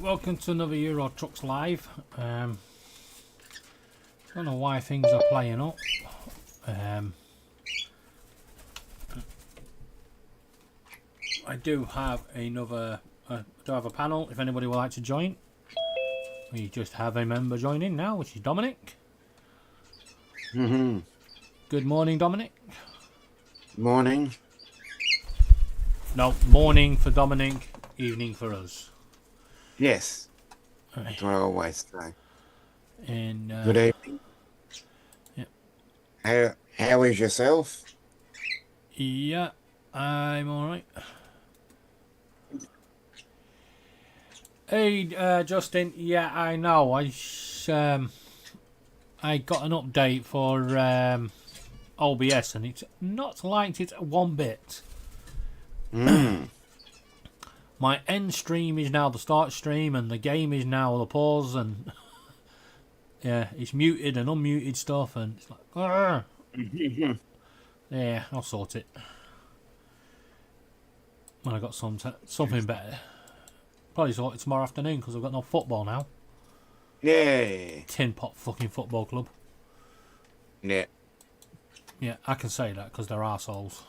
welcome to another Euro Trucks Live. Don't know why things are playing up. I do have another. I do have a panel. If anybody would like to join, we just have a member joining now, which is Dominic. Good morning, Dominic. Morning. No, morning for Dominic, evening for us. Yes. Right. That's what I always say. And Good evening. Yeah. How is yourself? Yeah, I'm alright. Hey, Justin. Yeah, I know. I got an update for OBS, and it's not liked it one bit. My end stream is now the start stream, and the game is now the pause, and yeah, it's muted and unmuted stuff, and it's like, yeah, I'll sort it when I got something better. Probably sort it tomorrow afternoon because I've got no football now. Yeah. Tin Pot fucking football club. Yeah. Yeah, I can say that because they're arseholes.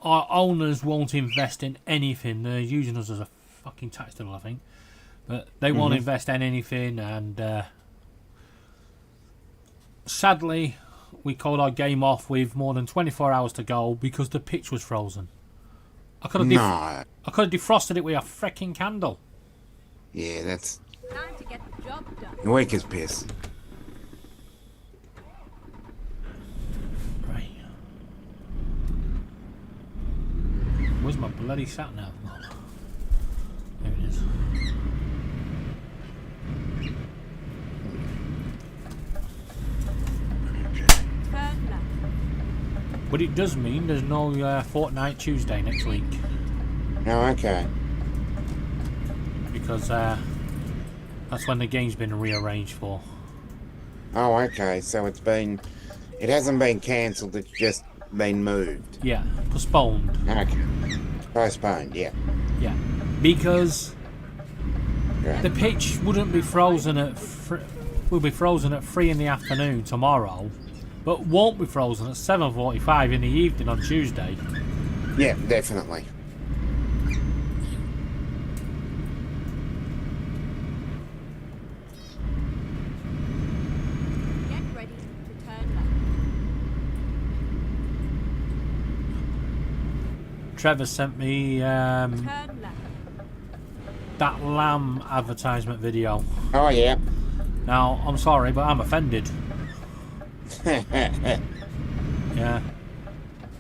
Our owners won't invest in anything. They're using us as a fucking tax tool, I think. But they won't invest in anything, and sadly, we called our game off with more than 24 hours to go because the pitch was frozen. I could have defrosted it with a freaking candle. Yeah, that's Time to get the job done. weak as piss. Right. Where's my bloody sat nav? There it is. Turn left. But it does mean there's no Fortnite Tuesday next week. Oh, okay. Because that's when the game's been rearranged for. Oh, okay. So it hasn't been cancelled, it's just been moved. Yeah, postponed. Okay. Postponed, yeah. Yeah, because Right. the pitch wouldn't be frozen will be frozen at 3 in the afternoon tomorrow, but won't be frozen at 7:45 in the evening on Tuesday. Yeah, definitely. Get ready to turn left. Trevor sent me Turn left. that lamb advertisement video. Oh, yeah. Now, I'm sorry, but I'm offended. Yeah.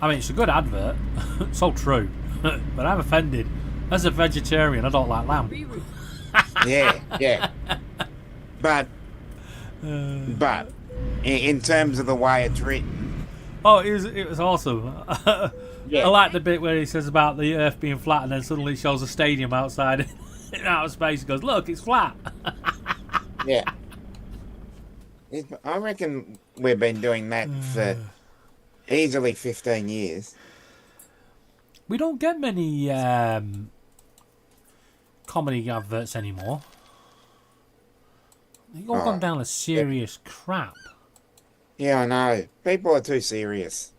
I mean, it's a good advert. So true. But I'm offended. As a vegetarian, I don't like lamb. Reroute. Yeah. But in terms of the way it's written, Oh, it was awesome. Yeah. I like the bit where he says about the Earth being flat, and then suddenly shows a stadium outside in outer space. He goes, "Look, it's flat." yeah. I reckon we've been doing that for easily 15 years. We don't get many comedy adverts anymore. They've all gone down to serious crap. Yeah, I know. People are too serious.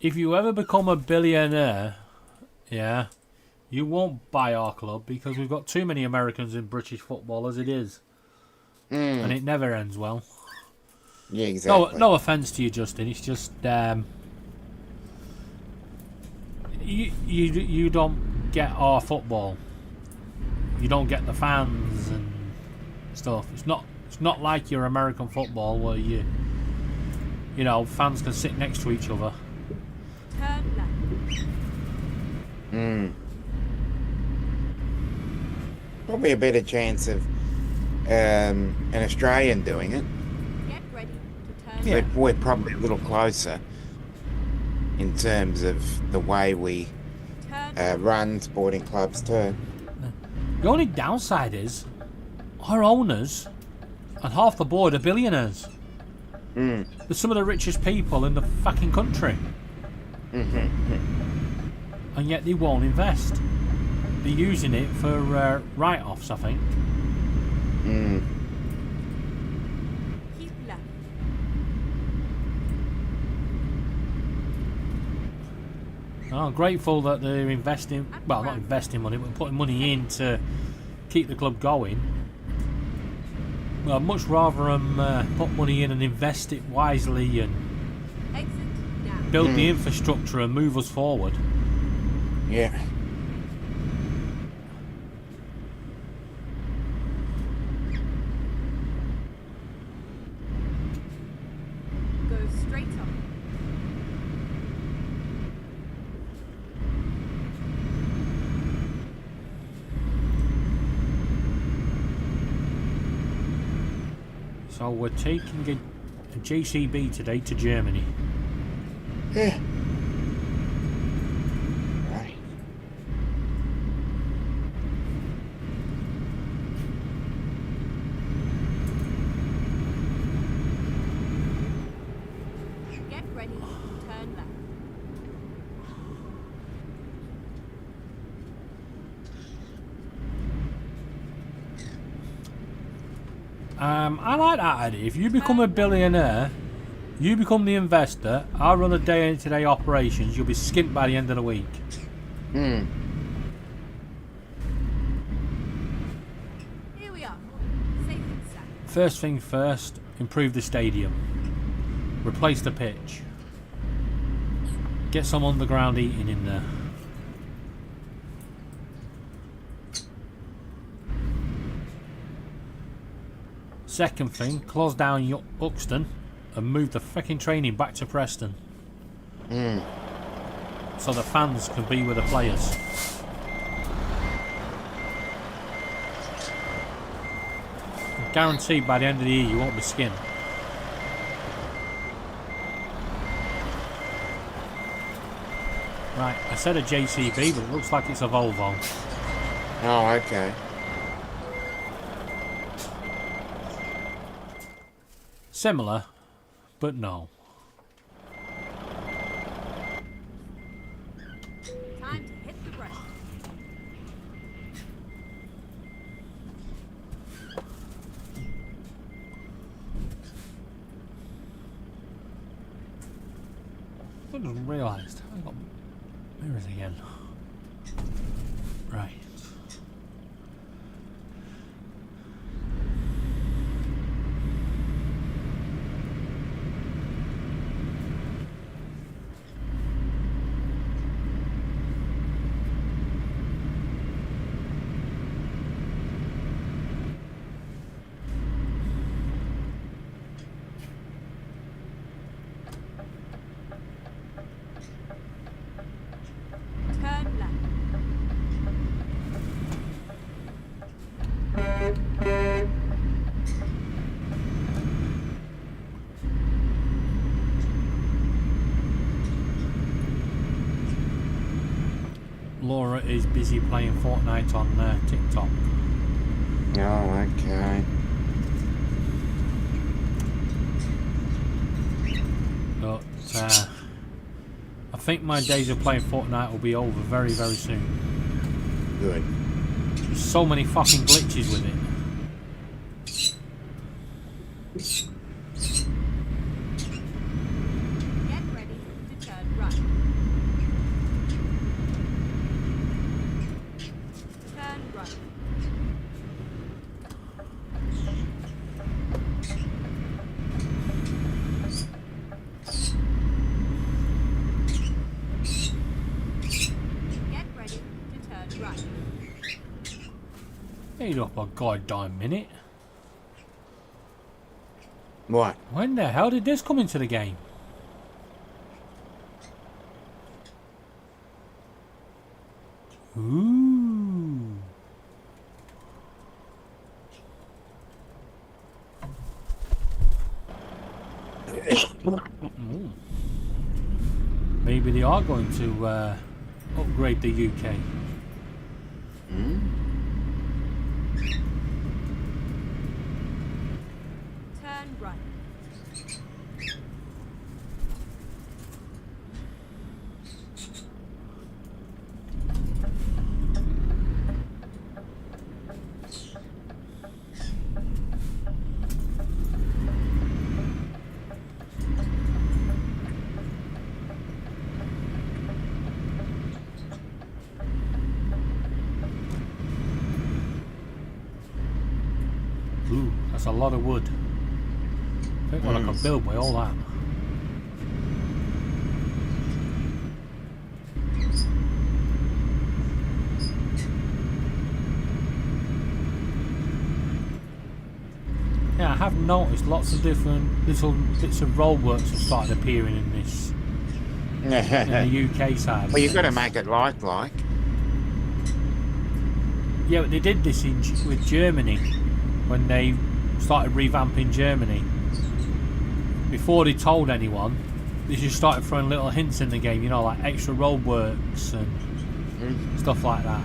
If you ever become a billionaire, yeah, you won't buy our club because we've got too many Americans in British football as it is. And it never ends well. Yeah, exactly. No offence to you, Justin. It's just you don't get our football. You don't get the fans and stuff. It's not like your American football where you know fans can sit next to each other. Turn left. Probably a better chance of an Australian doing it. Get ready to turn Yeah. left. We're probably a little closer in terms of the way we Turn run sporting clubs too. The only downside is our owners and half the board are billionaires. They're some of the richest people in the fucking country. and yet they won't invest. They're using it for write-offs, I think. Keep left. I'm grateful that they're investing, well, not investing money, but putting money in to keep the club going. Well, I'd much rather them put money in and invest it wisely and Exit now. build the infrastructure and move us forward. Yeah. Go straight on. So we're taking a JCB today to Germany. Yeah. Right. Get ready to turn left. I like that idea. If you become a billionaire, you become the investor, I run a day-to-day operations, you'll be skint by the end of the week. Here we are. Safe and sound. First thing first, improve the stadium. Replace the pitch. Get some underground eating in there. Second thing, close down Uxton and move the fucking training back to Preston. So the fans can be with the players. Guaranteed by the end of the year you won't be skinned. Right, I said a JCB, but it looks like it's a Volvo. Oh, okay. Similar, but no. Time to hit the brake. I just realised I got mirrors again. Right. Turn left. Laura is busy playing Fortnite on TikTok. Oh, okay. But I think my days of playing Fortnite will be over very, very soon. Good. There's so many fucking glitches with it. Get ready to turn right. Turn right. Get ready to turn right. Wait up a goddamn minute. What? When the hell did this come into the game? Ooh. Ooh. Maybe they are going to upgrade the UK. Turn right. That's a lot of wood. I think what I could build by all that. Yeah, I have noticed lots of different little bits of roadworks have started appearing in this in the UK side. Well, you've got to make it like. Yeah, but they did this with Germany when they started revamping Germany. Before they told anyone, they just started throwing little hints in the game, you know, like extra roadworks and stuff like that.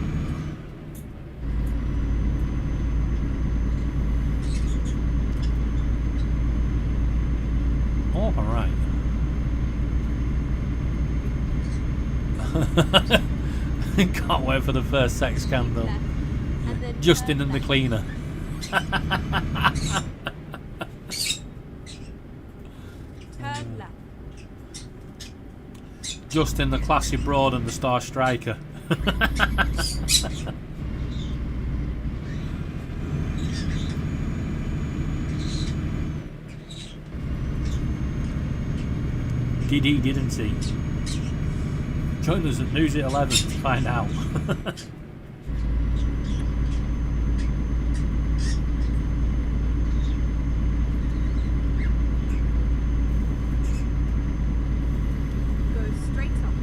Oh, alright. Can't wait for the first sex scandal. Left. And then Justin turn and the left. cleaner. Turn left. Justin the classy broad and the star striker. Did he, didn't he? Join us at News at 11 to find out. Go straight up.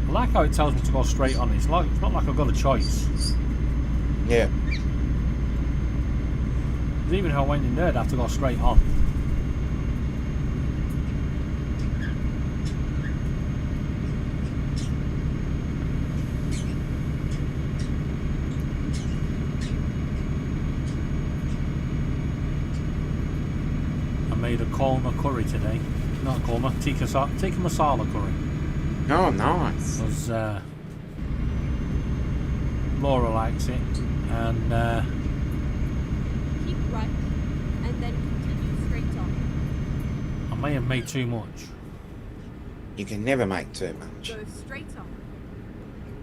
I like how it tells me to go straight on. It's not like I've got a choice. Yeah. 'Cause even if I went in there, I'd have to go straight on. I made a korma curry today. Not korma, tikka masala curry. Oh, nice. Because Laura likes it, and Keep right. And then continue straight on. I may have made too much. You can never make too much. Go straight on.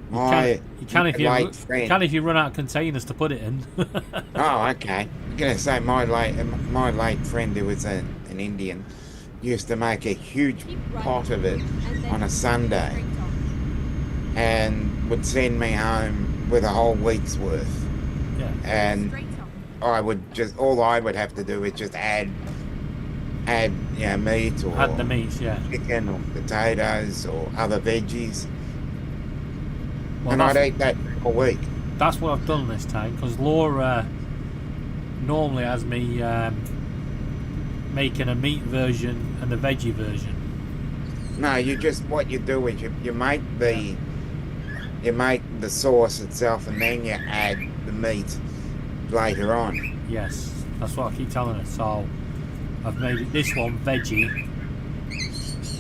My You can if late friend. you run out of containers to put it in. Oh, okay. I'm gonna say my late friend who was an Indian used to make a huge Keep right. pot of it And then on a Sunday straight on. and would send me home with a whole week's worth. Yeah. And Straight on. I would have to do is just add meat or Add the meats, yeah. chicken or potatoes or other veggies, Well, and I'd that's, eat that a week. that's what I've done this time, because Laura normally has me making a meat version and a veggie version. No, what you do is you make the sauce itself, and then you add the meat later on. Yes, that's what I keep telling her. So I've made this one veggie,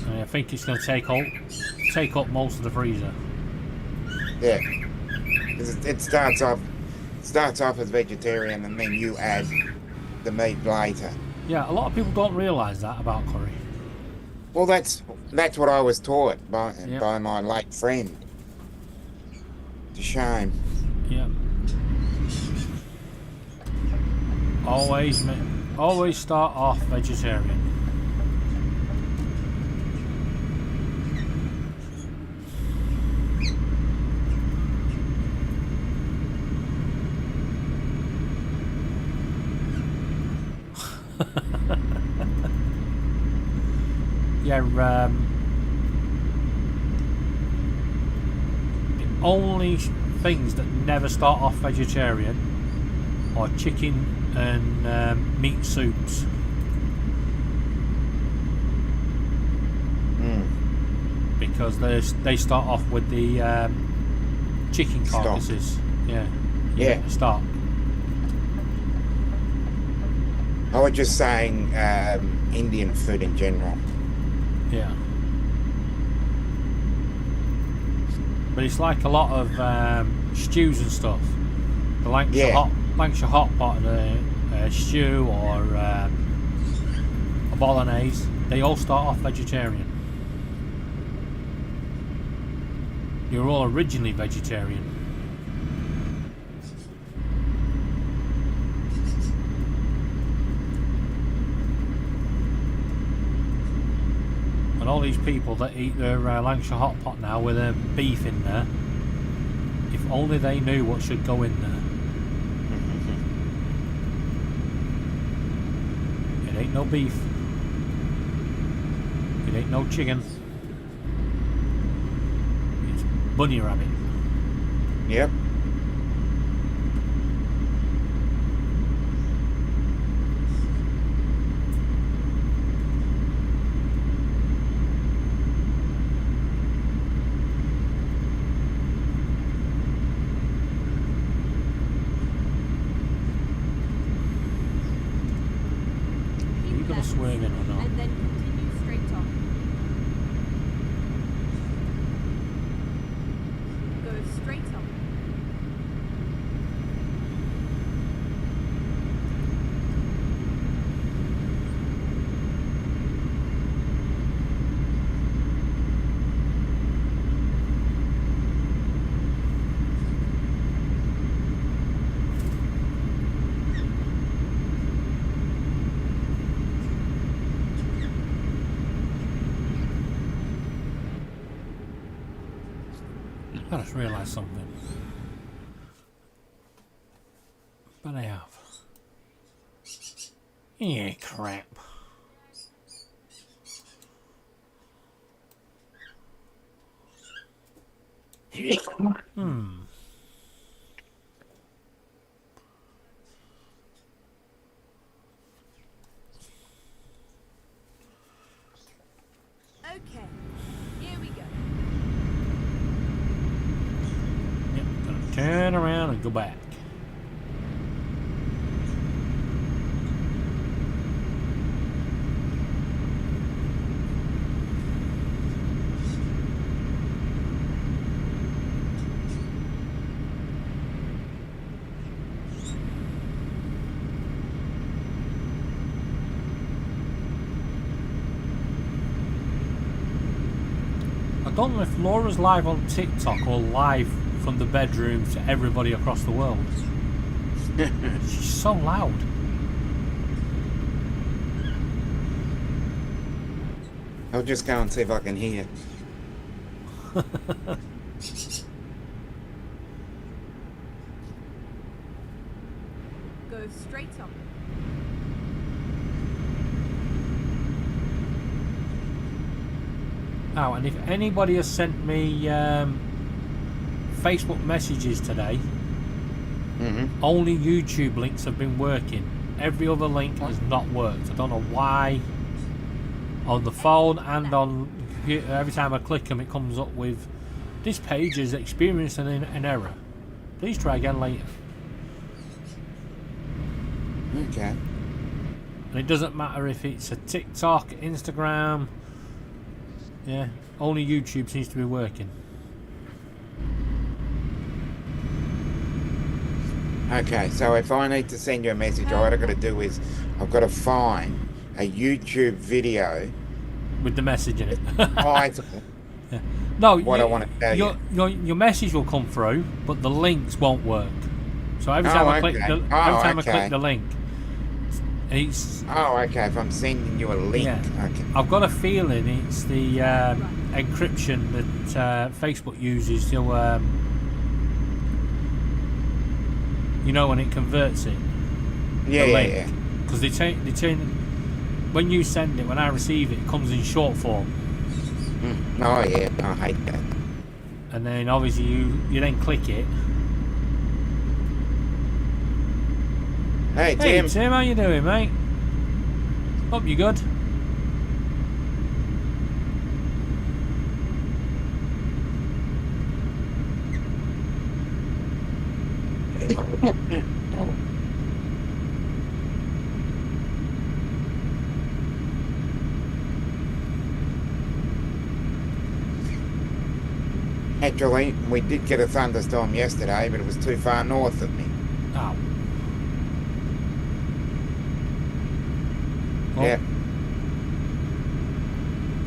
and I think it's going to take up most of the freezer. Yeah, 'cause it starts off as vegetarian, and then you add the meat later. Yeah, a lot of people don't realise that about curry. Well, that's what I was taught by Yep. by my late friend. It's a shame. Yeah. Always start off vegetarian. Yeah, the only things that never start off vegetarian are chicken and meat soups. Because they start off with the chicken Stock. carcasses. Yeah. Yeah. Stock. I was just saying Indian food in general. Yeah. But it's like a lot of stews and stuff. The Lancashire hot pot stew or a bolognese, they all start off vegetarian. You're all originally vegetarian. all these people that eat their Lancashire hot pot now with their beef in there. If only they knew what should go in there. It ain't no beef. It ain't no chicken. It's bunny rabbit. Yep. Keep gonna left, swerve in or not? and then continue straight on. Go straight on. I just realised something. But I have. Yeah, crap. Hmm. Okay, here we go. Yep, gonna turn around and go back. I don't know if Laura's live on TikTok or live from the bedroom to everybody across the world. She's so loud. I'll just go and see if I can hear. Go straight on. Oh, and if anybody has sent me Facebook messages today, only YouTube links have been working. Every other link has not worked. I don't know why. On the phone and on the computer, every time I click them, it comes up with this page has experienced an error. Please try again later. Okay. And it doesn't matter if it's a TikTok, Instagram. Yeah, only YouTube seems to be working. Okay, so if I need to send you a message, all I've got to do is I've got to find a YouTube video With the message in it. title. No, What I want to tell you. your message will come through, but the links won't work. So every time I click the I click the link, it's Oh, okay, if I'm sending you a link. Yeah. Okay. I've got a feeling it's the encryption that Facebook uses to when it converts it. Yeah, the yeah, link. yeah. Because they change when you send it, when I receive it, it comes in short form. Oh, yeah, I hate that. And then obviously you then click it. Hey, Hey Tim. Tim, how you doing, mate? Hope you're good. Actually, we did get a thunderstorm yesterday, but it was too far north of me. Oh. Well, Yeah.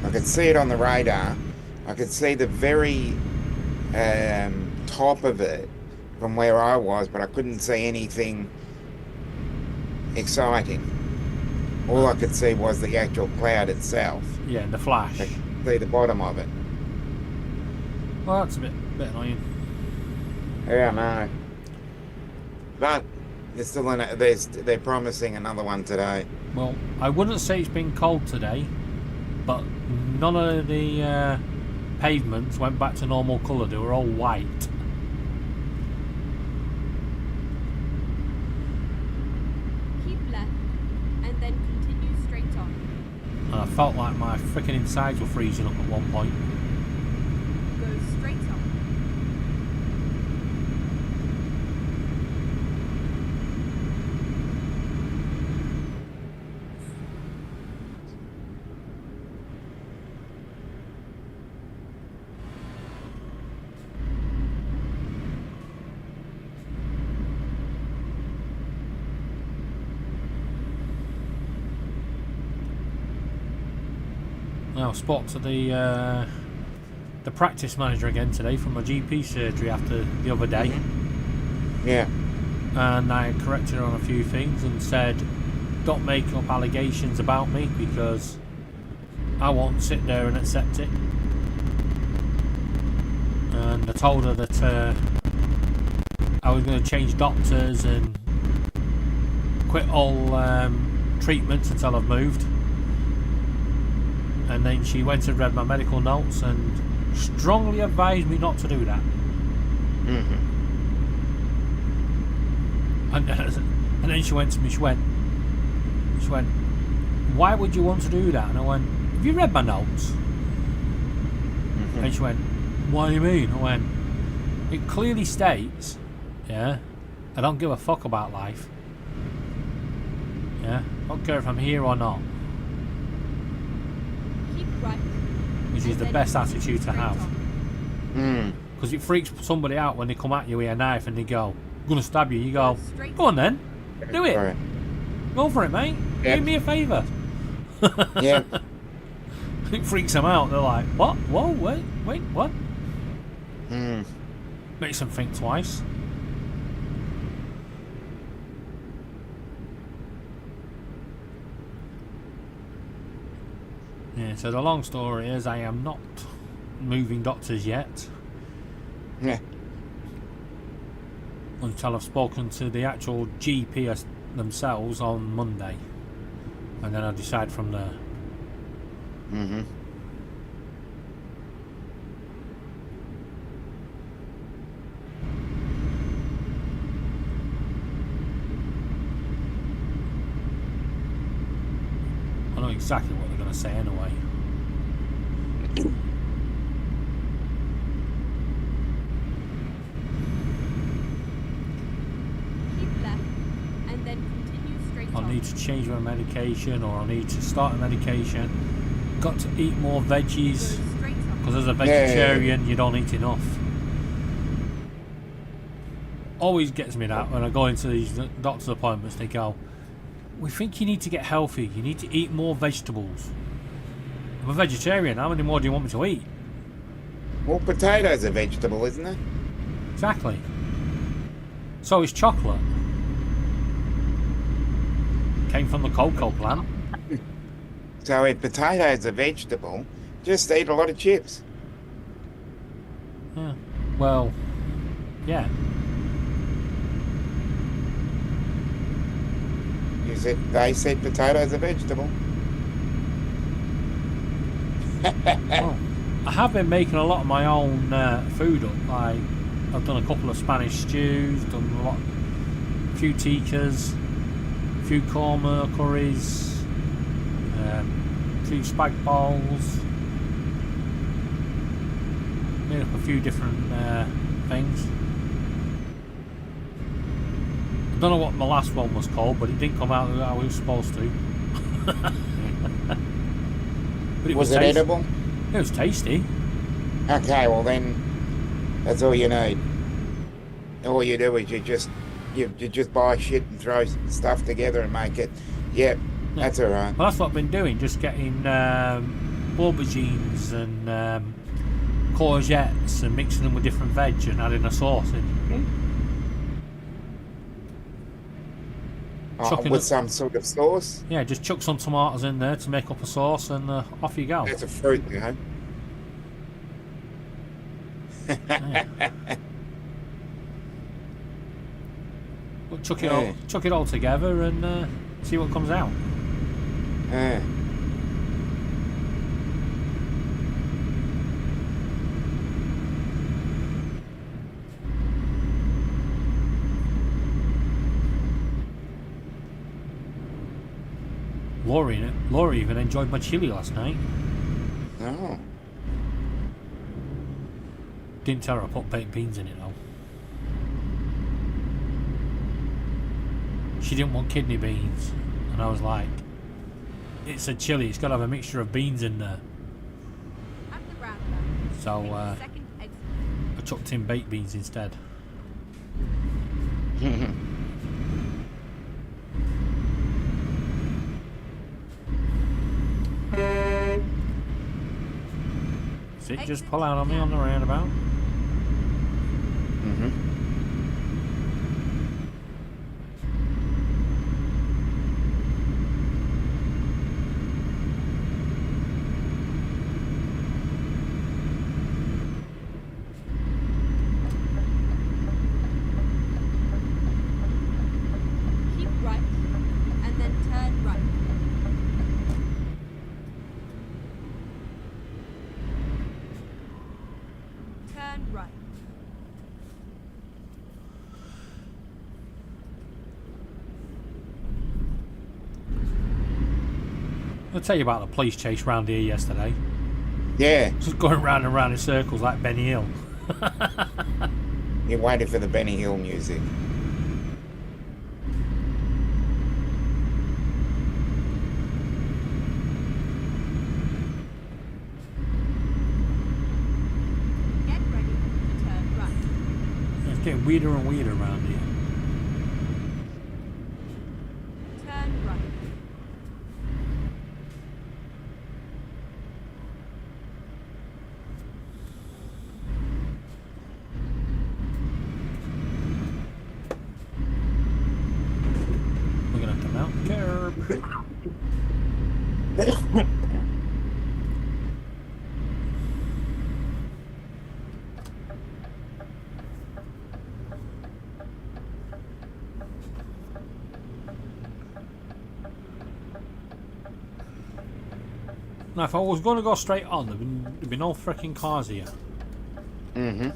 I could see it on the radar. I could see the very top of it from where I was, but I couldn't see anything exciting. All I could see was the actual cloud itself. Yeah, the flash. see the bottom of it. Well, that's a bit annoying. Yeah, I know. But it's still in it. They're promising another one today. Well, I wouldn't say it's been cold today, but none of the pavements went back to normal colour. They were all white. Keep left and then continue straight on. And I felt like my freaking insides were freezing up at one point. Go straight on. Now, I spoke to the practice manager again today from my GP surgery after the other day. Yeah. And I corrected her on a few things and said, don't make up allegations about me because I won't sit there and accept it. And I told her that I was going to change doctors and quit all treatments until I've moved. And then she went and read my medical notes and strongly advised me not to do that. And then she went to me, she went, why would you want to do that? And I went, have you read my notes? And she went, what do you mean? I went, it clearly states, yeah, I don't give a fuck about life. Yeah, I don't care if I'm here or not. Keep right. Which is and the then best continue attitude to straight have. on. Because it freaks somebody out when they come at you with a knife and they go, I'm going to stab you. You go, Straight go on then, do it. Right. Go for it, mate. Yeah. Do me a favour. Yeah. It freaks them out. They're like, what? Whoa, wait, what? Makes them think twice. Yeah, so the long story is I am not moving doctors yet Yeah. until I've spoken to the actual GP themselves on Monday. And then I'll decide from there. I know exactly what they're going to say anyway. Keep left and then continue straight I'll on. need to change my medication or I'll need to start a medication. Got to eat more veggies Go straight on. because as a vegetarian you don't eat enough. Always gets me that when I go into these doctor's appointments, they go, we think you need to get healthy, you need to eat more vegetables. I'm a vegetarian, how many more do you want me to eat? Well, potatoes are vegetable, isn't it? Exactly. So is chocolate. Came from the cocoa plant. So if potatoes are vegetable, just eat a lot of chips. Yeah. Well, yeah. They said potatoes are vegetable. Well, I have been making a lot of my own food up. Like I've done a couple of Spanish stews, done a few ticcas, a few korma curries, a few spag bowls. Made up a few different things. I don't know what my last one was called, but it didn't come out how it was supposed to. But Was it tasty. edible? It was tasty. Okay, well then, that's all you need. All you do is you just buy shit and throw stuff together and make it. Yep, that's all right. Well, that's what I've been doing, just getting aubergines and courgettes and mixing them with different veg and adding a sauce in. Chucking With it- some sort of sauce. Yeah, just chuck some tomatoes in there to make up a sauce and off you go. That's a fruit, you know. Yeah. But chuck it Yeah. all together and see what comes out. Laurie even enjoyed my chili last night. Oh. Didn't tell her I put baked beans in it though. She didn't want kidney beans, and I was like, it's a chili, it's got to have a mixture of beans in there. At the roundabout, So take the second exit. I chucked in baked beans instead. See, just pull out on me on the roundabout. Keep right, and then turn right. Turn right. I'll tell you about the police chase round here yesterday. Yeah. Just going round and round in circles like Benny Hill. You waited for the Benny Hill music. Get ready to turn right. It's getting weirder and weirder around here. Turn right. We're gonna have to mount the curb. Now, if I was going to go straight on, there'd be no freaking cars here. Mm-hmm.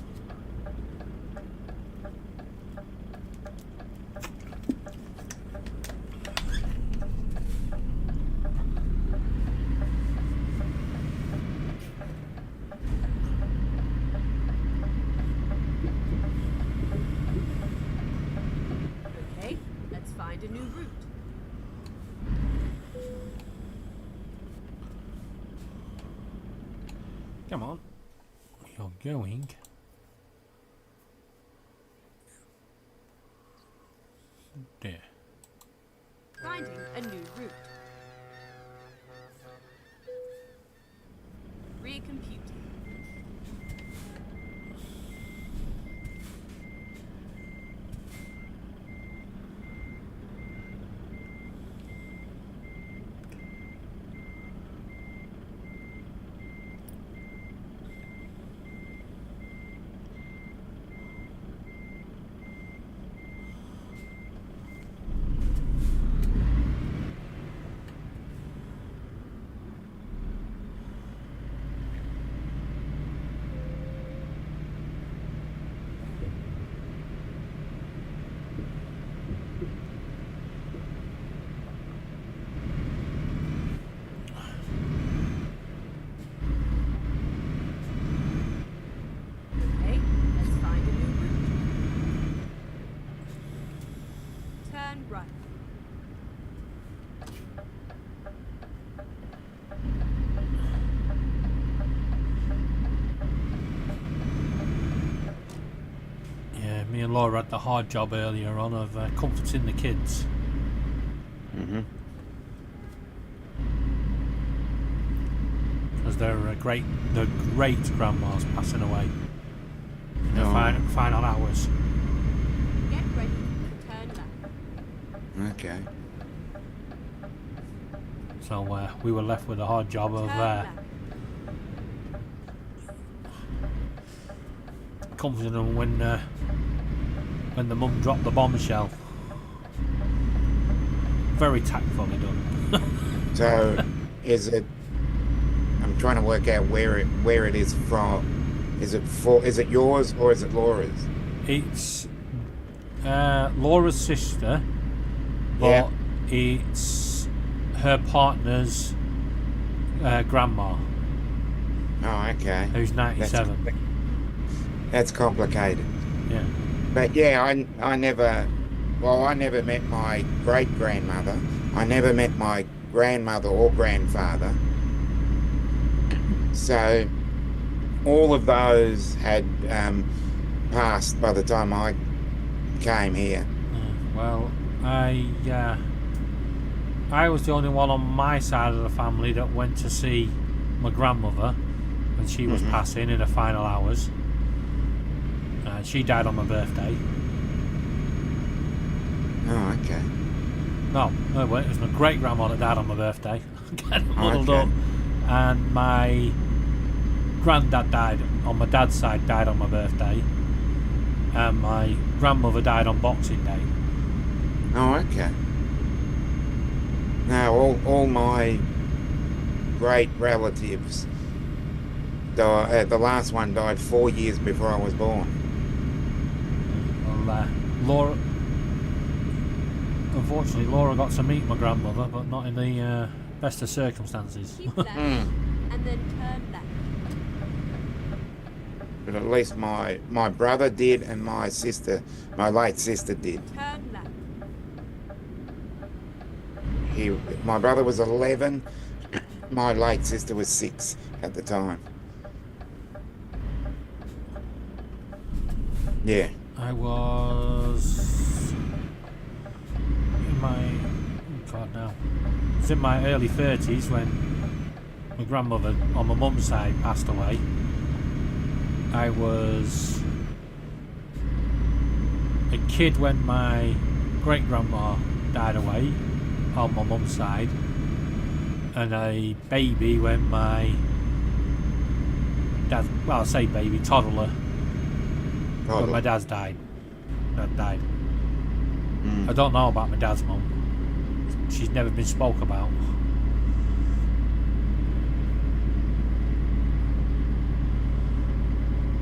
Okay, let's find a new route. Come on. You're going. There. Finding a new route. Recomputing. Okay, let's find a new route. Turn right. Yeah, me and Laura had the hard job earlier on of comforting the kids. Mm-hmm. As their great grandma's passing away. In the Oh. final hours. Get ready to turn left. Okay. So we were left with the hard job of Turn left. comforted them when the mum dropped the bombshell. Very tactfully done. So, is it? I'm trying to work out where it is from. Is it yours or is it Laura's? It's Laura's sister, but Yeah. it's her partner's grandma, Oh, okay. who's 97. That's complicated. Yeah. But yeah, I never met my great grandmother. I never met my grandmother or grandfather. So all of those had passed by the time I came here. Well, I was the only one on my side of the family that went to see my grandmother when she was passing in her final hours. She died on my birthday. Oh, okay. No, it wasn't. It was my great grandma that died on my birthday. Getting muddled Okay. up. And my granddad died on my dad's side, died on my birthday. And my grandmother died on Boxing Day. Oh, okay. No, all my great relatives died. The last one died 4 years before I was born. Well, Laura. Unfortunately, Laura got to meet my grandmother, but not in the best of circumstances. Keep left and then turn left. But at least my brother did, and my late sister did. Turn left. My brother was 11. My late sister was 6 at the time. Yeah. I was in my I was in my early 30s when my grandmother on my mum's side passed away. I was a kid when my great grandma died away on my mum's side, and a baby when my dad, well, I say baby, toddler, when my dad died. I don't know about my dad's mum. She's never been spoke about.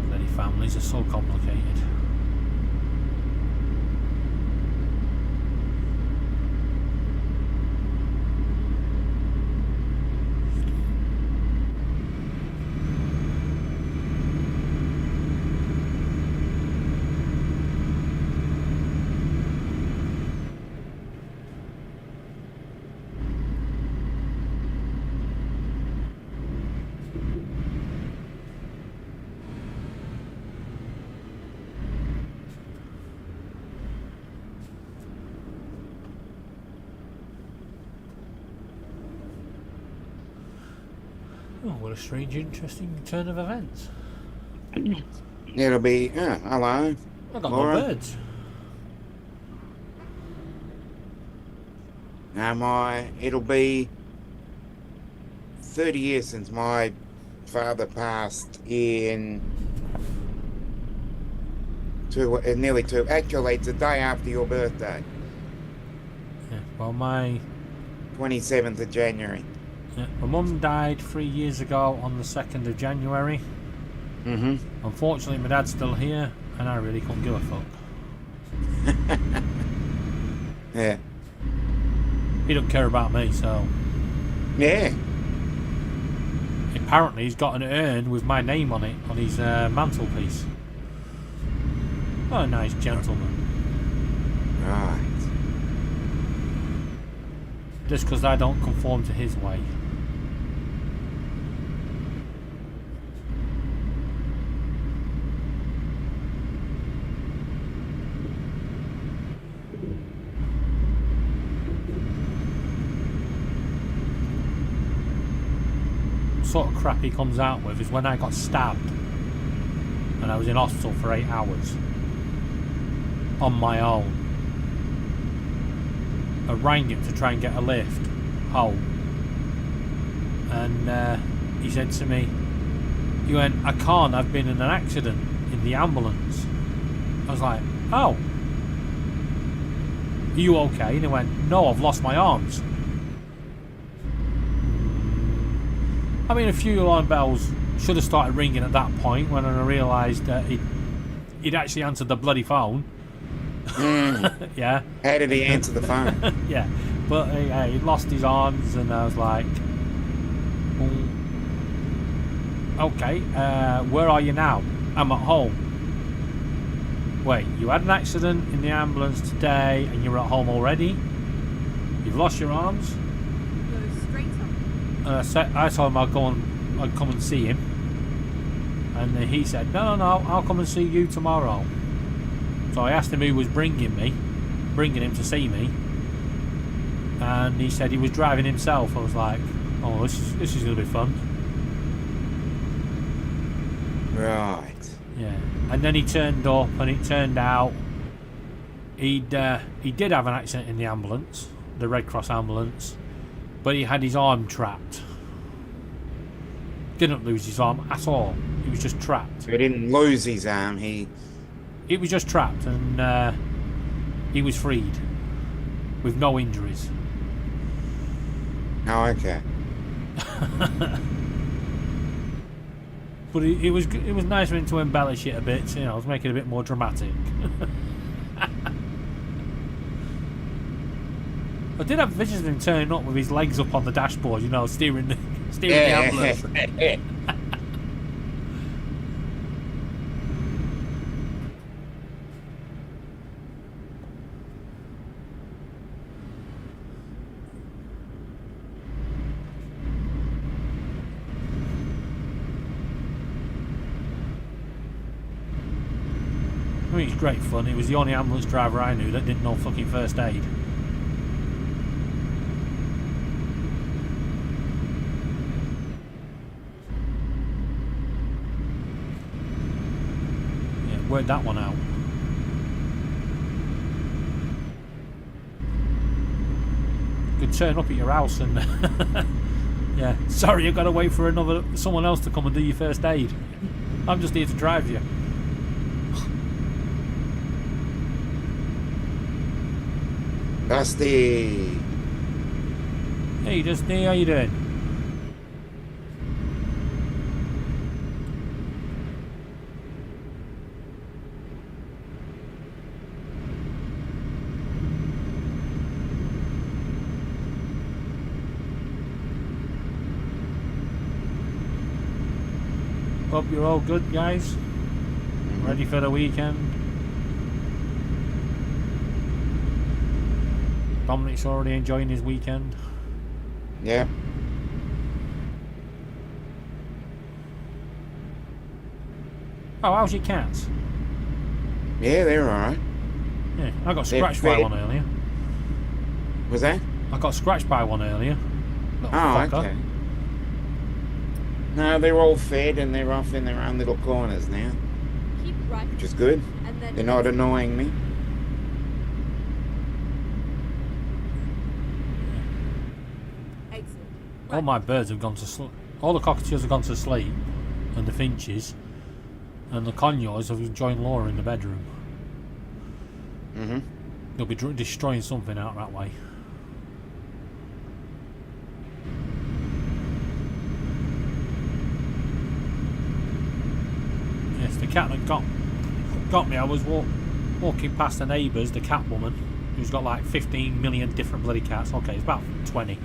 Bloody families are so complicated. Oh, what a strange, interesting turn of events. It'll be, hello. I got Laura? no birds. Now it'll be 30 years since my father passed in nearly 2. Actually, it's the day after your birthday, Yeah, well, my 27th of January. mum died 3 years ago on the 2nd of January. Mm-hmm. Unfortunately, my dad's still here, and I really couldn't give a fuck. Yeah. He don't care about me, so... Yeah. Apparently, he's got an urn with my name on it, on his mantelpiece. What a nice gentleman. Right. Just because I don't conform to his way. Sort of crap he comes out with is when I got stabbed and I was in hospital for 8 hours on my own. I rang him to try and get a lift home, and he said to me, he went, "I can't, I've been in an accident in the ambulance. I was like, oh, are you okay? And he went, no, I've lost my arms. I mean, a few alarm bells should have started ringing at that point when I realised that he'd actually answered the bloody phone. Yeah. How did he answer the phone? Yeah. But he lost his arms, and I was like, okay, where are you now? I'm at home. Wait, you had an accident in the ambulance today and you're at home already? You've lost your arms? Go straight on. I told him I'd come and see him. And he said, no, I'll come and see you tomorrow. So I asked him who was bringing him to see me. And he said he was driving himself. I was like, oh, this is going to be fun. Right. Yeah. And then he turned up, and it turned out he did have an accident in the ambulance, the Red Cross ambulance, but he had his arm trapped. Didn't lose his arm at all. He was just trapped. He didn't lose his arm. He was just trapped, and he was freed with no injuries. Oh, okay. But it was nice of him to embellish it a bit, to make it a bit more dramatic. I did have visions of him turning up with his legs up on the dashboard, steering the ambulance. I mean, it's great fun. He was the only ambulance driver I knew that didn't know fucking first aid. Yeah, worked that one out. Could turn up at your house and yeah, sorry, I've got to wait for someone else to come and do your first aid. I'm just here to drive you. Dusty. Hey, Dusty, how you doing? Hope you're all good, guys. Ready for the weekend? Dominic's already enjoying his weekend. Yeah. Oh, how's your cats? Yeah, they're alright. Yeah, I got scratched by one earlier. Was that? I got scratched by one earlier. Little fucker. Okay. No, they're all fed and they're off in their own little corners now, Keep right. which is good. And then They're not annoying me. exit. All my birds have gone to sleep. All the cockatoos have gone to sleep, and the finches, and the conures have joined Laura in the bedroom. Mm-hmm. They'll be destroying something out that way. Yes, the cat that got me. I was walking past the neighbours, the cat woman, who's got like 15 million different bloody cats. Okay, it's about 20.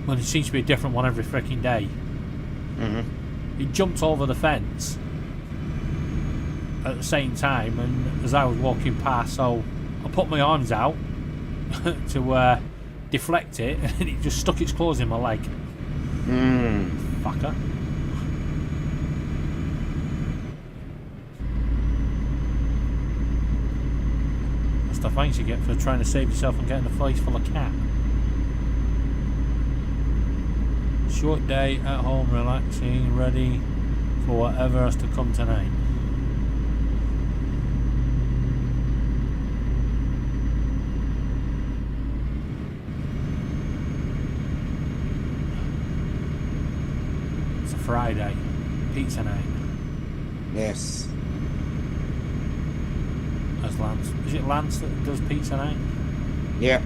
Well, it seems to be a different one every freaking day. Mm-hmm. He jumped over the fence at the same time, and as I was walking past, so I put my arms out to deflect it, and it just stuck its claws in my leg. Fucker. That's the thanks you get for trying to save yourself and getting a face full of cat. Short day at home, relaxing, ready for whatever has to come tonight. It's a Friday, pizza night. Yes. Lance. Is it Lance that does pizza night? Yep.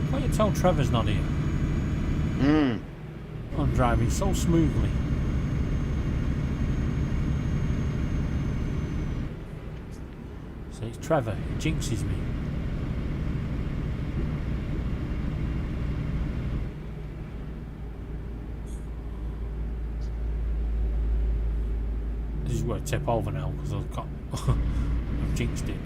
Why you tell Trevor's not here? I'm driving so smoothly. So it's Trevor. He jinxes me. This is where I tip over now because I've got I've jinxed it.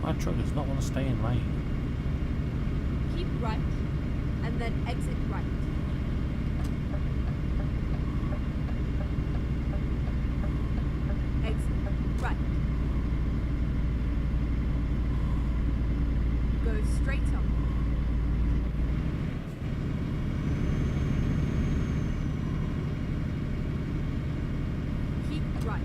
My truck does not want to stay in lane. Keep right, and then exit right. Exit right. Go straight on. Keep right.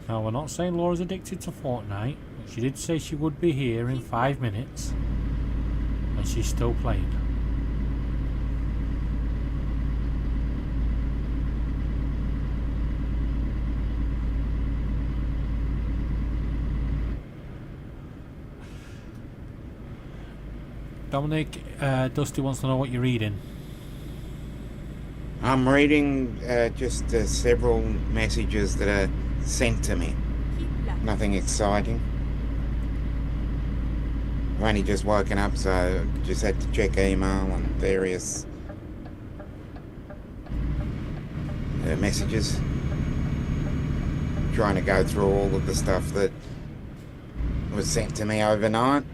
Now, we're not saying Laura's addicted to Fortnite, but she did say she would be here in 5 minutes, and she's still playing. Dominic, Dusty wants to know what you're reading. I'm reading just several messages that are sent to me. Keep left. Nothing exciting. I've only just woken up, so just had to check email and various messages. Trying to go through all of the stuff that was sent to me overnight.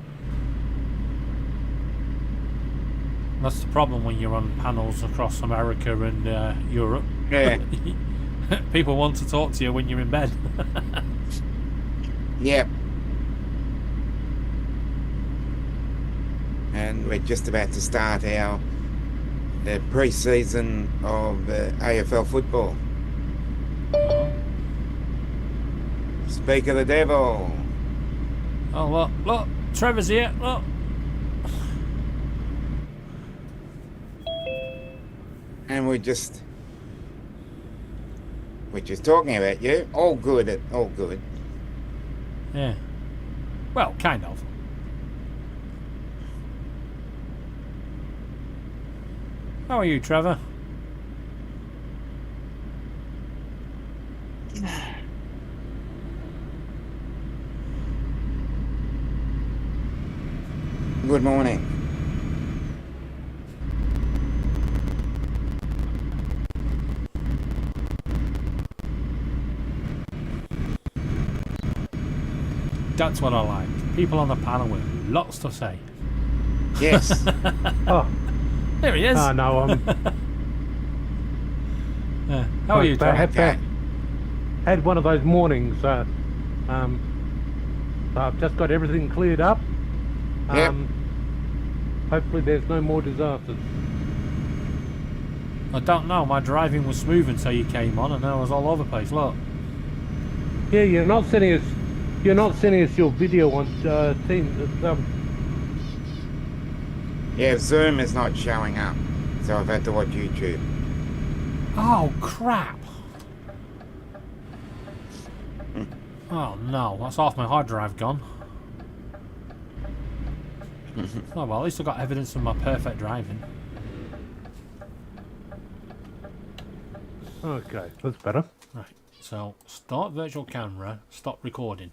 That's the problem when you're on panels across America and Europe. Yeah. People want to talk to you when you're in bed. Yep. And we're just about to start our pre-season of AFL football. Speak of the devil. Oh, look, Trevor's here, look. And we're just talking about you. All good. Yeah. Well, kind of. How are you, Trevor? Good morning. That's what I like. People on the panel with lots to say. Yes. Oh, There he is. no, I'm. How are you, Trevor? Had one of those mornings. So I've just got everything cleared up. Yep. Hopefully, there's no more disasters. I don't know. My driving was smooth until you came on, and then I was all over the place. Look. Yeah, you're not sending us your video on Teams. Yeah, Zoom is not showing up, so I've had to watch YouTube. Oh crap! Oh no, that's half my hard drive gone. Oh well, at least I got evidence of my perfect driving. Okay, that's better. Right, so start virtual camera, stop recording.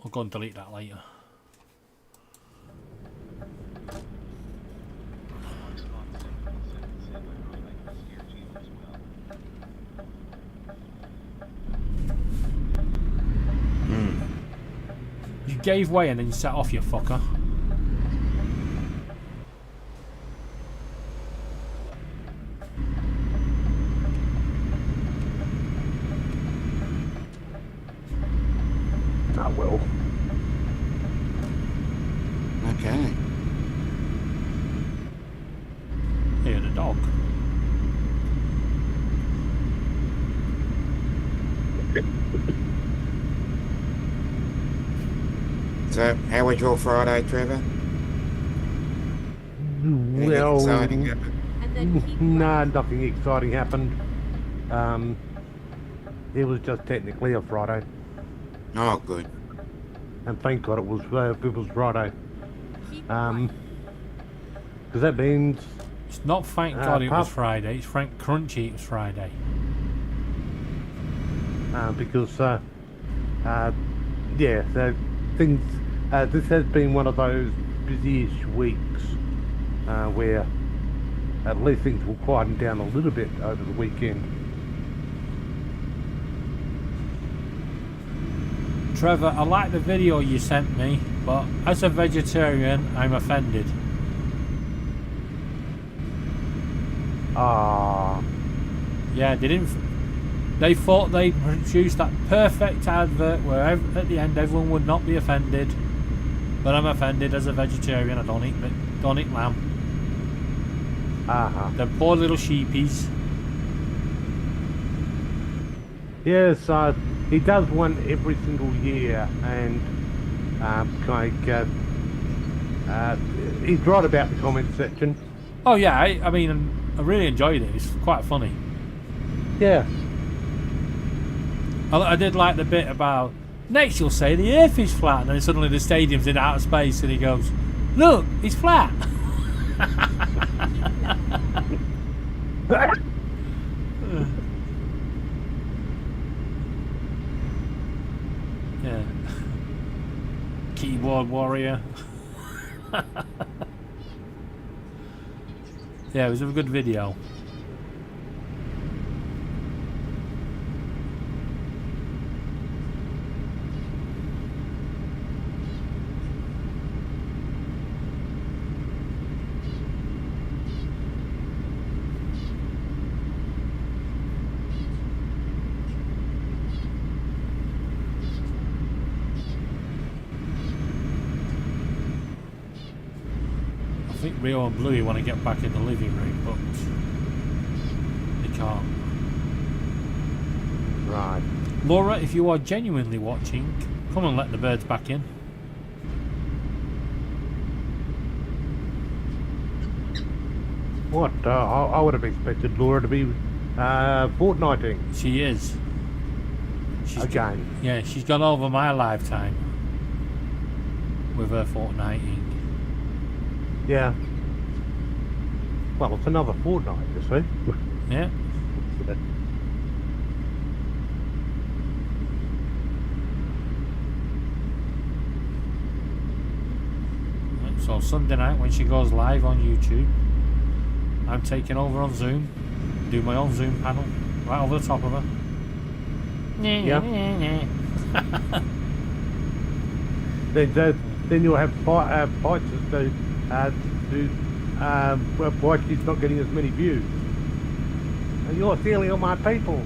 I'll go and delete that later. You gave way and then you set off, you fucker. Ah, well. Okay. You're the dog. So, how was your Friday, Trevor? Anything Well, exciting happen? And then keep nah, nothing exciting happened. It was just technically a Friday, Oh, good. and thank God it was Friday. keep Because that means It's not thank God it was pub. Friday, it's Frank Crunchy it was Friday. because yeah, so things. This has been one of those busy-ish weeks where at least things will quieten down a little bit over the weekend. Trevor, I like the video you sent me, but as a vegetarian, I'm offended. Ah, Yeah, they didn't. They thought they produced that perfect advert where at the end everyone would not be offended. But I'm offended as a vegetarian. I don't eat lamb. uh-huh. They're poor little sheepies. Yes, he does one every single year, and he's right about the comment section. Oh yeah, I mean, I really enjoyed it. It's quite funny. Yeah. I did like the bit about next you'll say the earth is flat, and then suddenly the stadium's in outer space, and he goes, "Look, it's flat." Yeah. Keyboard warrior. Yeah, it was a good video. I think Rio and Bluey want to get back in the living room, but they can't. Right. Laura, if you are genuinely watching, come and let the birds back in. What? I would have expected Laura to be fortnighting She is. She's again. Yeah, she's gone over my lifetime with her fortnighting. Yeah. Well, it's another fortnight, you see. Yeah. So Sunday night when she goes live on YouTube, I'm taking over on Zoom, do my own Zoom panel right over the top of her. Yeah. Then you'll have fights as to why she's not getting as many views. And you're stealing all my people.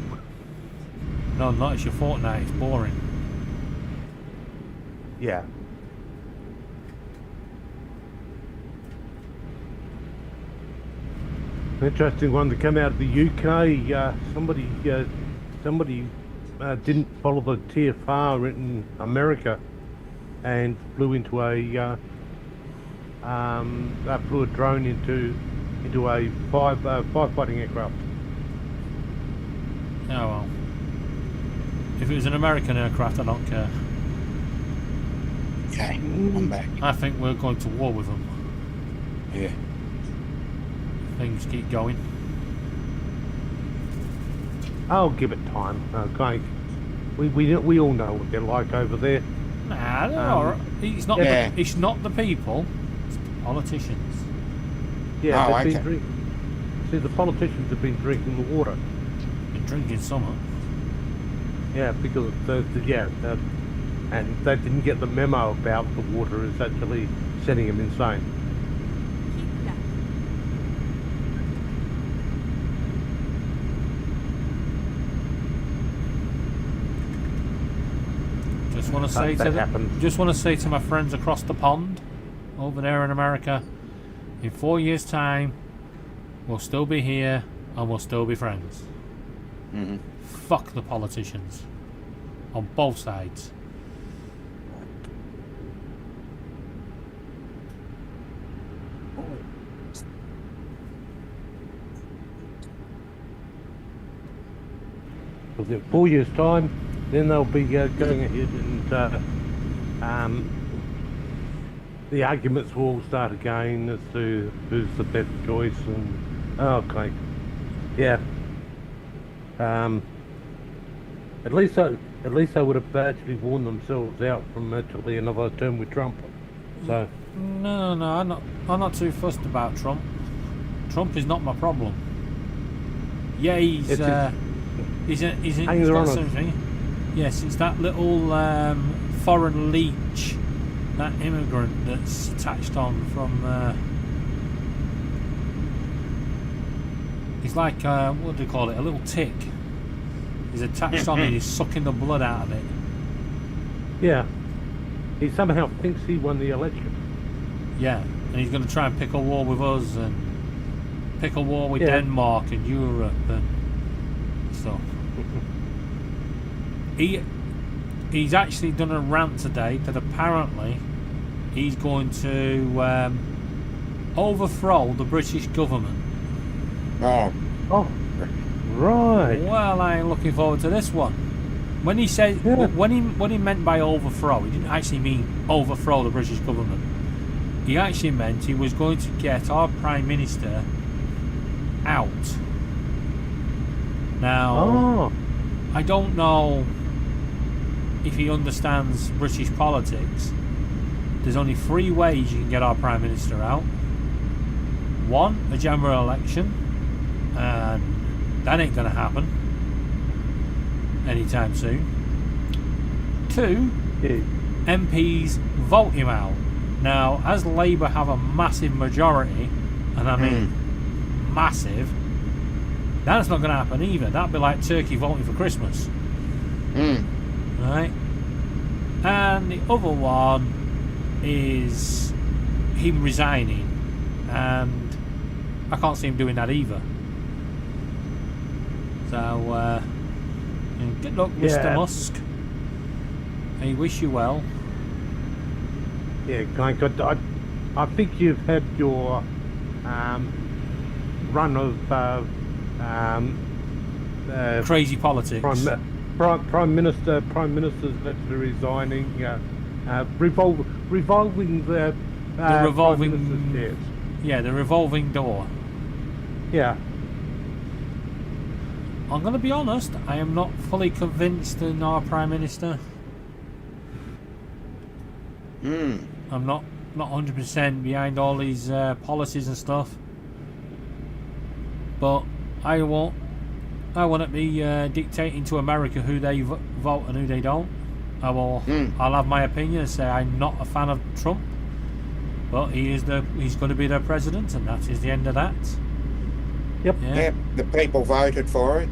No, not it's your fortnight. It's boring. Yeah. Interesting one to come out of the UK. Somebody didn't follow the TFR in America and flew into flew a drone into a firefighting aircraft. Oh well. If it was an American aircraft, I don't care. Okay, I'm back. I think we're going to war with them. Yeah. Things keep going. I'll give it time. Okay, we all know what they're like over there. Nah, they're alright. It's not. Yeah. It's not the people. It's the politicians. Yeah, Oh, they've okay. been see, the politicians have been drinking the water. Been drinking summer. Yeah, because and they didn't get the memo about the water is actually setting them insane. Keep left. Just want to say That happened. Just want to say to my friends across the pond, over there in America, in 4 years' time, we'll still be here and we'll still be friends. Mm-hmm. Fuck the politicians, on both sides. Because in 4 years' time, then they'll be going ahead and the arguments will all start again as to who's the better choice and okay, yeah. At least they would have actually warned themselves out from actually another term with Trump. So No, I'm not too fussed about Trump. Trump is not my problem. Yeah, he's It's he's hanging got around on- something. Yes, it's that little foreign leech, that immigrant that's attached on from. He's like what do you call it? A little tick. He's attached on it. He's sucking the blood out of it. yeah, he somehow thinks he won the election. Yeah, and he's going to try and pick a war with us and pick a war with Yeah. Denmark and Europe and stuff. He's actually done a rant today that apparently he's going to overthrow the British government. Oh, Oh, right. Well, I ain't looking forward to this one. When he said Yeah. what he meant by overthrow, he didn't actually mean overthrow the British government. He actually meant he was going to get our Prime Minister out. Now, Oh, I don't know if he understands British politics. There's only 3 ways you can get our Prime Minister out. 1, a general election, and that ain't going to happen anytime soon. 2, yeah. MPs vote him out. Now, as Labour have a massive majority, and I mean massive, that's not going to happen either. That'd be like Turkey voting for Christmas. Right? And the other one is him resigning, and I can't see him doing that either. So, good luck, Mr. Yeah. Musk. I wish you well. Yeah, I think you've had your run of Crazy politics. prime ministers actually resigning, revolving the revolving- prime minister's chairs. Yeah, the revolving door. Yeah, I'm going to be honest, I am not fully convinced in our Prime Minister. I'm not 100% behind all these policies and stuff. But I won't be dictating to America who they vote and who they don't. I'll have my opinion and say I'm not a fan of Trump, but he's going to be their president, and that is the end of that. Yep. Yeah, yeah, the people voted for it.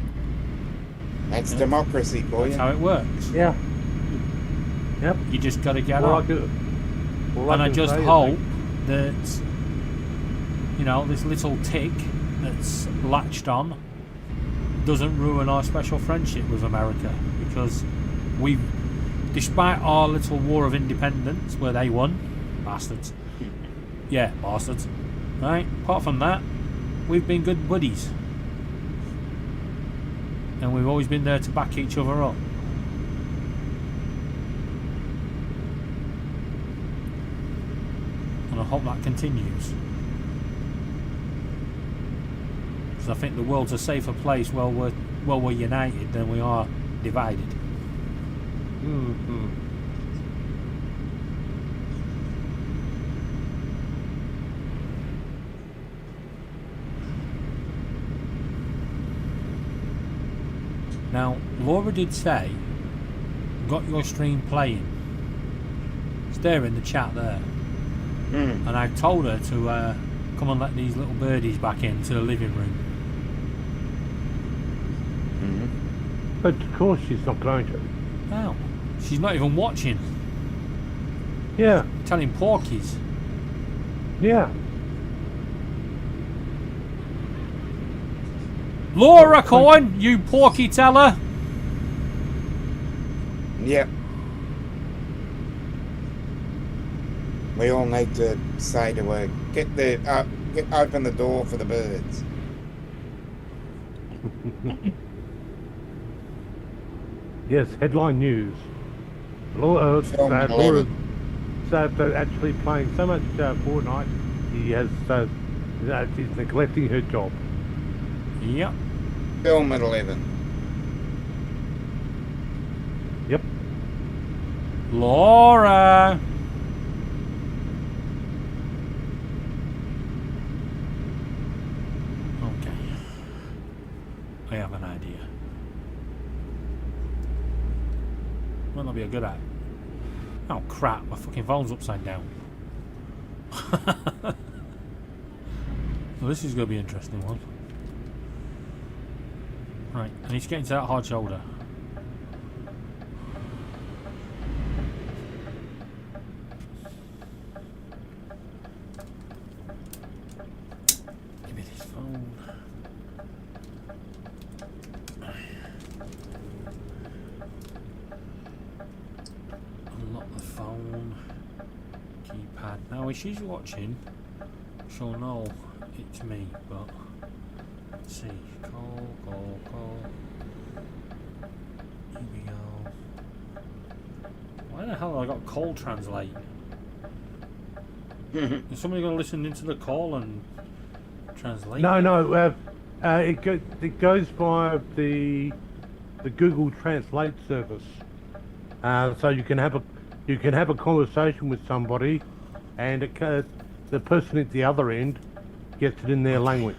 That's democracy for that's you. how it works. Yeah. Yep. You just got to get All I on. can- all And I can just say is hope that, you know, this little tick that's latched on doesn't ruin our special friendship with America, because we've, despite our little war of independence where they won, bastards. Yeah, bastards. Right? Apart from that, we've been good buddies. And we've always been there to back each other up. And I hope that continues. Because I think the world's a safer place while we're united than we are divided. Mm-hmm. Now, Laura did say, got your stream playing. It's there in the chat there. Mm. And I told her to come and let these little birdies back into the living room. Mm-hmm. But of course she's not going to. Wow. She's not even watching. Yeah, Telling porkies. yeah. Laura Cohen, you porky teller. Yep. We all need to say to her, open the door for the birds. Yes, headline news. Laura, Film Laura's 11. actually playing so much Fortnite, he has she's neglecting her job. Yep. Film at 11. Yep. Laura. Okay. I have an idea. Might not be a good idea. Oh crap, my fucking phone's upside down. Well, this is going to be an interesting one. Right, I need to get into that hard shoulder. Give me this phone. Unlock the phone. Keypad. Now, if she's watching, she'll know it's me, but let's see. Call. Here we go. Why the hell have I got call translate? Is somebody going to listen into the call and translate? No. It goes via the Google Translate service. So you can have a conversation with somebody, and the person at the other end gets it in their language.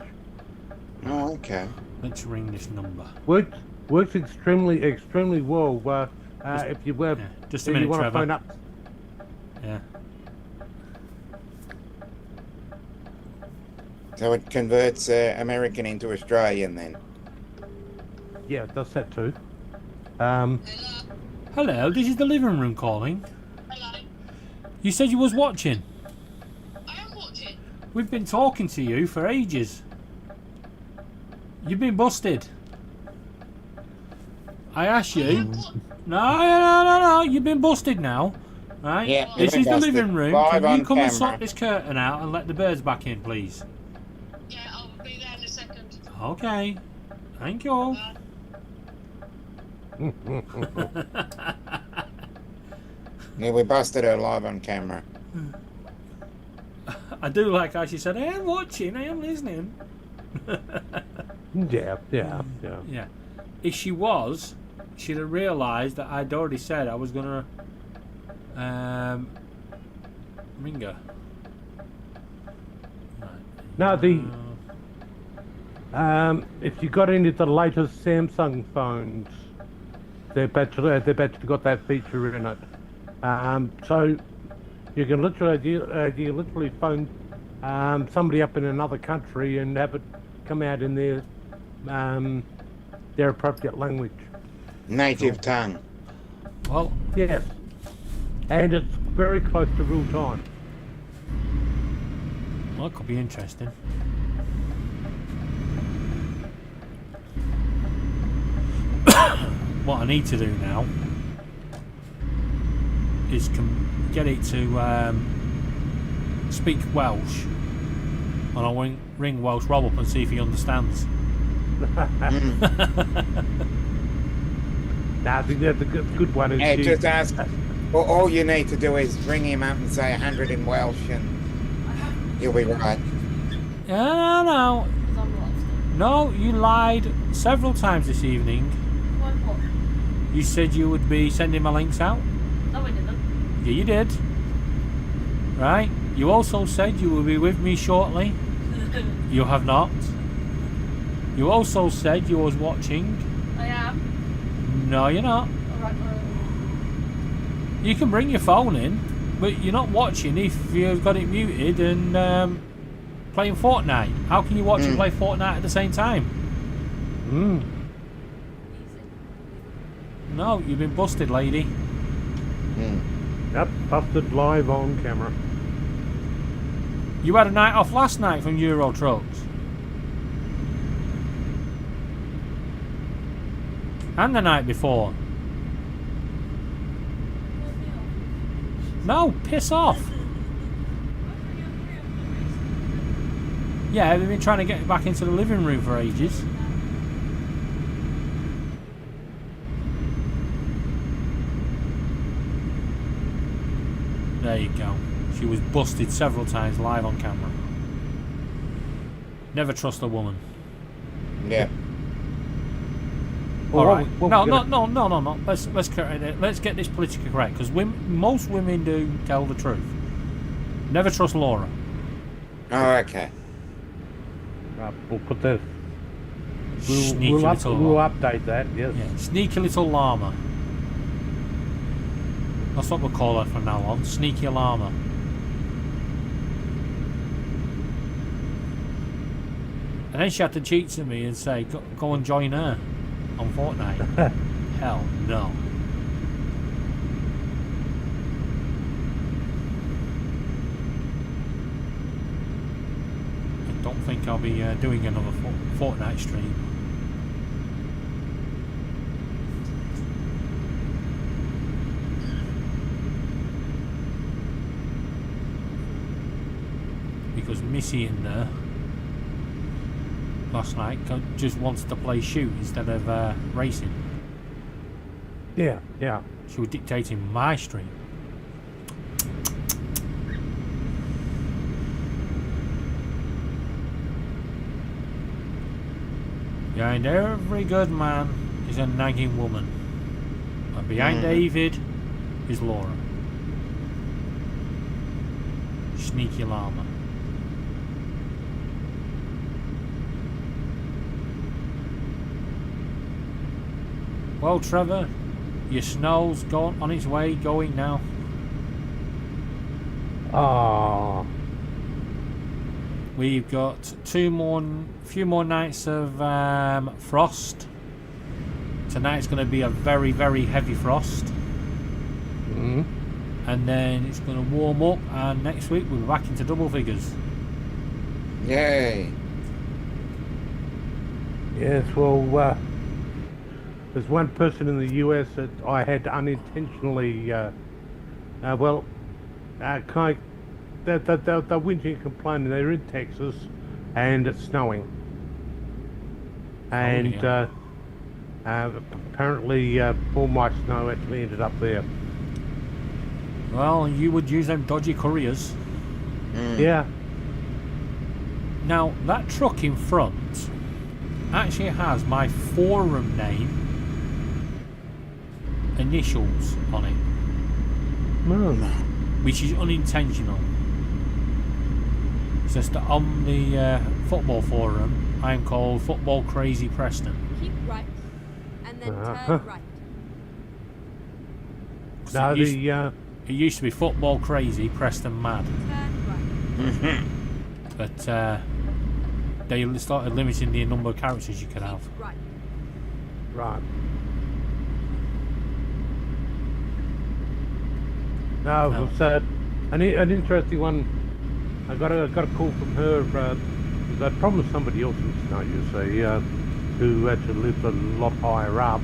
Oh, okay. Let's ring this number. Works extremely well. If you Yeah, just a if minute, you want to Trevor. phone up. Yeah. So it converts American into Australian then. Yeah, it does that too. Hello, this is the living room calling. Hello. You said you was watching. I am watching. We've been talking to you for ages. You've been busted. I asked you. No. You've been busted now. Right? Yeah, This you've is been the living busted. room. Live Can you on come and camera. sort this curtain out and let the birds back in, please? Yeah, I'll be there in a second. Okay. Thank you. Yeah, we busted her live on camera. I do like how she said, I am watching, I am listening. Yeah. Yeah. If she was, she'd have realised that I'd already said I was going to ring her. Right. No, if you got into the latest Samsung phones, they've actually got that feature in it. So you can literally phone somebody up in another country and have it come out in their appropriate language. Native tongue. Well, Yes, and it's very close to real time. that could be interesting. what I need to do now is get it to speak Welsh, and I'll ring Welsh Rob up and see if he understands. Nah, I think that's a good one. Yeah, just ask. All you need to do is ring him up and say 100 in Welsh, and you'll be right. No. Because I'm lost. No, you lied several times this evening. What? You said you would be sending my links out. No, I didn't. Yeah, you did. Right. You also said you will be with me shortly. You have not. You also said you was watching. I am. No, you're not. Alright, You can bring your phone in, but you're not watching if you've got it muted and playing Fortnite. How can you watch and play Fortnite at the same time? Mm. No, you've been busted, lady. Yep, busted live on camera. You had a night off last night from Euro Trucks. And the night before. No, piss off. Yeah, we've been trying to get back into the living room for ages. There you go. She was busted several times live on camera. Never trust a woman. Yeah. All right. Well, No. Let's correct it. Let's get this politically correct, because most women do tell the truth. Never trust Laura. Oh, okay. Right, we'll put that. Sneaky We'll little. update that. Yes. Yeah, sneaky little llama. That's what we'll call her from now on. Sneaky llama. And then she had to cheat to me and say, go and join her on Fortnite. Hell no. I don't think I'll be doing another Fortnite stream. Because Missy in there last night just wants to play shoot instead of racing. Yeah. She was dictating my stream. Behind every good man is a nagging woman. And behind David is Laura. Sneaky llama. Well, Trevor, your snow's gone on its way, going now. Ah. We've got few more nights of frost. Tonight's going to be a very, very heavy frost. Mm. And then it's going to warm up, and next week we'll be back into double figures. Yay. Yes. Well, there's one person in the US that I had unintentionally. They're whinging and complaining. They're in Texas, and it's snowing. And apparently, all my snow actually ended up there. Well, you would use them dodgy couriers. Yeah. Now, that truck in front actually has my forum name initials on it, which is unintentional. It's just that on the football forum, I'm called Football Crazy Preston. Keep right, and then turn right. No, It used to be Football Crazy Preston Mad, Turn right. but they started limiting the number of characters you could have. Right. right. No, No. it was an interesting one. I got a call from her. I promised somebody else in Snow, you see, who actually lives a lot higher up,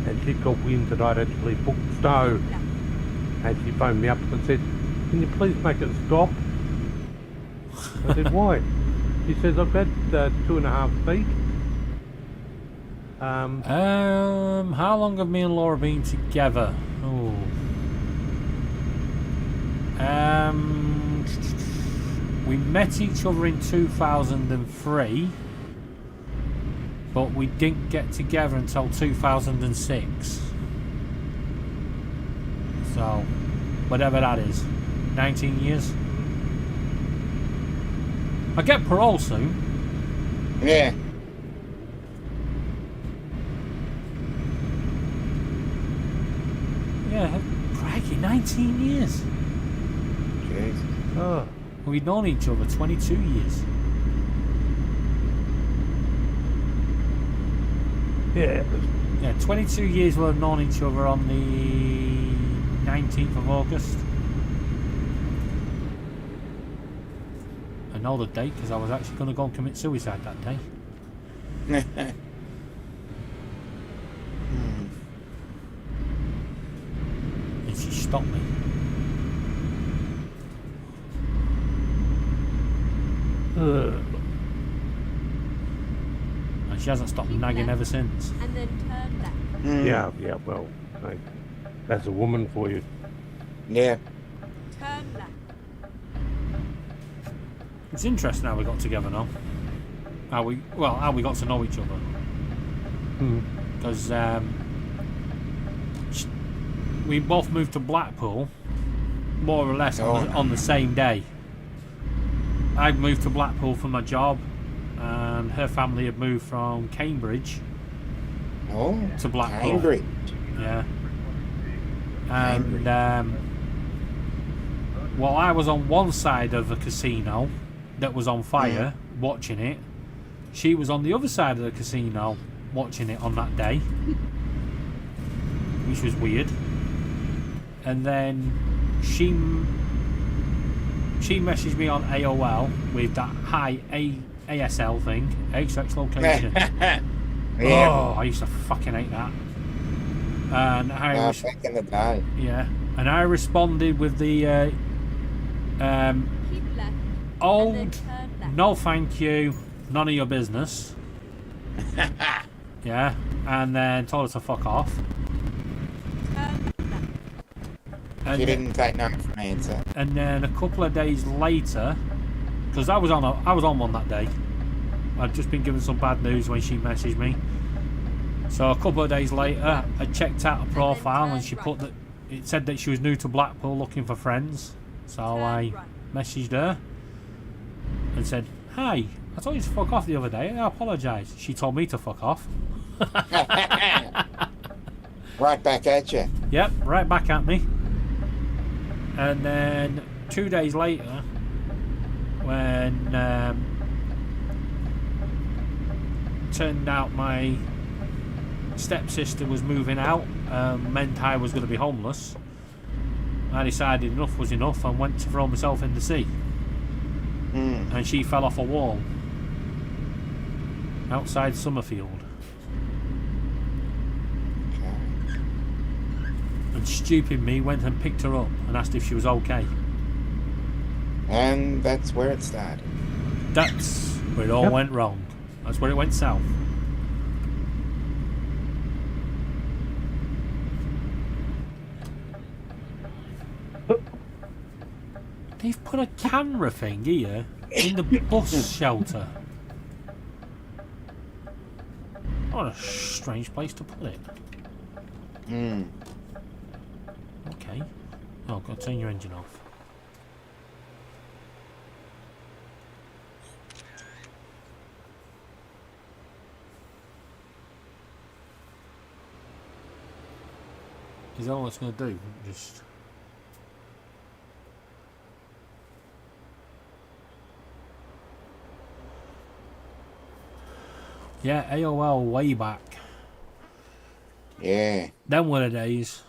and the kid got wind that I'd actually booked snow, and she phoned me up and said, "Can you please make it stop?" I said, "Why?" She says, "I've got 2.5 feet." How long have me and Laura been together? Oh. We met each other in 2003, but we didn't get together until 2006. So, whatever that is, 19 years. I get parole soon. Yeah. Yeah, crikey, 19 years. Jeez. Oh, We've known each other 22 years. yeah. Yeah, 22 years we've known each other on the 19th of August. I know the date because I was actually going to go and commit suicide that day. And she stopped me. And she hasn't stopped Keep nagging left. ever since. And then turn left. Yeah, well, mate, that's a woman for you. Yeah. Turn left. It's interesting how we got together now. How we got to know each other. Because we both moved to Blackpool more or less on the same day. I'd moved to Blackpool for my job, and her family had moved from Cambridge Oh. to Blackpool. Cambridge. Yeah. And while I was on one side of a casino that was on fire, watching it, she was on the other side of the casino watching it on that day, which was weird. And then she messaged me on AOL with that hi ASL thing, XX location. Yeah. Oh, I used to fucking hate that. And I Back in the day. yeah, and I responded with the Keep left. And then old turn left. no thank you, none of your business. Yeah, and then told her to fuck off. Turn left. And She didn't take no for an answer. And then a couple of days later, because I was on one that day. I'd just been given some bad news when she messaged me. So a couple of days later, I checked out her profile and she put that it said that she was new to Blackpool looking for friends. So I messaged her and said, "Hi, I told you to fuck off the other day. I apologise." She told me to fuck off. Right back at you. Yep, right back at me. And then 2 days later, when turned out my stepsister was moving out, meant I was going to be homeless, I decided enough was enough and went to throw myself in the sea. And she fell off a wall outside Summerfield. And stupid me went and picked her up and asked if she was okay. And that's where it started. That's where it all went wrong. That's where it went south. They've put a camera thing here in the bus shelter. What a strange place to put it. Okay. Oh, got to turn your engine off. Is that all it's going to do? Just... Yeah, AOL way back. Yeah. Them were the days.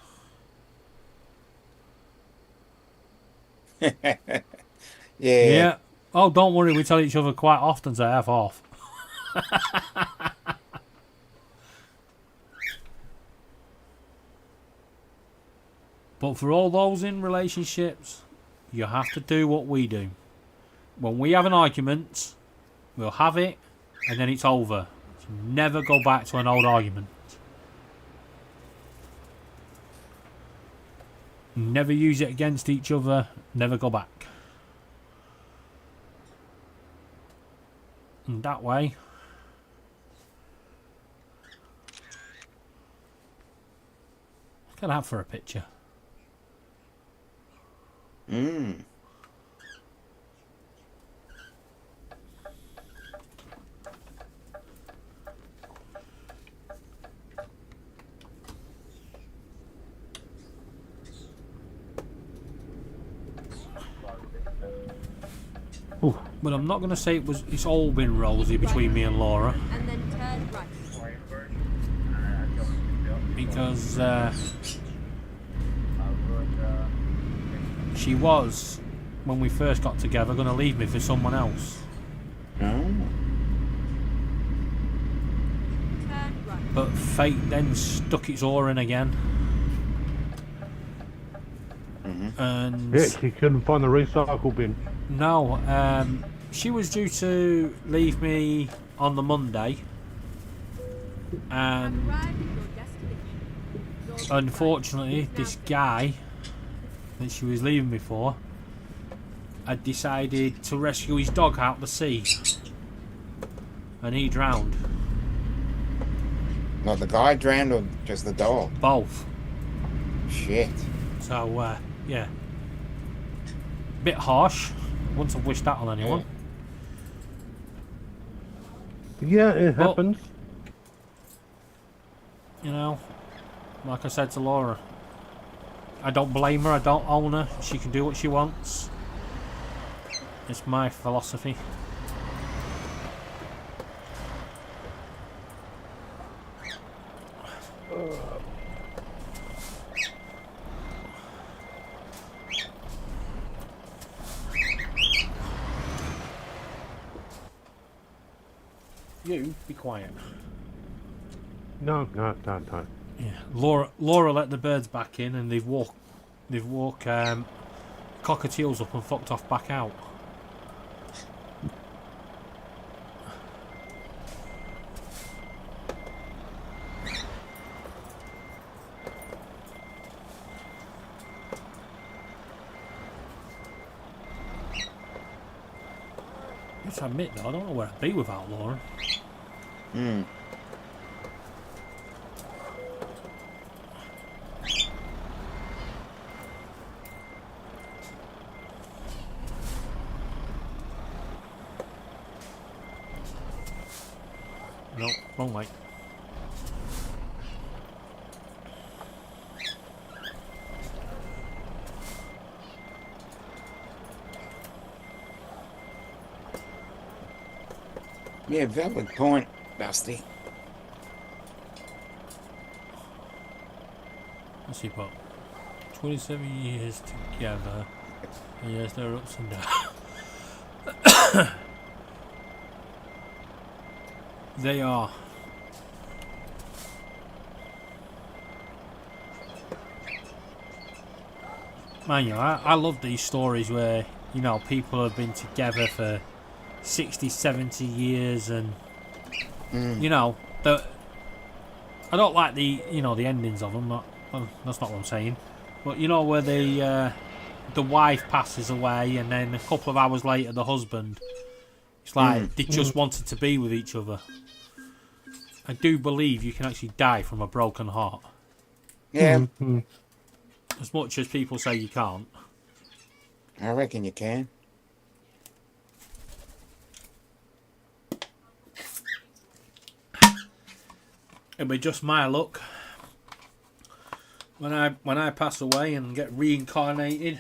Yeah. Oh, don't worry, we tell each other quite often to F off. But for all those in relationships, you have to do what we do. When we have an argument, we'll have it, and then it's over. Never go back to an old argument. Never use it against each other. Never go back. And that way, what can I have for a picture? But I'm not going to say it's all been rosy between me and Laura. And then turn right. Because she was, when we first got together, going to leave me for someone else. Oh. Turn right. But fate then stuck its oar in again. And Yeah, she couldn't find the recycle bin. no, she was due to leave me on the Monday, and Arrive at your destination. Your unfortunately, this guy that she was leaving me for had decided to rescue his dog out of the sea, and he drowned. Not the guy drowned or just the dog? Both. Shit. So, yeah. Bit harsh. Wouldn't have wished that on anyone. Yeah, it Well- happens. You know, like I said to Laura, I don't blame her, I don't own her. She can do what she wants. It's my philosophy. You be quiet. No. Yeah, Laura let the birds back in, and they've walked cockatiels up and fucked off back out. I have to admit though, I don't know where I'd be without Laura. No, wrong way. Yeah, valid point, Dusty. Let's see, Pop. 27 years together. And yes, there are ups and downs. They are. Man, you know, I love these stories where, you know, people have been together for 60, 70 years and, you know, I don't like the, you know, the endings of them. That's not what I'm saying. But, you know, where the wife passes away and then a couple of hours later the husband. It's like they just wanted to be with each other. I do believe you can actually die from a broken heart. Yeah, As much as people say you can't. I reckon you can. It'll be just my luck. When I pass away and get reincarnated,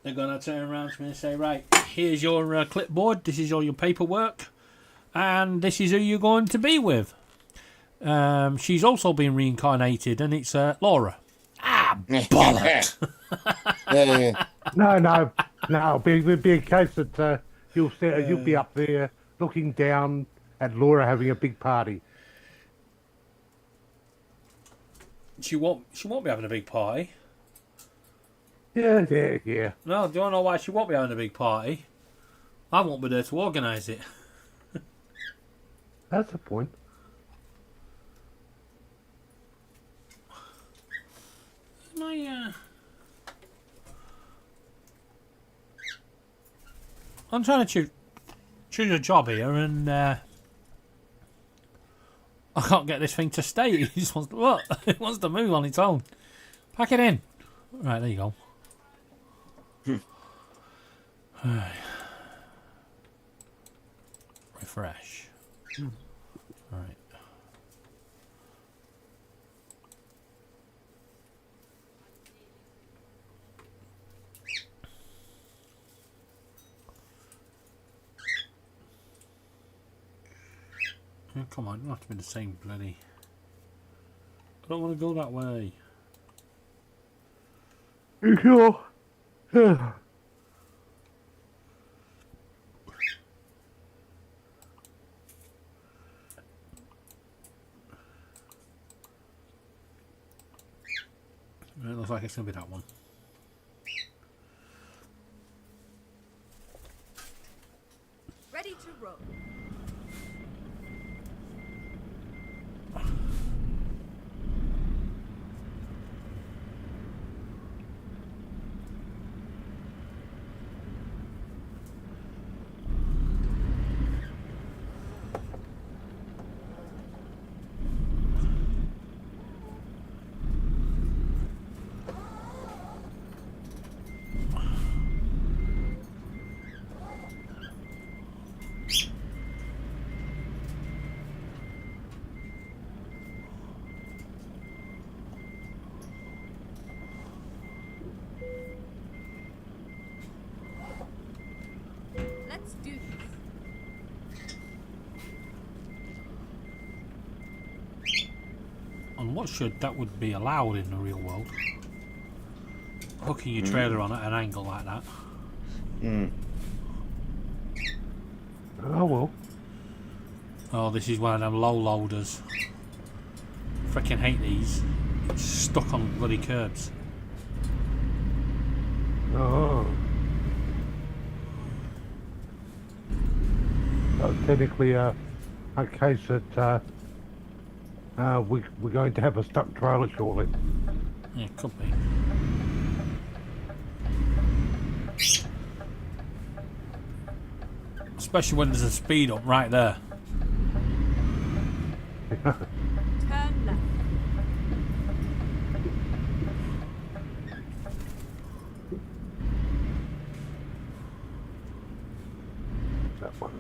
they're gonna turn around to me and say, right, here's your clipboard, this is all your paperwork, and this is who you're going to be with. She's also been reincarnated, and it's Laura. Ah, bollocks! Yeah. No. It'll be a case that you'll be up there looking down at Laura having a big party. She won't be having a big party. Yeah, yeah, yeah. No, do you know why she won't be having a big party? I won't be there to organise it. That's the point. I'm trying to choose a job here, and I can't get this thing to stay. It just wants to, what? It wants to move on its own. Pack it in. Right, there you go. Refresh. Right. Oh, come on, it doesn't have to be the same bloody. I don't want to go that way. You sure? Yeah. It looks like it's going to be that one. Ready to roll. Let's do this. And what should that would be allowed in the real world? Hooking your trailer on at an angle like that. Oh well. Oh, this is one of them low loaders. Freaking hate these. It's stuck on bloody curbs. Oh. So technically, a case that we're going to have a stuck trailer shortly. Yeah, it could be. Especially when there's a speed up right there. Turn left. That one.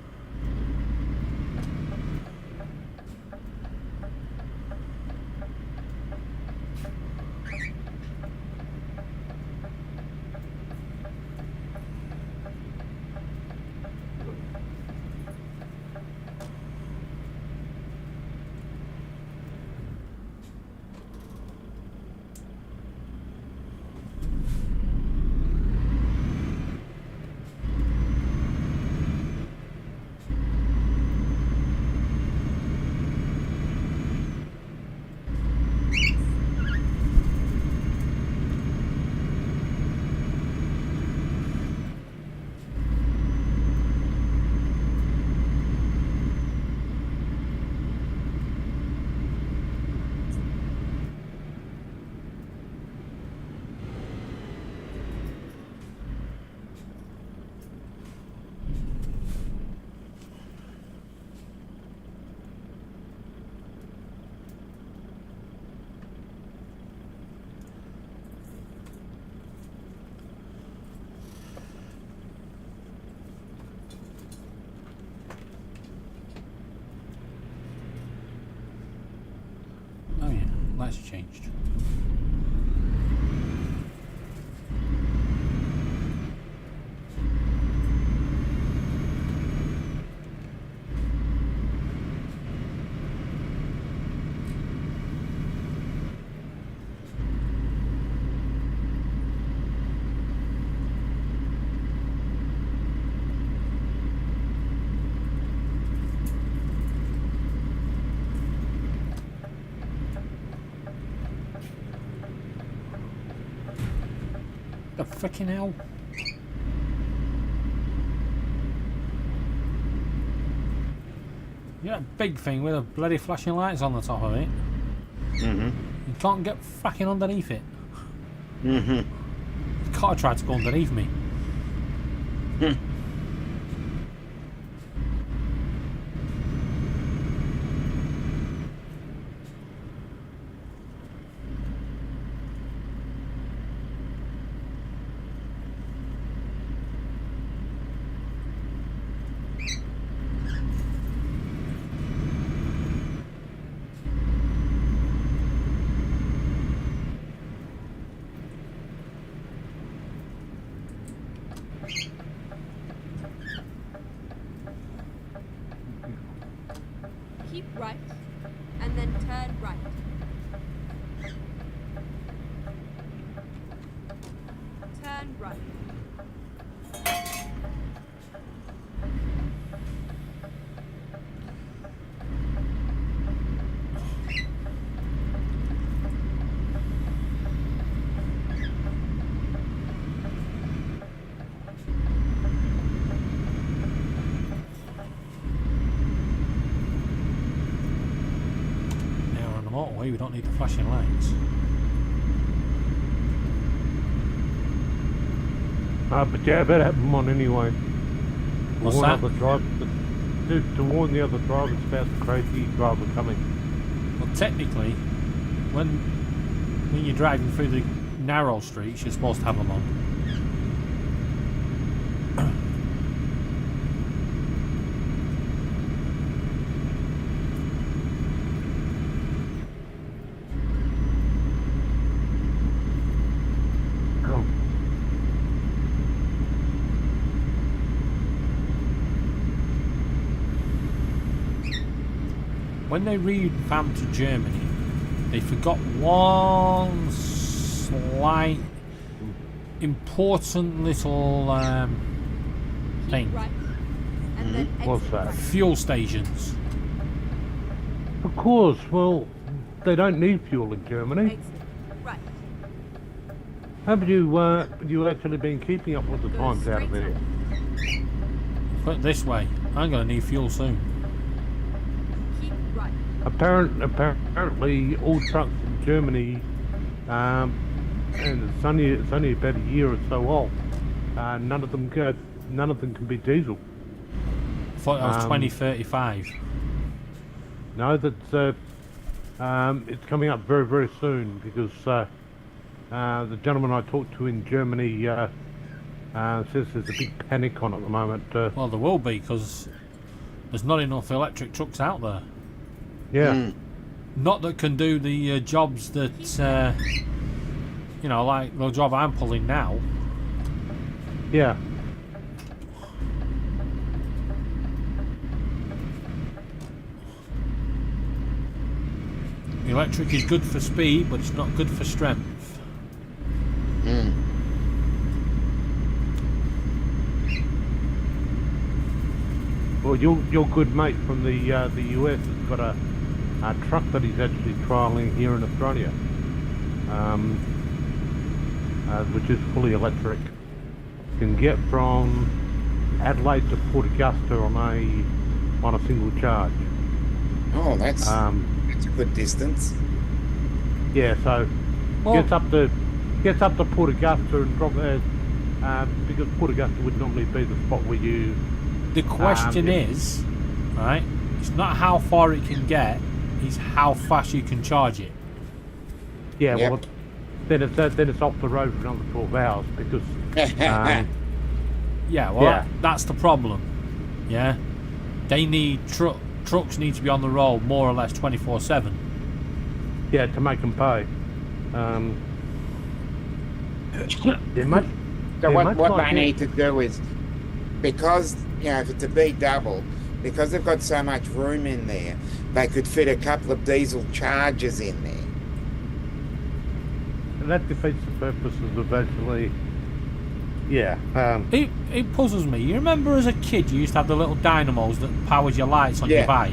Oh yeah, lights have changed. The freaking hell? Yeah, that big thing with the bloody flashing lights on the top of it. Mm-hmm. You can't get fracking underneath it. Mm-hmm. The car tried to go underneath me. Keep right, and then turn right. Turn right. Now we're on the motorway, we don't need the flashing lights. But yeah, I better have them on anyway. What's warn that? Other drivers, to warn the other drivers about the crazy driver coming. Well, technically, when you're driving through the narrow streets, you're supposed to have them on. When they revamped to Germany, they forgot one slight, important little thing. Keep right, and then What's exit that? right. Fuel stations. Of course, well, they don't need fuel in Germany. Exit right. Haven't you actually been keeping up with the Go times out of straight there? on. Put it this way, I'm going to need fuel soon. Keep right. Apparently, all trucks in Germany, and it's only about a year or so old. None of them can be diesel. I thought that was Um, 2035. No, that's it's coming up very, very soon because the gentleman I talked to in Germany says there's a big panic on at the moment. Well, there will be, because there's not enough electric trucks out there. Yeah, Not that can do the jobs that, like the job I'm pulling now. yeah. Electric is good for speed, but it's not good for strength. Mm. Well, your good mate from the US has got a truck that he's actually trialling here in Australia, which is fully electric. Can get from Adelaide to Port Augusta on a single charge. Oh, that's a good distance. Yeah, so Well, gets up to Port Augusta and drop because Port Augusta would normally be the spot where you. the question yeah. is, right, it's not how far it can get, it's how fast you can charge it. Yeah, Yep. well, then it's off the road for another 12 hours because. Yeah, well, Yeah. that's the problem. Yeah, they need trucks need to be on the road more or less 24/7. Yeah, to make them pay. They must. So they what must they not get- need to do is, because, if it's a B double, because they've got so much room in there, they could fit a couple of diesel chargers in there. That defeats the purposes of actually. Yeah. It puzzles me. You remember as a kid you used to have the little dynamos that powered your lights on your Yeah. bike?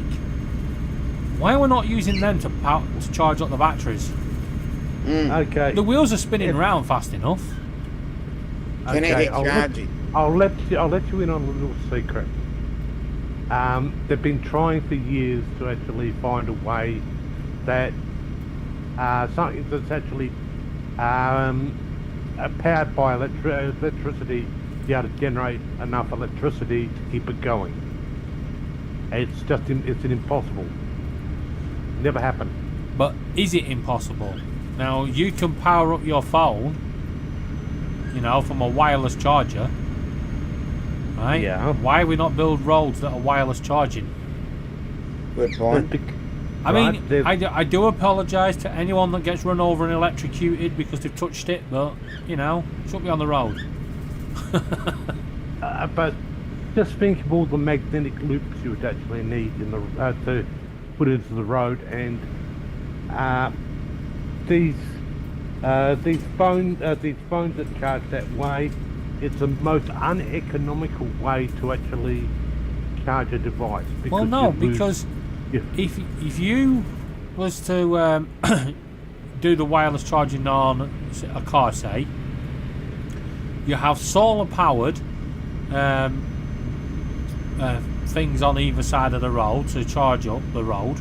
Why are we not using them to charge up the batteries? Mm. Okay. The wheels are spinning If- around fast enough. Kinetic I'll charging. I'll let you in on a little secret. They've been trying for years to actually find a way that something that's actually powered by electricity, be able to generate enough electricity to keep it going. It's an impossible. Never happened. But is it impossible? Now, you can power up your phone, you know, from a wireless charger, right? Yeah. Why we not build roads that are wireless charging? Good point. I Right, mean, they've- I do apologise to anyone that gets run over and electrocuted because they've touched it, but, you know, shouldn't be on the road. But just think of all the magnetic loops you would actually need in the to put into the road, and these phones that charge that way, it's the most uneconomical way to actually charge a device. Well, no, you lose- because you- if you was to do the wireless charging on a car, say, you have solar powered things on either side of the road to charge up the road.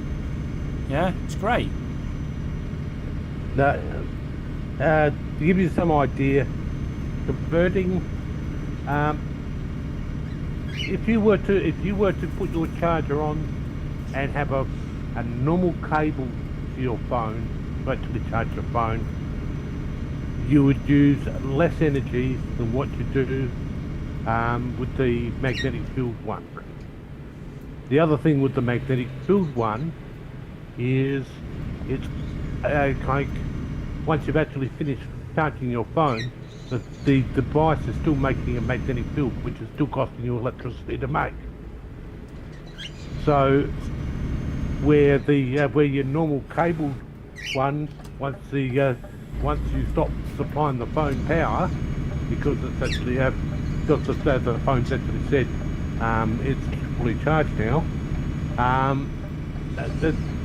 Yeah, it's great. Now, to give you some idea, converting, if you were to put your charger on and have a normal cable to your phone to actually charge your phone, you would use less energy than what you do with the magnetic field one. The other thing with the magnetic field one is it's like once you've actually finished charging your phone, the device is still making a magnetic field, which is still costing you electricity to make. So where your normal cable one, once you stop supplying the phone power, because it's actually because the phone's actually said it's fully charged now,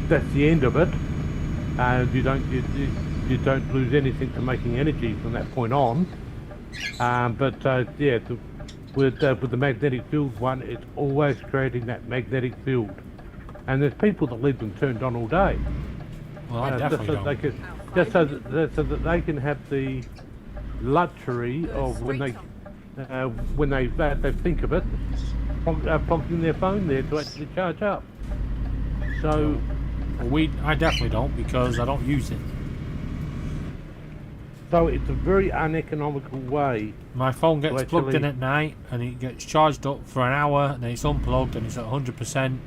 that's the end of it. You don't lose anything to making energy from that point on. With the magnetic field one, it's always creating that magnetic field, and there's people that leave them turned on all day. Well, I definitely don't. Just so that they can have the luxury of when they think of it, prompting their phone there to actually charge up. So Well, I definitely don't, because I don't use it. So it's a very uneconomical way. My phone gets to plugged in actually- at night and it gets charged up for an hour, and then it's unplugged and it's at 100%,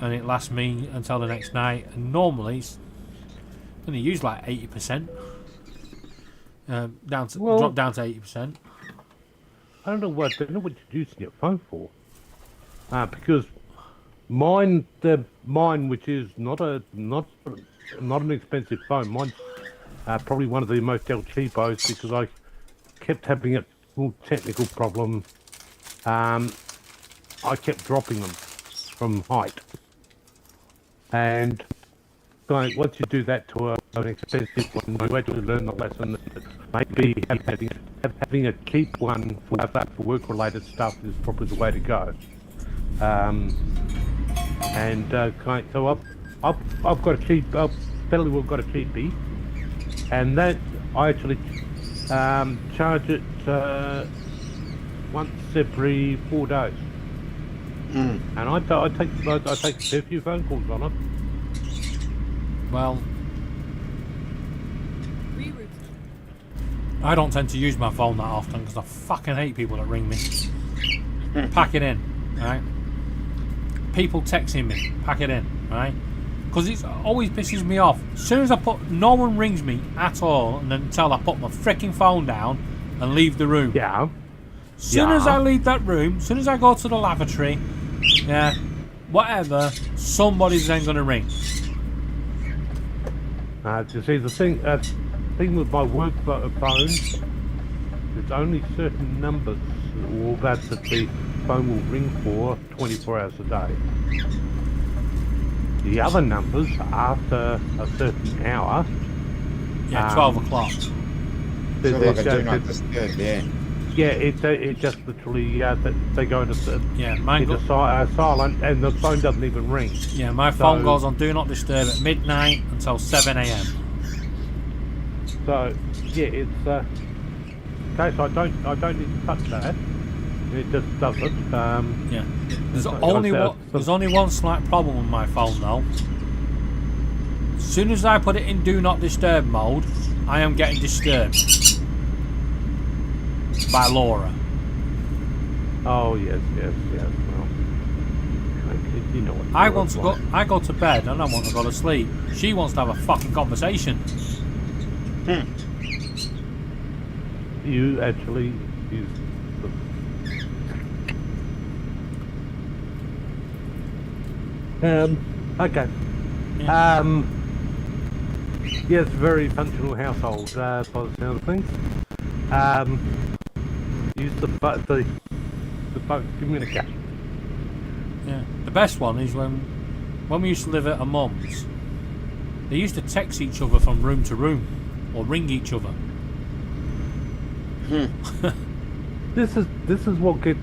and it lasts me until the next night. And normally it's going to use like 80%, drop down to 80%. I don't know what you're using your phone for. Because mine, which is not an expensive phone. Mine's probably one of the most El Cheapos, because I kept having a small technical problem. I kept dropping them from height, and like once you do that to an expensive one, you actually learn the lesson that maybe having a cheap one for work-related stuff is probably the way to go. So I've got a cheap, fairly well got a cheapie, and that I actually charge it once every 4 days. And I take a fair few phone calls on it. Well, Reroute. I don't tend to use my phone that often because I fucking hate people that ring me. Pack it in, right? People texting me, pack it in, right? Because it always pisses me off. As soon as no one rings me at all, and until I put my freaking phone down and leave the room. Yeah. As soon as I leave that room, as soon as I go to the lavatory, yeah, whatever, somebody's then going to ring. You see, the thing with my work phone, there's only certain numbers that the phone will ring for 24 hours a day. The other numbers, after a certain hour, Yeah, 12 o'clock. Sort of like a do not disturb, yeah. Yeah, it just literally they go into Yeah, mine into silent, and the phone doesn't even ring. yeah, my phone goes on Do Not Disturb at midnight until 7 a.m. So yeah, it's okay. So I don't need to touch that. It just does it. Yeah. There's so- only so- one. There's only one slight problem with my phone though. As soon as I put it in Do Not Disturb mode, I am getting disturbed by Laura. Oh yes. Well, you know what. I want to go. I go to bed and I want to go to sleep. She wants to have a fucking conversation. You actually use. Okay. Yeah. Yes, very functional household by the sound of things. Use the phone to communicate. Yeah. The best one is when we used to live at a mum's. They used to text each other from room to room, or ring each other. This is what gets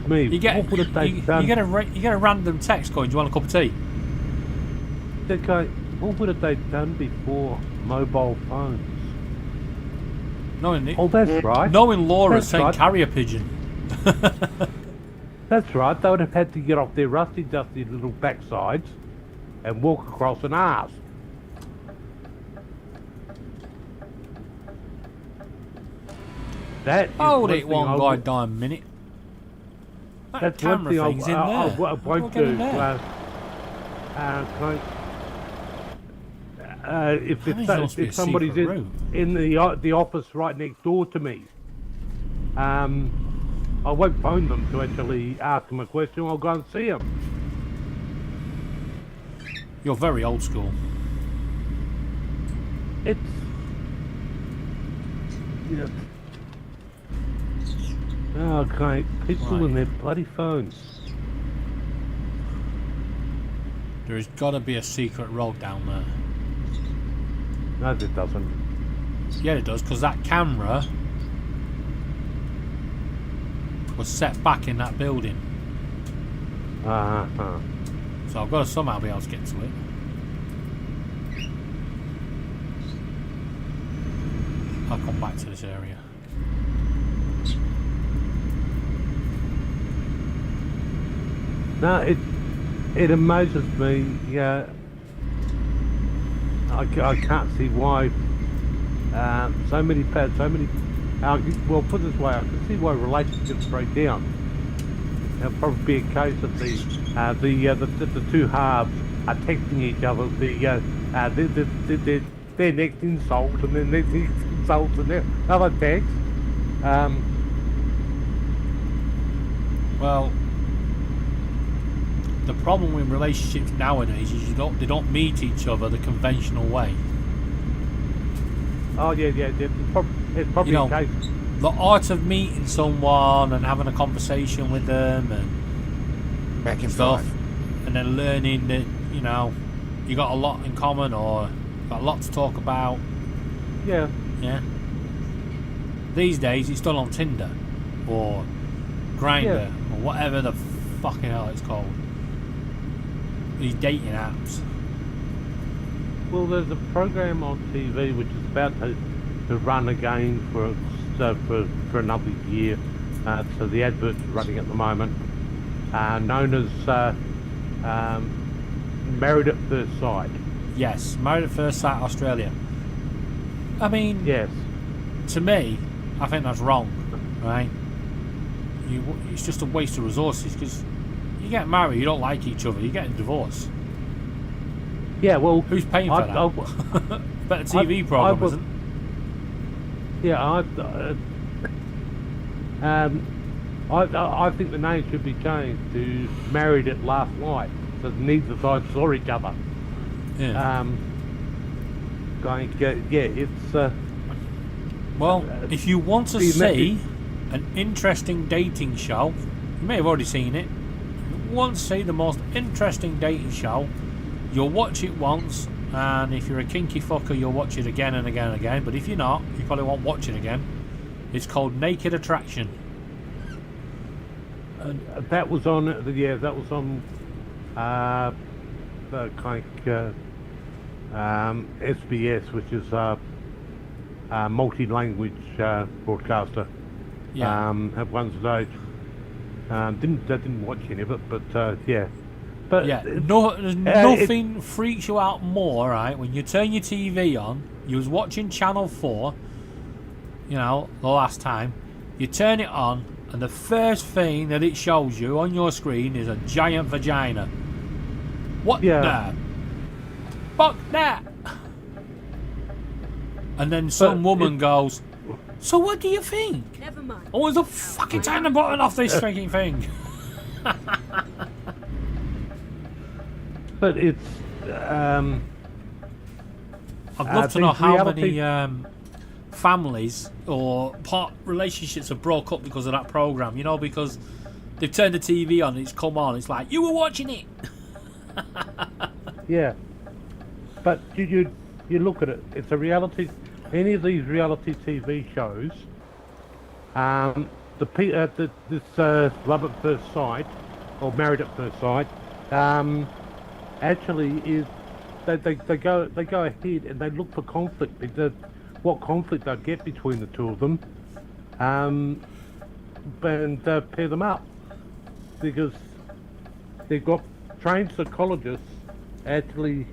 me. You get What would have they done? you get a random text going, "Do you want a cup of tea?" Okay, what would have they done before mobile phones? Knowing Oh, that's right. knowing Laura's That's saying right. carrier pigeon. That's right. They would have had to get off their rusty, dusty little backsides and walk across an arse. That is Hold one it thing one I would- goddamn minute. That That's one camera thing thing's in there. I We'll won't get in do. there. If That must be a somebody's secret room. in the office right next door to me, I won't phone them to actually ask them a question. I'll go and see them. You're very old school. It's yeah. Okay, people Right. and their bloody phones. There's got to be a secret road down there. No, it doesn't. Yeah, it does, because that camera was set back in that building. Uh-huh. So I've got to somehow be able to get to it. I'll come back to this area. No, it amazes me. Yeah, I can't see why so many. Well, put it this way, I can see why relationships break down. It'll probably be a case of the two halves are texting each other their next insult and then their next insult and their other text. Well, the problem with relationships nowadays is they don't meet each other the conventional way. Oh yeah. It's probably You know, a case. The art of meeting someone and having a conversation with them and Back in stuff, five. and then learning that you got a lot in common or got a lot to talk about. Yeah. Yeah. These days it's done on Tinder or Grindr or whatever the fucking hell it's called. These dating apps. Well, there's a program on TV which is about to run again for another year. So the advert's running at the moment. Known as Married at First Sight. Yes, Married at First Sight Australia. I mean, Yes. to me, I think that's wrong, right? It's just a waste of resources because you get married, you don't like each other, you're getting divorced. Yeah. Well, Who's paying for that? Better TV program, isn't it? Yeah. I think the name should be changed to Married at Last Night, so neither side saw each other. Yeah. It's Well, if you want to the see an interesting dating show, you may have already seen it. If you want to see the most interesting dating show, you'll watch it once, and if you're a kinky fucker, you'll watch it again and again and again. But if you're not, you probably won't watch it again. It's called Naked Attraction. That was on. That was on. The kind of SBS, which is multi-language broadcaster. Yeah. At one stage, didn't watch any of it, but yeah. But Yeah, there's nothing freaks you out more, right? When you turn your TV on, you was watching Channel 4, you know, the last time. You turn it on, and the first thing that it shows you on your screen is a giant vagina. What the? Fuck that! And then some woman goes, so what do you think? Never mind. Oh, it's a fucking turn the button off this freaking thing. But it's. I'd love to know how many families or relationships have broke up because of that program. You know, because they've turned the TV on, and it's come on. It's like you were watching it. Yeah, but you look at it. It's a reality. Any of these reality TV shows, this Love at First Sight or Married at First Sight, actually is they go ahead and they look for conflict. What conflict they'll get between the two of them, and pair them up, because they've got trained psychologists actually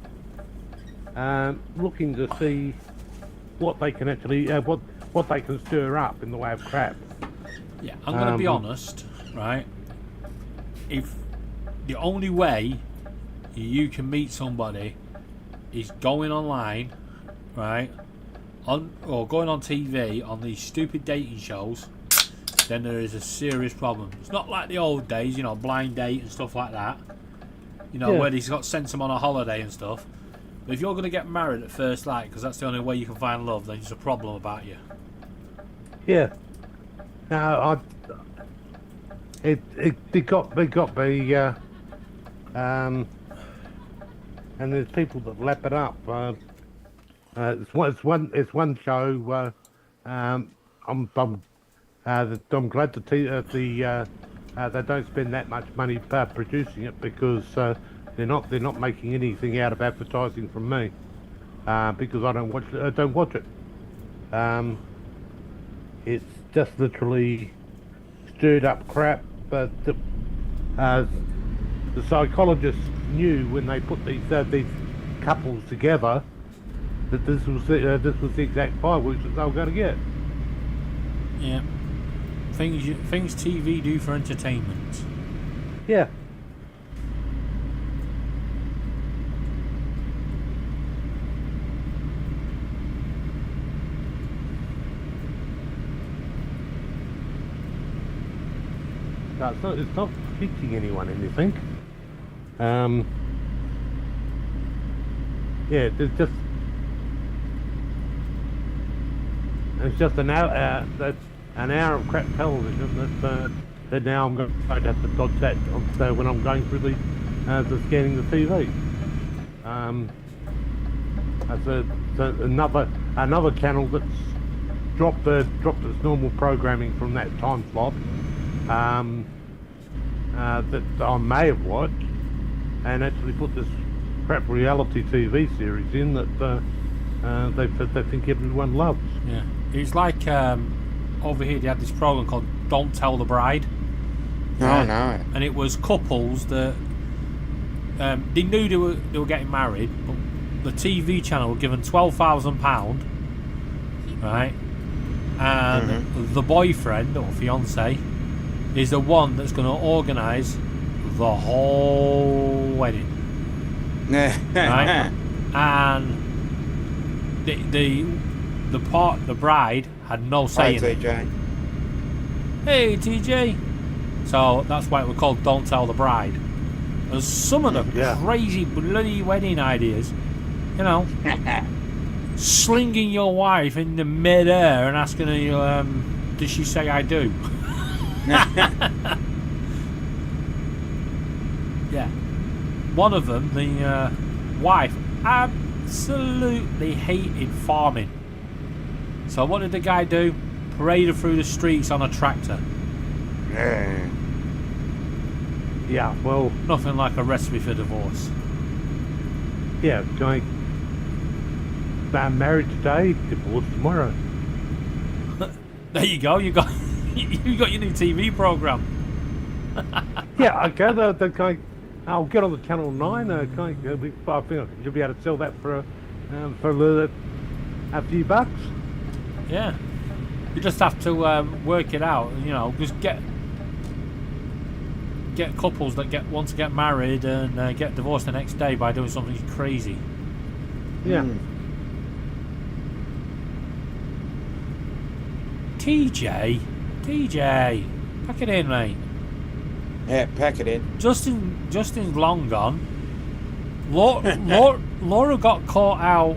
looking to see what they can actually what they can stir up in the way of crap. Yeah, I'm going to be honest, right? If the only way you can meet somebody is going online, right, or going on TV on these stupid dating shows, then there is a serious problem. It's not like the old days, you know, blind date and stuff like that. You know, where he's got sent them on a holiday and stuff. But if you're going to get married at first sight, because that's the only way you can find love, then there's a problem about you. Yeah. No, it got me. And there's people that lap it up. It's one show. I'm glad to they don't spend that much money producing it, because they're not making anything out of advertising from me, because I don't watch it. It's just literally stirred up crap. But the psychologists knew when they put these couples together that this was the exact fireworks that they were going to get. Yeah. Things TV do for entertainment. Yeah. No, it's not teaching anyone anything. Yeah, it's just an hour of crap television that now I'm going to have to dodge that when I'm going through the scanning the TV. That's another channel that's dropped its normal programming from that time slot, that I may have watched, and actually put this crap reality TV series in that they think everyone loves. Yeah, it's like over here they had this program called Don't Tell the Bride. Oh no! And it was couples that they knew they were getting married, but the TV channel were given £12,000, right? And the boyfriend or fiance is the one that's going to organise the whole wedding. Right? And the bride had no say in it. TJ. Hey TJ. So that's why it was called Don't Tell the Bride. There's some of the crazy bloody wedding ideas, you know, slinging your wife in the mid-air and asking her, does she say I do? Yeah. One of them, the wife, absolutely hated farming. So what did the guy do? paraded through the streets on a tractor. Yeah. Yeah, well, Nothing like a recipe for divorce. yeah, going married today, divorced tomorrow. There you go. You got you got your new TV program. Yeah, okay, they're going. I'll get on the Channel 9. I think you'll be able to sell that for a few bucks. Yeah. You just have to work it out. You know, just get couples that want to get married and get divorced the next day by doing something crazy. Yeah. TJ, pack it in, mate. Yeah, pack it in. Justin's long gone. Laura got caught out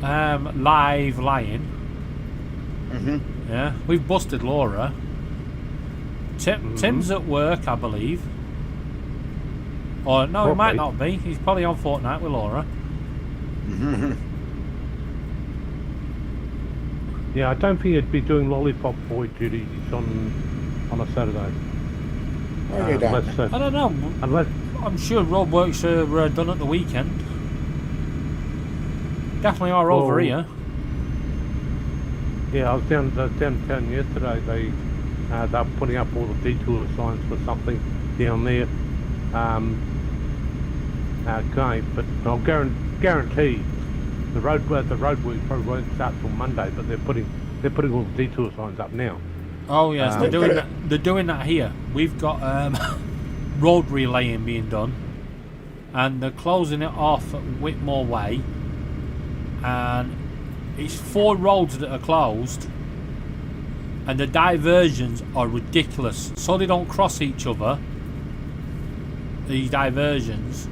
live lying. Yeah, we've busted Laura. Tim's at work, I believe. Or no, he might not be. He's probably on Fortnite with Laura. Yeah, I don't think he'd be doing lollipop boy duties on a Saturday. Well, you don't. I don't know. Unless I'm sure road works are done at the weekend. Definitely are over here. yeah, I was downtown yesterday. They were putting up all the detour signs for something down there. Okay, but I'll guarantee the road work probably won't start till Monday. But they're putting all the detour signs up now. Oh yes, they're doing that here. We've got road relaying being done, and they're closing it off at Whitmore Way, and it's 4 roads that are closed, and the diversions are ridiculous. So they don't cross each other. These diversions,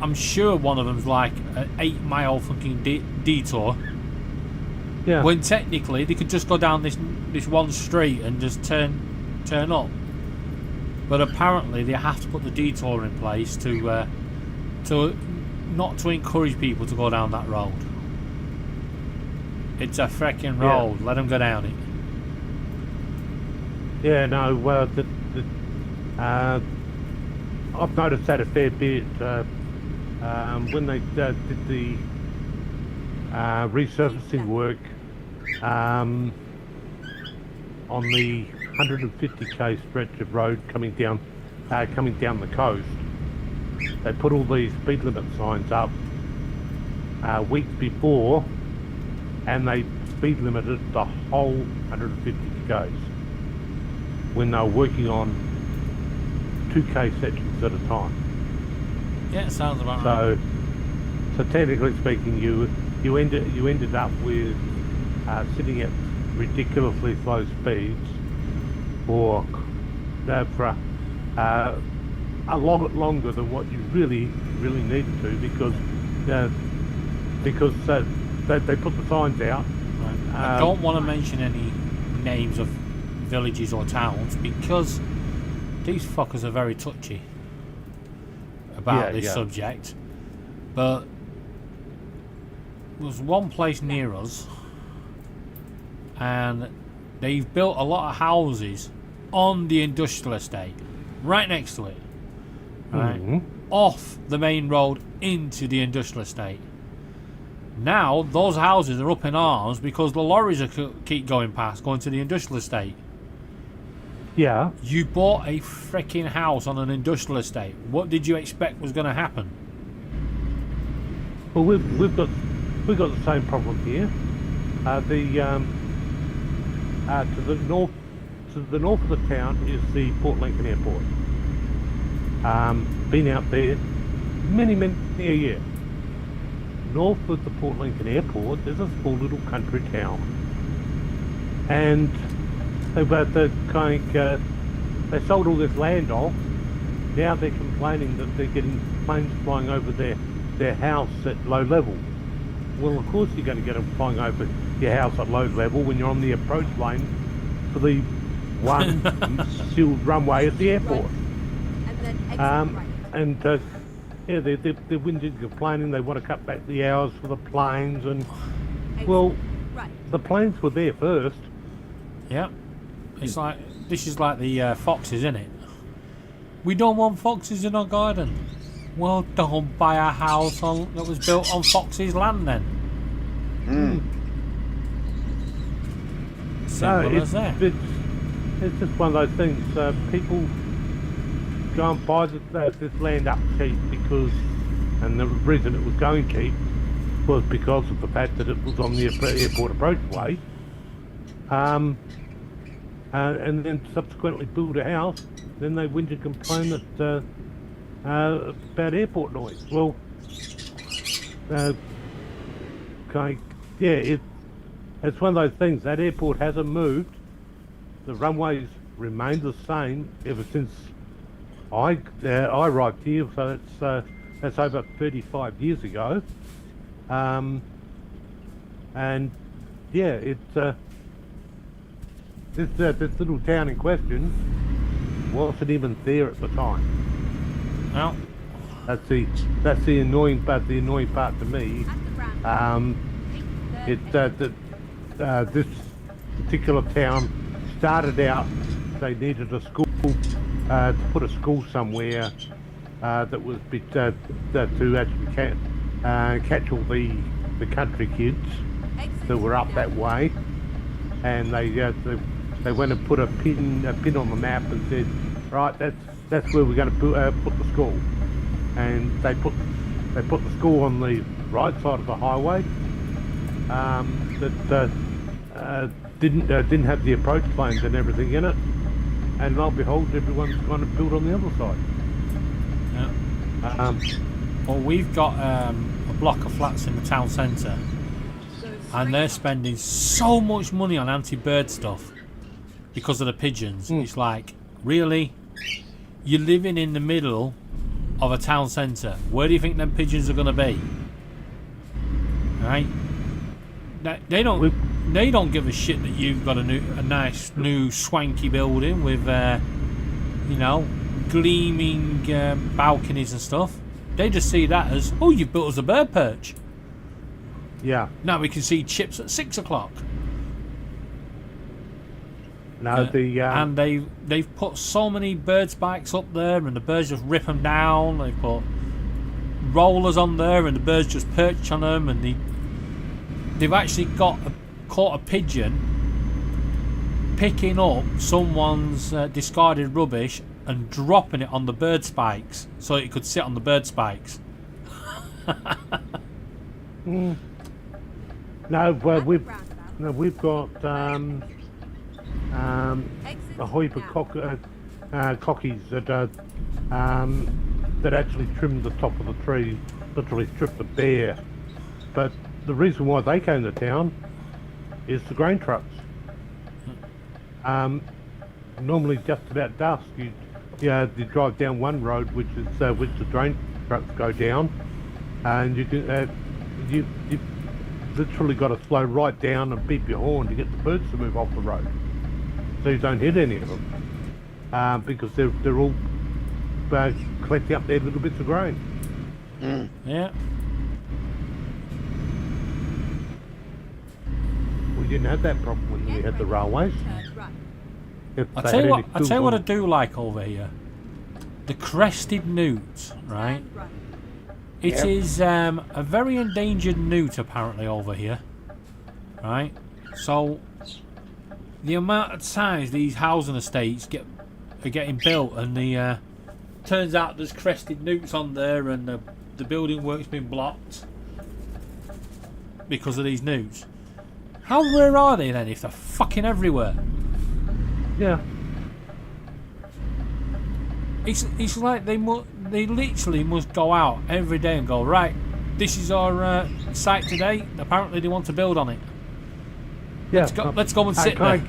I'm sure one of them's like an 8-mile fucking detour. Yeah. When technically they could just go down this one street and just turn up, but apparently they have to put the detour in place to not to encourage people to go down that road. It's a freaking road. Let them go down it. Yeah, no. Well, I've noticed that a fair bit when they did the resurfacing work on the 150k stretch of road coming down the coast. They put all these speed limit signs up weeks before, and they speed limited the whole 150k's when they were working on 2k sections at a time. Yeah, it sounds about right. So technically speaking, you ended up with sitting at ridiculously slow speeds for a lot longer than what you really needed to, because they put the signs out. Right. I don't want to mention any names of villages or towns because these fuckers are very touchy about this subject. But there's one place near us, and they've built a lot of houses on the industrial estate, right next to it, right, off the main road into the industrial estate. Now those houses are up in arms because the lorries keep going past, going to the industrial estate. Yeah. You bought a freaking house on an industrial estate. What did you expect was going to happen? Well, we've got the same problem here. To the north of the town is the Port Lincoln Airport. Been out there many a year. North of the Port Lincoln Airport, there's a small little country town, and they sold all this land off. Now they're complaining that they're getting planes flying over their house at low level. Well, of course you're going to get them flying over your house at low level when you're on the approach lane for the one sealed runway at the airport. And then exit right. And they're whinging, complaining. They want to cut back the hours for the planes, and well, right. the planes were there first. Yeah. It's like, this is like the foxes, isn't it? We don't want foxes in our garden. Well, don't buy a house that was built on foxes' land then. Simple as that. It's just one of those things. People go and buy this land up cheap because, and the reason it was going cheap was because of the fact that it was on the airport approachway. And then subsequently build a house. Then they whinge and complain that about airport noise. Well, okay, yeah, it's one of those things. That airport hasn't moved. The runways remain the same ever since I arrived here. So that's over 35 years ago. And yeah, this little town in question wasn't even there at the time. Well, That's the annoying part. The annoying part to me. At the round. This particular town started out. They needed a school to put a school somewhere that was to actually catch all the country kids that were up that way, and they went and put a pin on the map and said, right, that's where we're going to put the school, and they put the school on the right side of the highway that didn't have the approach lanes and everything in it, and lo and behold, everyone's going to build on the other side. yeah. Well, we've got a block of flats in the town centre, and they're spending so much money on anti-bird stuff because of the pigeons. It's like, really? You're living in the middle of a town centre. Where do you think them pigeons are going to be? Right? They don't give a shit that you've got a nice new swanky building with gleaming balconies and stuff. They just see that as, oh, you've built us a bird perch. Yeah. Now we can see chips at 6 o'clock. No, and they've put so many bird spikes up there, and the birds just rip them down. They've put rollers on there, and the birds just perch on them, and they've actually caught a pigeon picking up someone's discarded rubbish and dropping it on the bird spikes so it could sit on the bird spikes. No, well, we've got a heap of cockies that actually trim the top of the tree, literally strip the bare. But the reason why they came to town is the grain trucks. Normally, just about dusk, you drive down one road, which the grain trucks go down, and you literally got to slow right down and beep your horn to get the birds to move off the road, so you don't hit any of them, because they're all collecting up their little bits of grain. Yeah. We didn't have that problem when we had the railways. I tell you what I do like over here. The crested newt, right? It is a very endangered newt apparently over here, right? So the amount of times these housing estates are getting built, and the turns out there's crested newts on there, and the building work's been blocked because of these newts. How rare are they then if they're fucking everywhere? Yeah. It's like they literally must go out every day and go, right, this is our site today. Apparently they want to build on it. Yeah. Let's go and sit there.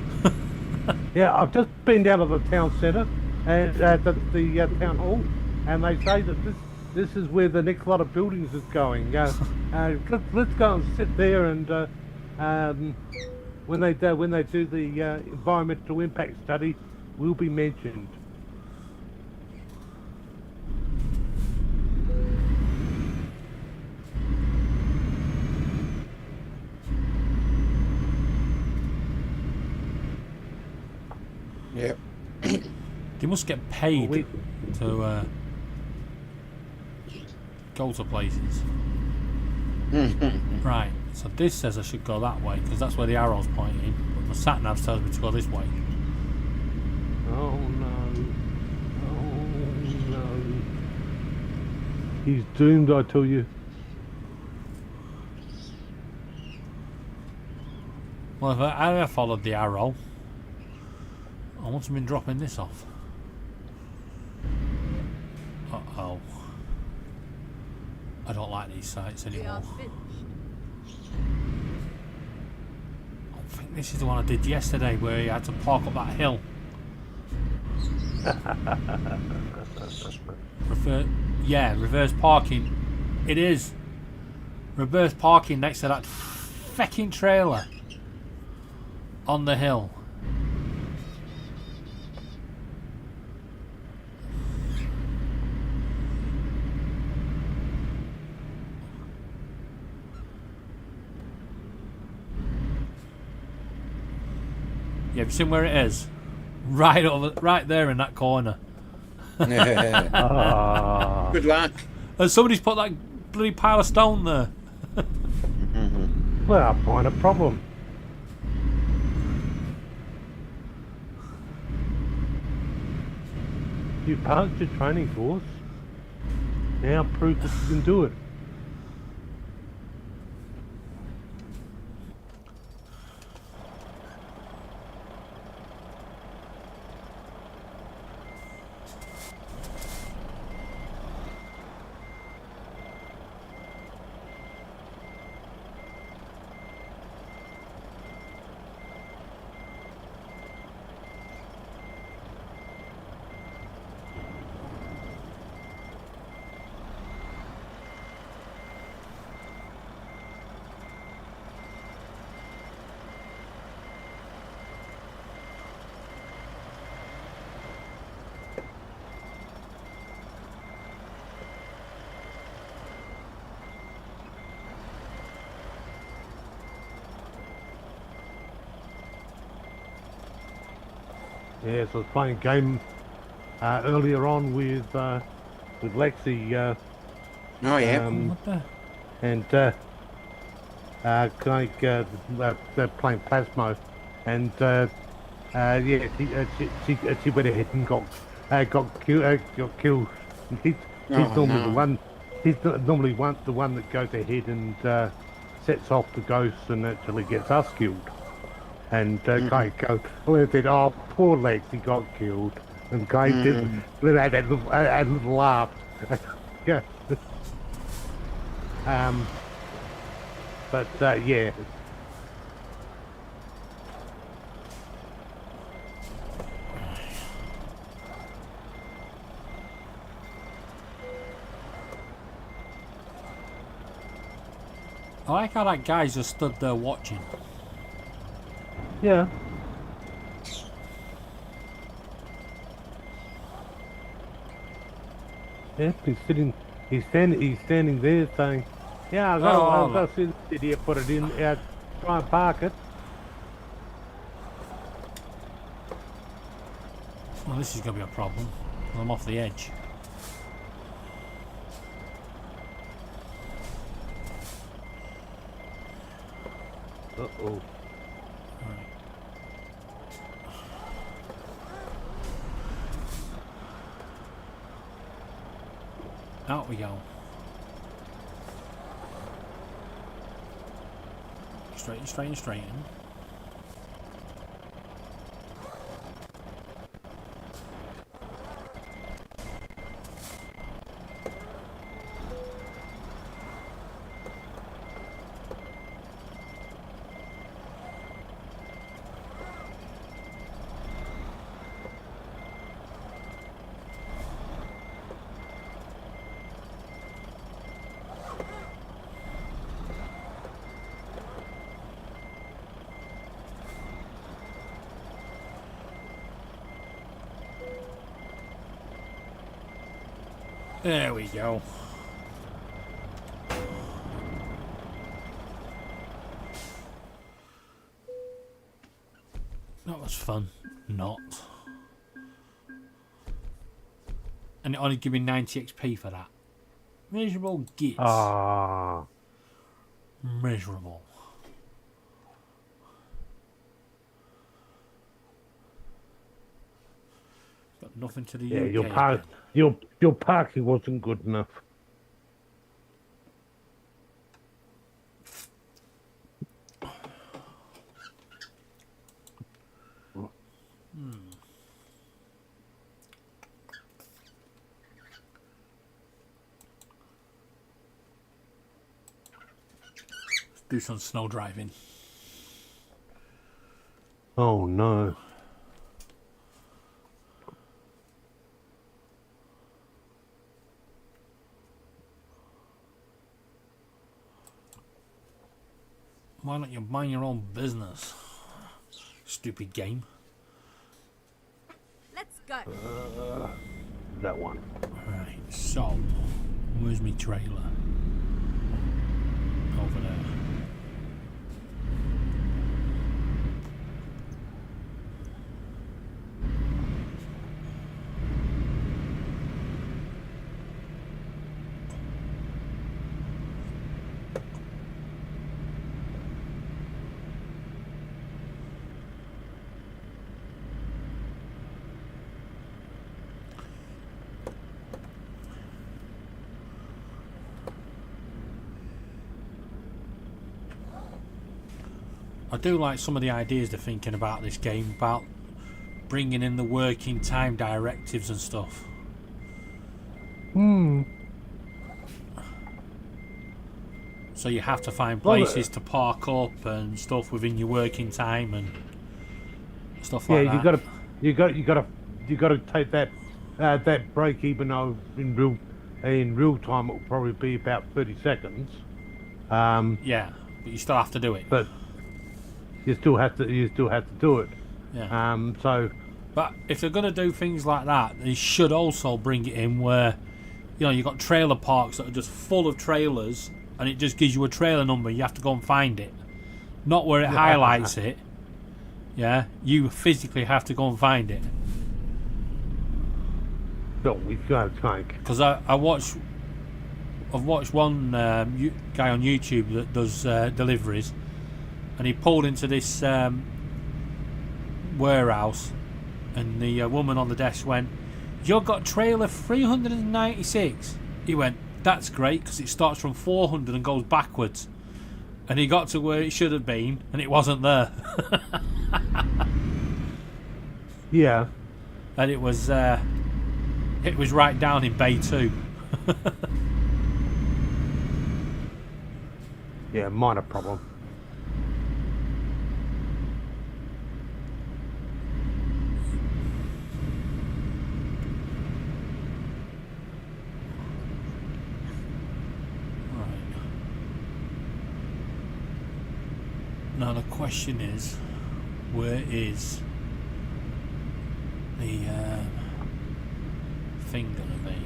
Yeah, I've just been down to the town centre and the town hall, and they say that this is where the next lot of buildings is going. Let's go and sit there, and when they do the environmental impact study, will be mentioned. You must get paid we- to go to places. Right, so this says I should go that way because that's where the arrow's pointing, but my sat nav tells me to go this way. Oh no. Oh no. He's doomed, I tell you. Well, if I followed the arrow, I must have been dropping this off. Uh-oh. I don't like these sites We anymore. are finished. I think this is the one I did yesterday where you had to park up that hill. Reverse parking. It is. Reverse parking next to that fecking trailer on the hill. Yeah, have you seen where it is? Right there in that corner. Ah. Good luck. And somebody's put that bloody pile of stone there. Well, I find a problem. You passed your training course. Now prove that you can do it. Yes, I was playing a game earlier on with Lexi, Oh, yeah. What the? and they're playing Plasmo, and yeah, she went ahead and got killed. He's Oh, normally no. the one. The one that goes ahead and sets off the ghosts and actually gets us killed. And guy goes, well, said, oh, poor Lex, he got killed. And guy did had a little laugh. Yeah. But yeah. I like how that guy's just stood there watching. Yeah. Yeah, he's standing there saying, yeah, I'll go see this idiot put it in, try and park it. Well, this is going to be a problem. I'm off the edge. Uh-oh. Out we go. Straighten. There we go. That was fun. Not. And it only give me 90 XP for that. Miserable gits. Ah. Miserable. Got nothing to the Yeah, UK. your parking wasn't good enough. Do some snow driving. Oh no. Why don't you mind your own business? Stupid game. Let's go. That one. Right, so where's my trailer? Over there. I do like some of the ideas they're thinking about this game, about bringing in the working time directives and stuff. So you have to find places to park up and stuff within your working time and stuff like that. you gotta take that break even though in real time it'll probably be about 30 seconds. Yeah, but you still have to do it. But you still have to do it. Yeah. So But if they're going to do things like that, they should also bring it in where, you know, you've got trailer parks that are just full of trailers and it just gives you a trailer number. You have to go and find it. Not where it highlights it. Yeah, you physically have to go and find it. no, we've got to take. Because I've watched one guy on YouTube that does deliveries, and he pulled into this warehouse, and the woman on the desk went, "You've got trailer 396." He went, "That's great because it starts from 400 and goes backwards." And he got to where it should have been, and it wasn't there. Yeah. And it was right down in Bay 2. Yeah, minor problem. Now the question is, where is the thing gonna be?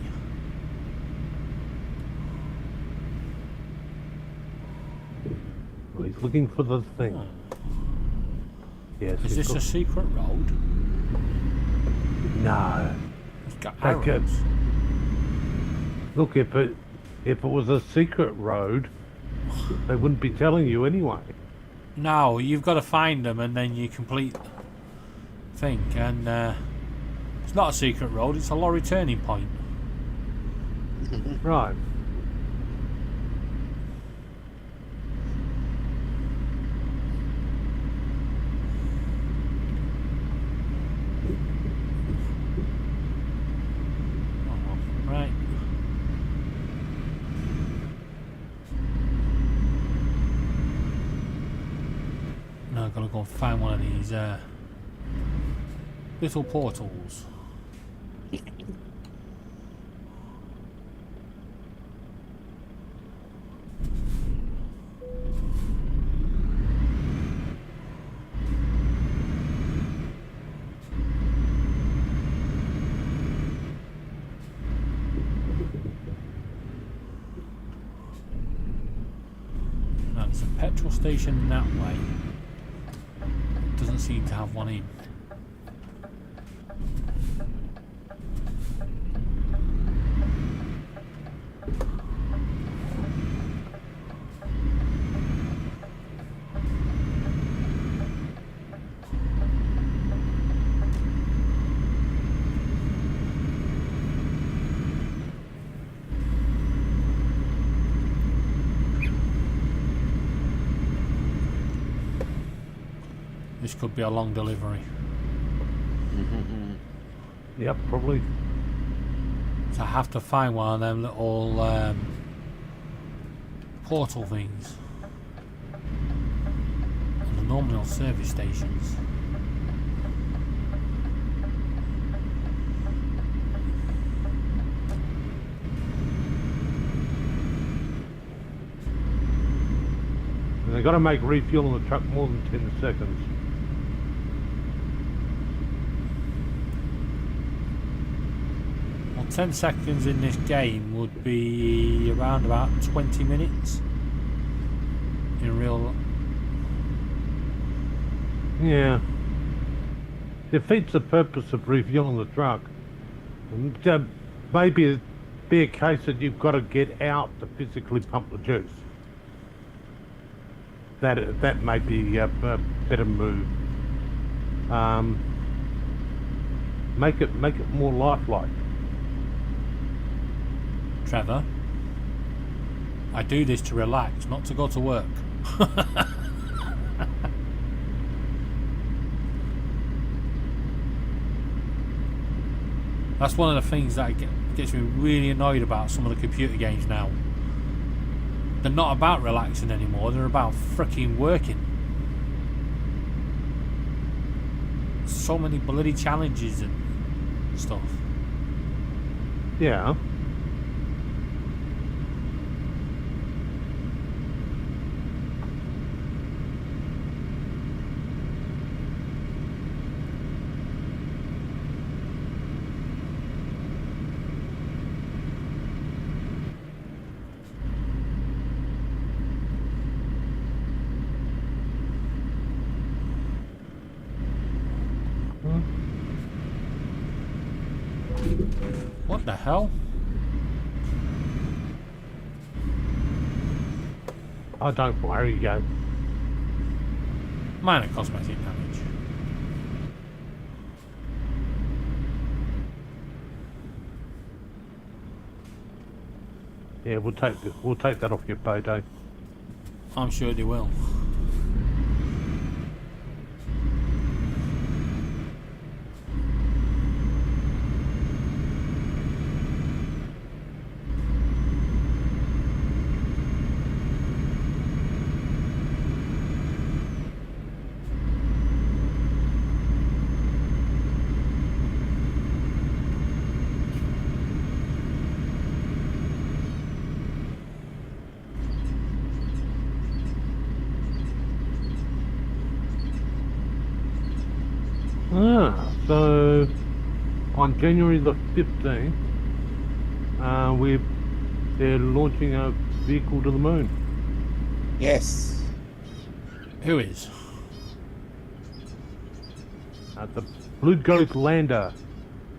Well, he's looking for the thing. Oh. Yes. Is this a secret road? No. It's got That could- arrows. Look, if it was a secret road, they wouldn't be telling you anyway. No, you've got to find them and then you complete the thing. And it's not a secret road, it's a lorry turning point. Right. Right. Now I've got to go and find one of these little portals. Now there's a petrol station that way. Doesn't seem to have one in. This could be a long delivery. Yep, probably. So I have to find one of them little portal things. And they're normally on service stations. And they got to make refueling the truck more than 10 seconds. Well, 10 seconds in this game would be around about 20 minutes in real. Yeah. Defeats the purpose of refueling the truck. And, maybe it'd be a case that you've got to get out to physically pump the juice. That may be a better move. Make it more lifelike. Trevor, I do this to relax, not to go to work. That's one of the things that gets me really annoyed about some of the computer games now. They're not about relaxing anymore, they're about freaking working. So many bloody challenges and stuff. Yeah. What the hell? I don't worry, you go. Minor cosmetic damage. Yeah, we'll take that off your payday. I'm sure they will. So on January the 15th, they're launching a vehicle to the moon. Yes. Who is? The Blue Ghost lander.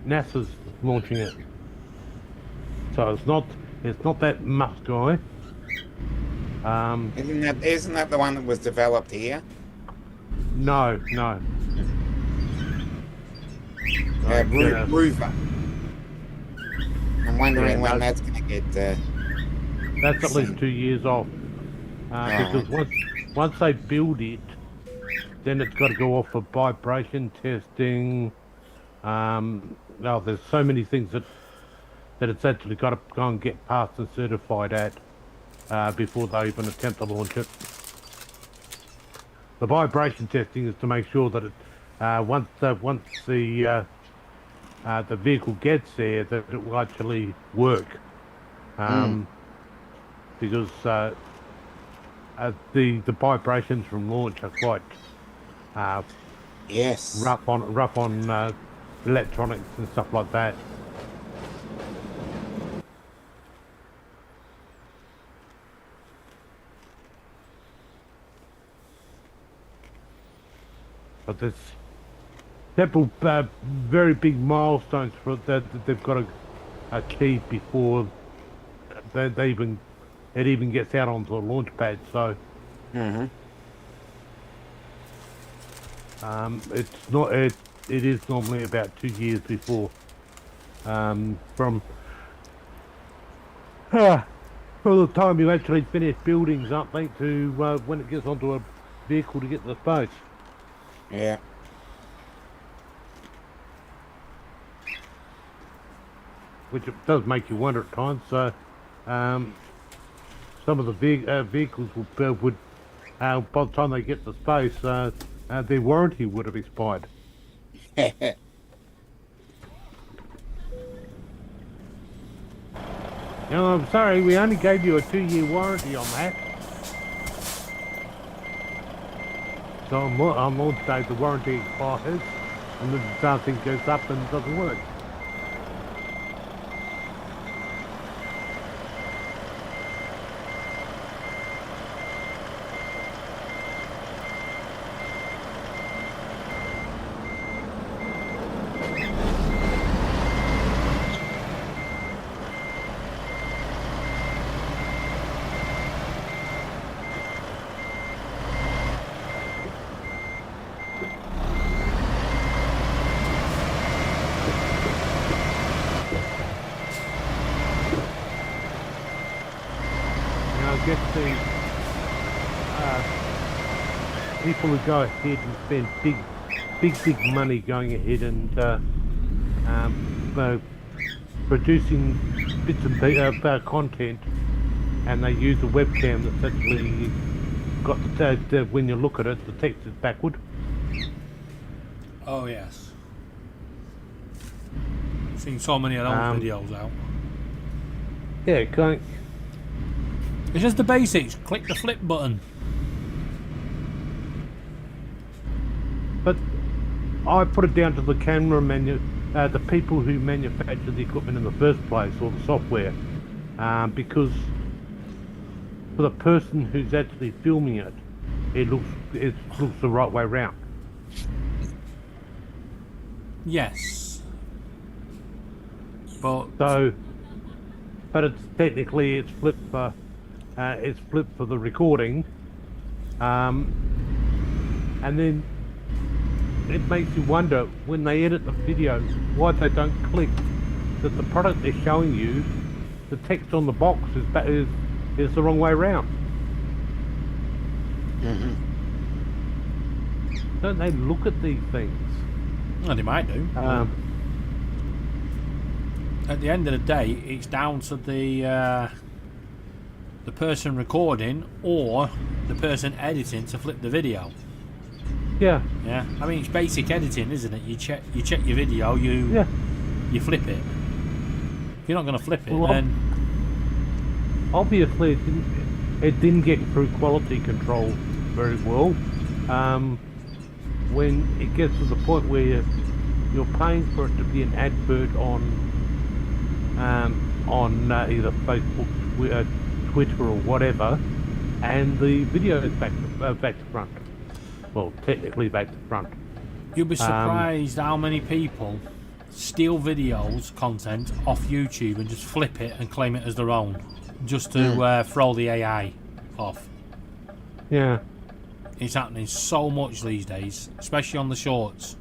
NASA's launching it. So it's not that Musk guy. Isn't that the one that was developed here? No. Rover. I'm wondering Yeah, when that's- that's going to get. That's at least 2 years off. Because once they build it, then it's got to go off for vibration testing. There's so many things that it's actually got to go and get passed and certified at before they even attempt to launch it. The vibration testing is to make sure that it once the vehicle gets there, that it will actually work. Because the vibrations from launch are quite Yes. rough on electronics and stuff like that. But there's several very big milestones for that they've got to achieve before it even gets out onto a launch pad. So it's not it is normally about 2 years before from the time you actually finish building something to when it gets onto a vehicle to get to space. Yeah. Which it does make you wonder at times. So, some of the vehicles would by the time they get to space, their warranty would have expired. No, I'm sorry, we only gave you a 2-year warranty on that. So I'm on today, the warranty expires, and then something goes up and doesn't work. Get the people who go ahead and spend big money going ahead and producing bits and content, and they use a webcam that's actually got the when you look at it, the text is backward. Oh yes. Seen so many of those videos out. Yeah, kind of. It's just the basics. Click the flip button. But I put it down to the the people who manufacture the equipment in the first place, or the software, because for the person who's actually filming it, it looks the right way round. Yes. But it's technically it's flipped for the recording, and then it makes you wonder when they edit the video why they don't click that the product they're showing you, the text on the box is the wrong way around. Mm-hmm. Don't they look at these things? well, they might do. At the end of the day, it's down to the person recording or the person editing to flip the video. Yeah. Yeah, I mean it's basic editing, isn't it? You check your video, you flip it. If you're not going to flip it, then obviously it didn't get through quality control very well. When it gets to the point where you're paying for it to be an advert on either Facebook, Twitter, or whatever, and the video is back to front. Well, technically back to front. you'll be surprised how many people steal videos content off YouTube and just flip it and claim it as their own, just to throw the AI off. Yeah. It's happening so much these days, especially on the shorts.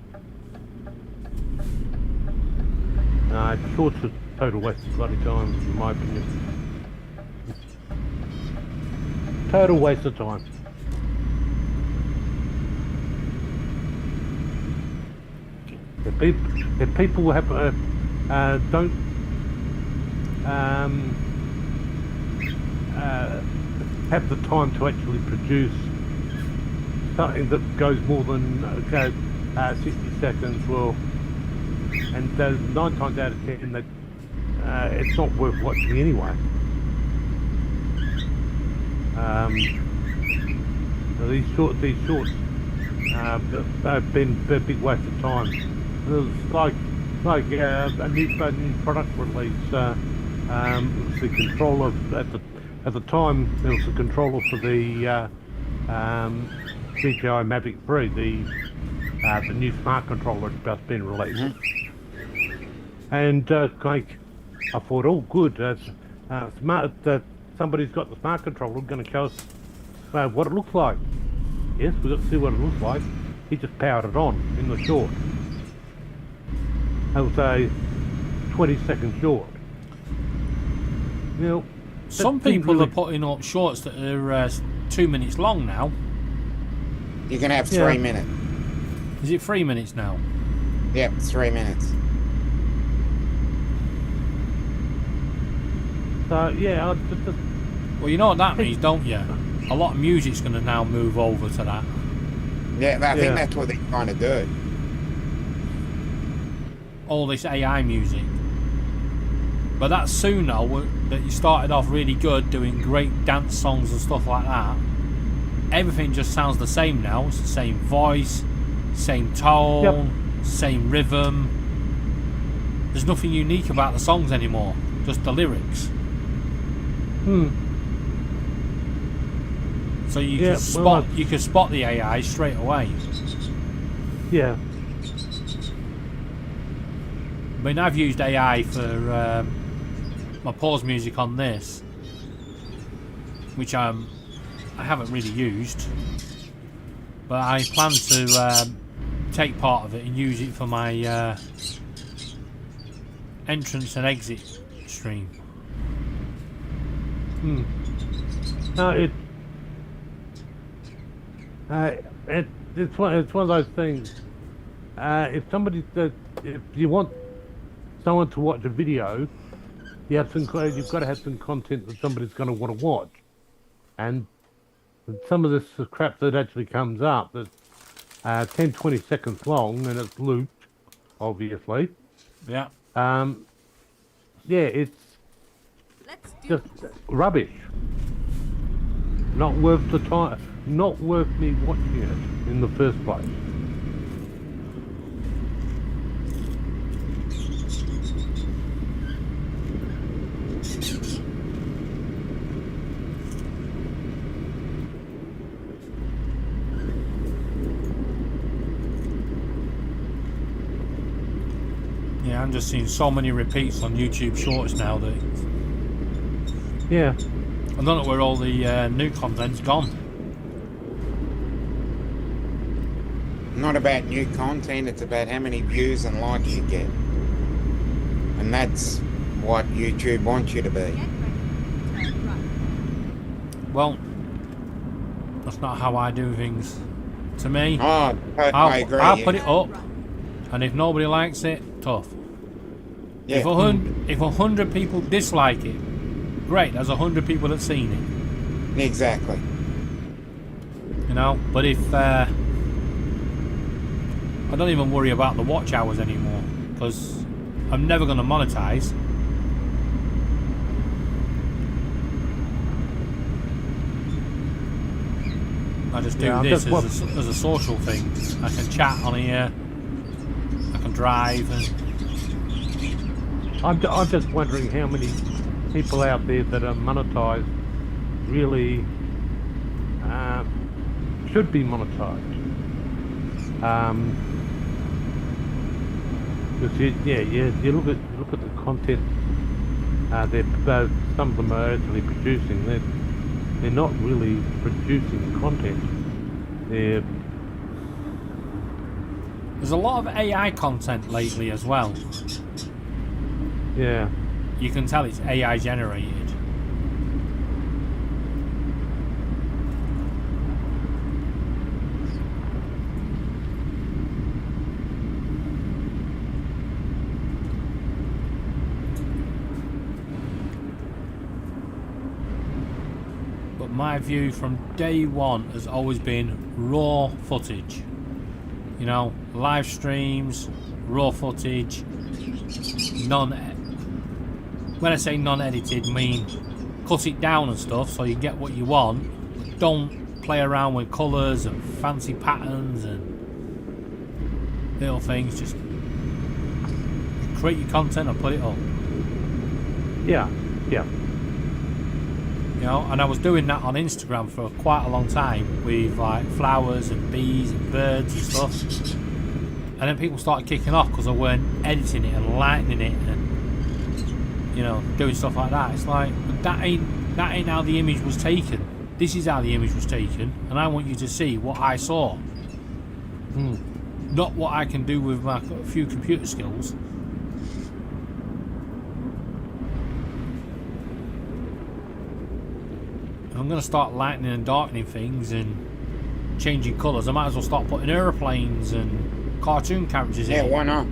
Shorts are total waste of bloody time, in my opinion. Total waste of time. If people have don't have the time to actually produce something that goes more than 60 seconds, well, and 9 times out of 10 that it's not worth watching anyway. So these shorts have been a big waste of time. It's like a new product release. It was the controller at the time. There was the controller for the DJI Mavic 3, the new smart controller had just been released. And I thought, oh good, smart. Somebody's got the smart controller, going to show us what it looks like. Yes, we've got to see what it looks like. He just powered it on in the short. That was a 20-second short. You know, some people are putting up shorts that are 2 minutes long now. You can have 3 minutes. Is it 3 minutes now? Yep, 3 minutes. So yeah, I just Well, you know what that means, don't you? A lot of music's going to now move over to that. Yeah, I think Yeah. that's what they're trying to do. All this AI music. But that suno that you started off really good, doing great dance songs and stuff like that, everything just sounds the same now. It's the same voice, same tone, same rhythm. There's nothing unique about the songs anymore, just the lyrics. So you Yeah, can well, spot the AI straight away. yeah. I mean, I've used AI for my pause music on this, which I haven't really used, but I plan to take part of it and use it for my entrance and exit stream. No, it's one of those things. If you want someone to watch a video, you've got to have some content that somebody's going to want to watch, and some of this crap that actually comes up that's 10-20 seconds long and it's looped, obviously. Yeah. Yeah, it's Let's do just rubbish. Not worth the time. Not worth me watching it in the first place. Yeah, I'm just seeing so many repeats on YouTube Shorts now that Yeah. I don't know where all the new content's gone. Not about new content, it's about how many views and likes you get. And that's what YouTube wants you to be. get ready. Turn right. Well, that's not how I do things. To me, Oh, I agree. I'll yeah. put it up, and if nobody likes it, tough. Yeah. If 100 people dislike it, great. There's 100 people that's seen it. Exactly. You know. But if I don't even worry about the watch hours anymore, because I'm never going to monetize. I just do this as a social thing. I can chat on here. I can drive, and I'm just wondering how many people out there that are monetized really should be monetized. Because you look at the content that some of them are actually producing. They're not really producing content. there's a lot of AI content lately as well. Yeah. You can tell it's AI generated. But my view from day one has always been raw footage. You know, live streams, raw footage, when I say non-edited, I mean cut it down and stuff so you get what you want. But don't play around with colours and fancy patterns and little things. Just create your content and put it up. Yeah. You know, and I was doing that on Instagram for quite a long time with like flowers and bees and birds and stuff. And then people started kicking off because I weren't editing it and lightening it and, you know, doing stuff like that. It's like, but that ain't how the image was taken. This is how the image was taken, and I want you to see what I saw, not what I can do with my few computer skills. I'm going to start lightening and darkening things and changing colours, I might as well start putting aeroplanes and cartoon characters Yeah, in. why not?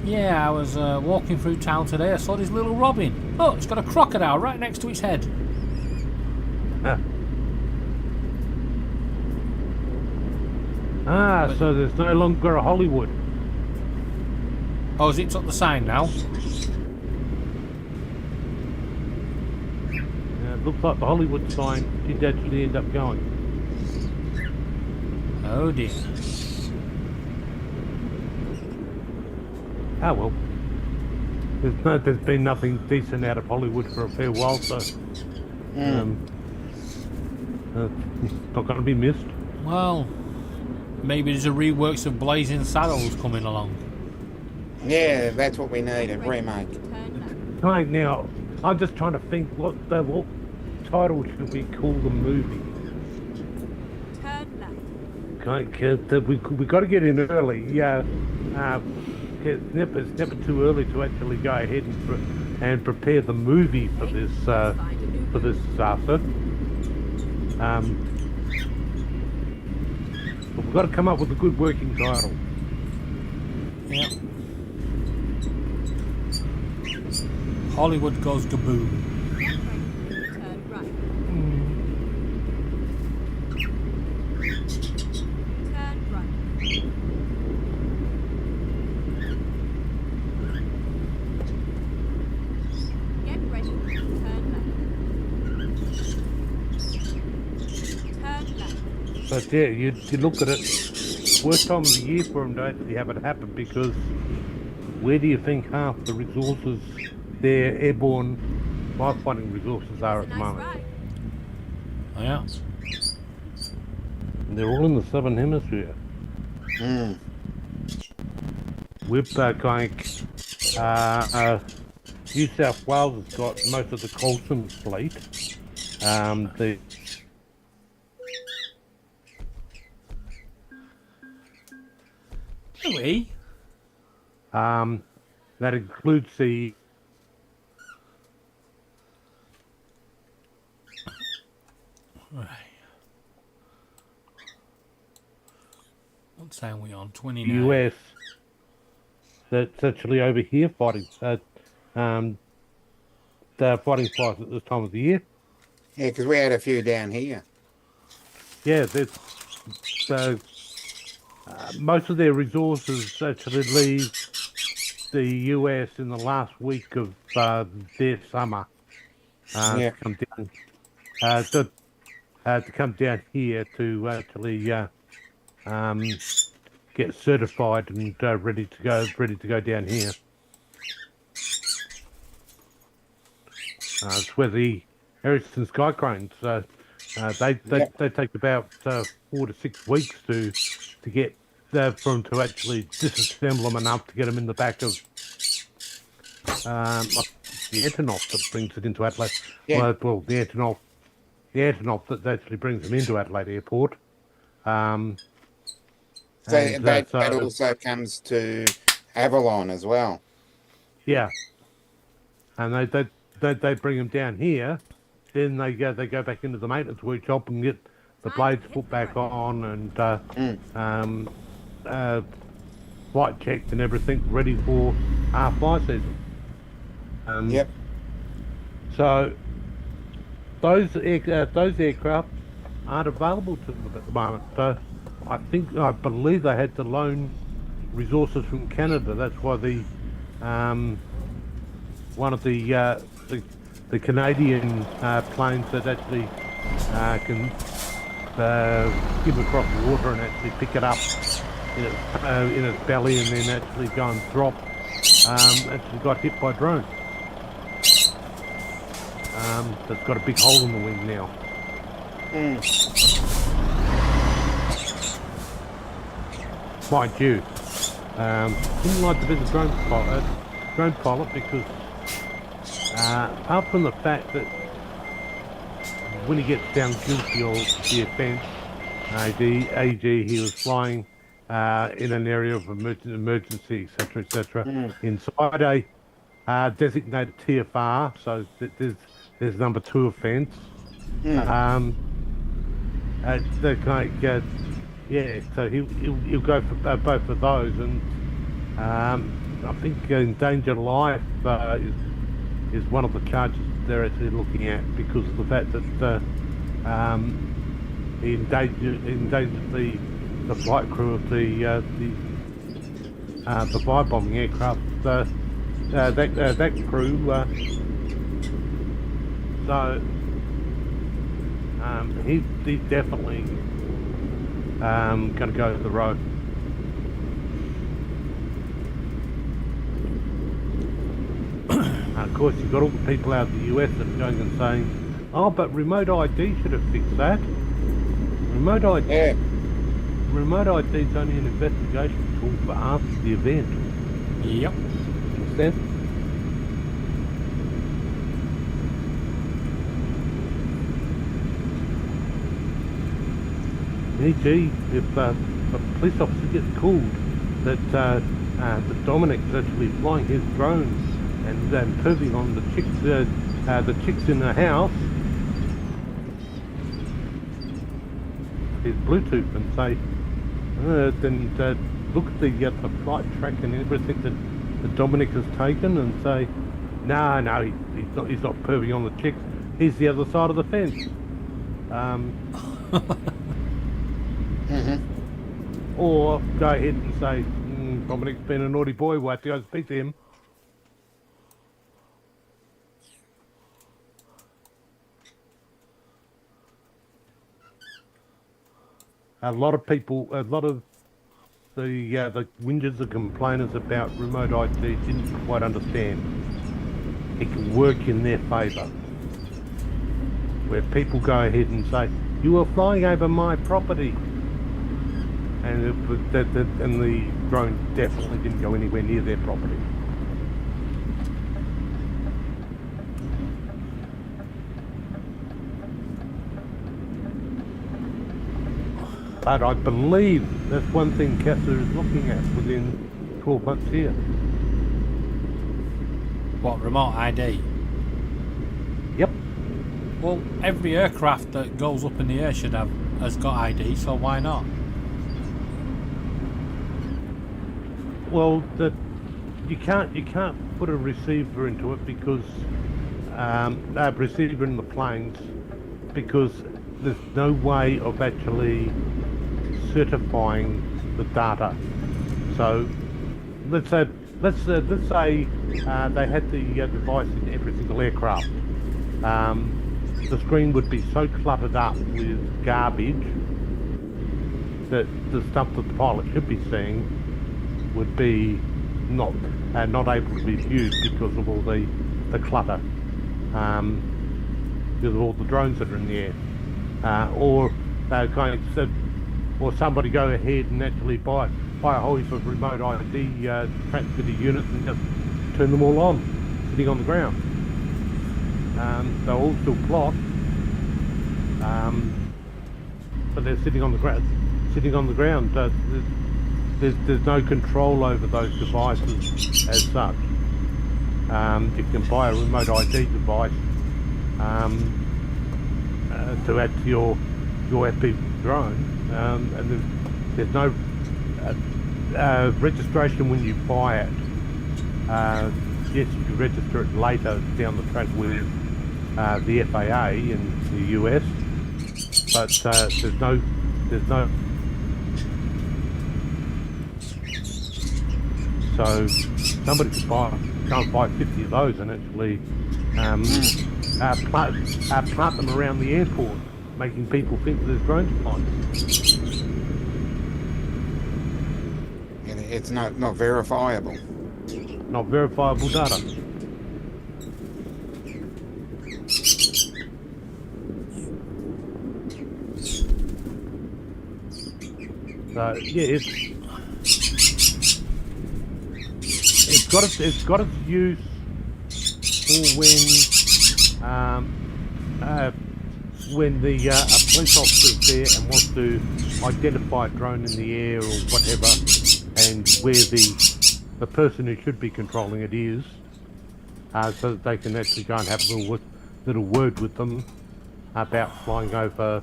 Yeah, I was walking through town today. I saw this little robin. Look, it's got a crocodile right next to its head. So there's no longer a Hollywood. Oh, has it took the sign now? It looks like the Hollywood sign did actually end up going. Oh dear. Ah well. There's been nothing decent out of Hollywood for a fair while, so it's not going to be missed. Well, maybe there's a reworks of Blazing Saddles coming along. Yeah, that's what we need, a remake. Turn left. Right now, I'm just trying to think what title should we call the movie? Turn left. We got to get in early. Yeah, it's never too early to actually go ahead and prepare the movie for this disaster. But we've got to come up with a good working title. Yep. Hollywood goes kaboom. Turn right. Turn right. Get ready. Turn left. Turn left. But yeah, you look at it, worst time of the year for them to actually have it happen, because where do you think half the resources, their airborne firefighting resources are at the Nice moment? ride. Oh, yeah. And they're all in the southern hemisphere. We've New South Wales has got most of the Coulson fleet. The Louis? that includes the Right. What time are we on? 29. US that's actually over here fighting. They're fighting fires at this time of the year. Yeah, because we had a few down here. Yeah, that's so. Most of their resources actually leave the US in the last week of their summer. Yeah. To come down, to come down here to actually get certified and ready to go down here. It's where the Ericsson Sky Cranes. They take about 4 to 6 weeks to get for them to actually disassemble them enough to get them in the back of the Antonov that brings it into Adelaide. Yeah. Well, the Antonov that actually brings them into Adelaide Airport. So that also comes to Avalon as well. Yeah, and they bring them down here. Then they go back into the maintenance workshop and get the blades put back on and flight checked and everything ready for our flight season. Yep. So those aircraft aren't available to them at the moment. So I believe they had to loan resources from Canada. That's why the one of the Canadian planes that actually can give across the water and actually pick it up in its belly and then actually go and drop actually got hit by a drone. That's got a big hole in the wing now. Mind you, didn't like to be the drone pilot because apart from the fact that when he gets found guilty of the offence, the AG, he was flying in an area of emergency, etc., etc., inside a designated TFR, so that there's number 2 offence. Mm. The like, yeah, so he'll go for both of those, and I think endangered life is one of the charges they're actually looking at because of the fact that he endangered the flight crew of the fire-bombing aircraft. That crew. So he's definitely going to go to the road. Of course, you've got all the people out of the US that are going and saying, "Oh, but remote ID should have fixed that." Remote ID. Yeah. Remote ID is only an investigation tool for after the event. Yep. Understand? E.g., if a police officer gets called that Dominic's actually flying his drone and perving on the chicks in the house, his Bluetooth and say, then look at the flight track and everything that Dominic has taken, and say, no, he's not perving on the chicks. He's the other side of the fence. Or go ahead and say, Dominic's been a naughty boy, we'll have to go speak to him. A lot of the whingers and complainers about remote ID didn't quite understand. It can work in their favour. Where people go ahead and say, you were flying over my property. And the drone definitely didn't go anywhere near their property. But I believe that's one thing CASA is looking at within 12 months here. What, remote ID? Yep. Well, every aircraft that goes up in the air has got ID, so why not? Well, you can't put a receiver into it because a receiver in the planes, because there's no way of actually certifying the data. So let's say they had the device in every single aircraft. The screen would be so cluttered up with garbage that the stuff that the pilot should be seeing would be not able to be viewed because of all the clutter, because of all the drones that are in the air, or or somebody go ahead and actually buy a whole heap of remote ID transmitter units and just turn them all on, sitting on the ground. They'll all still plot, but they're sitting on the ground. There's no control over those devices as such. You can buy a remote ID device to add to your FPV drone, and there's no registration when you buy it. Yes, you can register it later down the track with the FAA in the US, but there's no. So somebody could go and buy 50 of those and actually plant them around the airport, making people think there's drones flying. And it's not verifiable. Not verifiable data. So yeah, it's got its use for when the a police officer's there and wants to identify a drone in the air or whatever, and where the person who should be controlling it is, so that they can actually go and have a little little word with them about flying over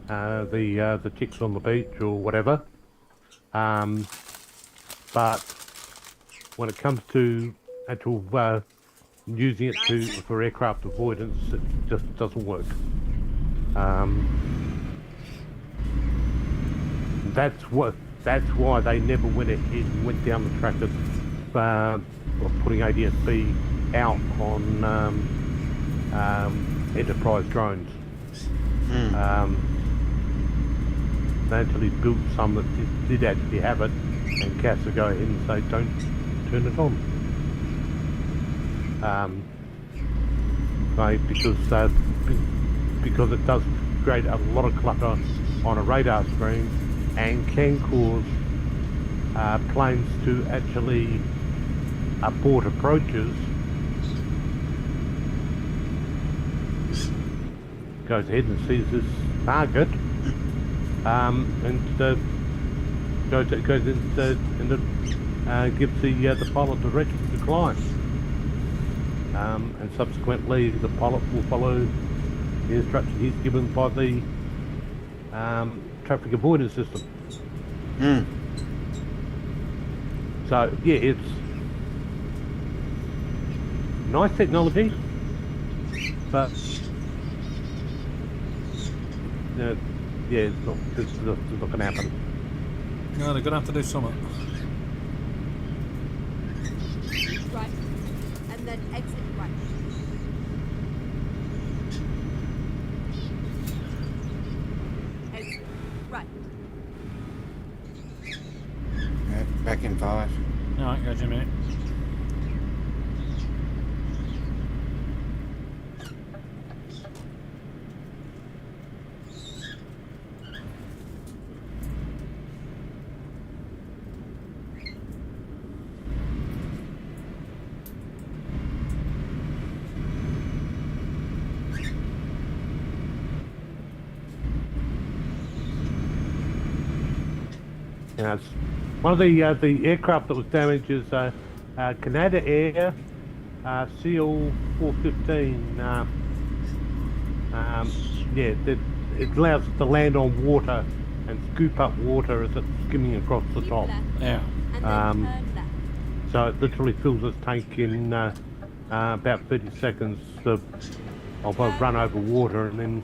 the chicks on the beach or whatever. But when it comes to actual using it for aircraft avoidance, it just doesn't work. That's why they never went ahead and went down the track of putting ADS-B out on enterprise drones. They actually built some that did actually have it, and CASA go ahead and say don't turn it on. Because it does create a lot of clutter on a radar screen and can cause planes to actually abort approaches. Goes ahead and sees this target, and goes and gives the pilot directions to climb. And subsequently the pilot will follow the instruction he's given by the traffic avoidance system. So yeah, it's nice technology, but yeah, it's not going to happen. No, they're going to have to do something. Right. And then exit right. Exit right. Back in 5. Alright, go Jimmy. Yeah, it's one of the aircraft that was damaged is Canada Air CL 415. Yeah, it allows it to land on water and scoop up water as it's skimming across the Keep top. left. Yeah. And then turn left. So it literally fills its tank in about 30 seconds of a run over water, and then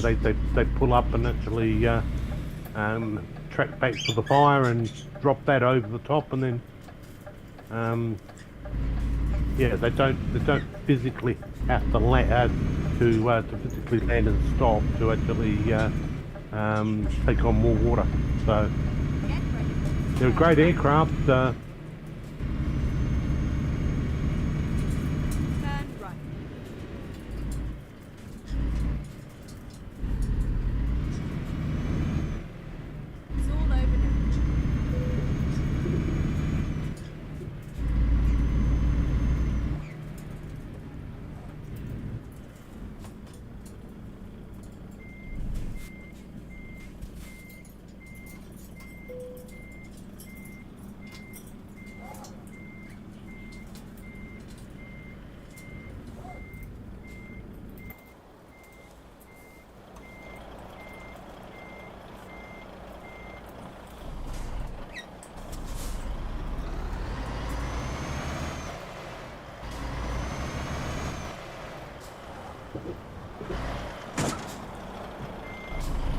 they pull up and actually track back to the fire and drop that over the top, and then yeah, they don't physically have to to physically land and stop to actually take on more water. So Get ready. they're a great aircraft. Turn right. It's all over now.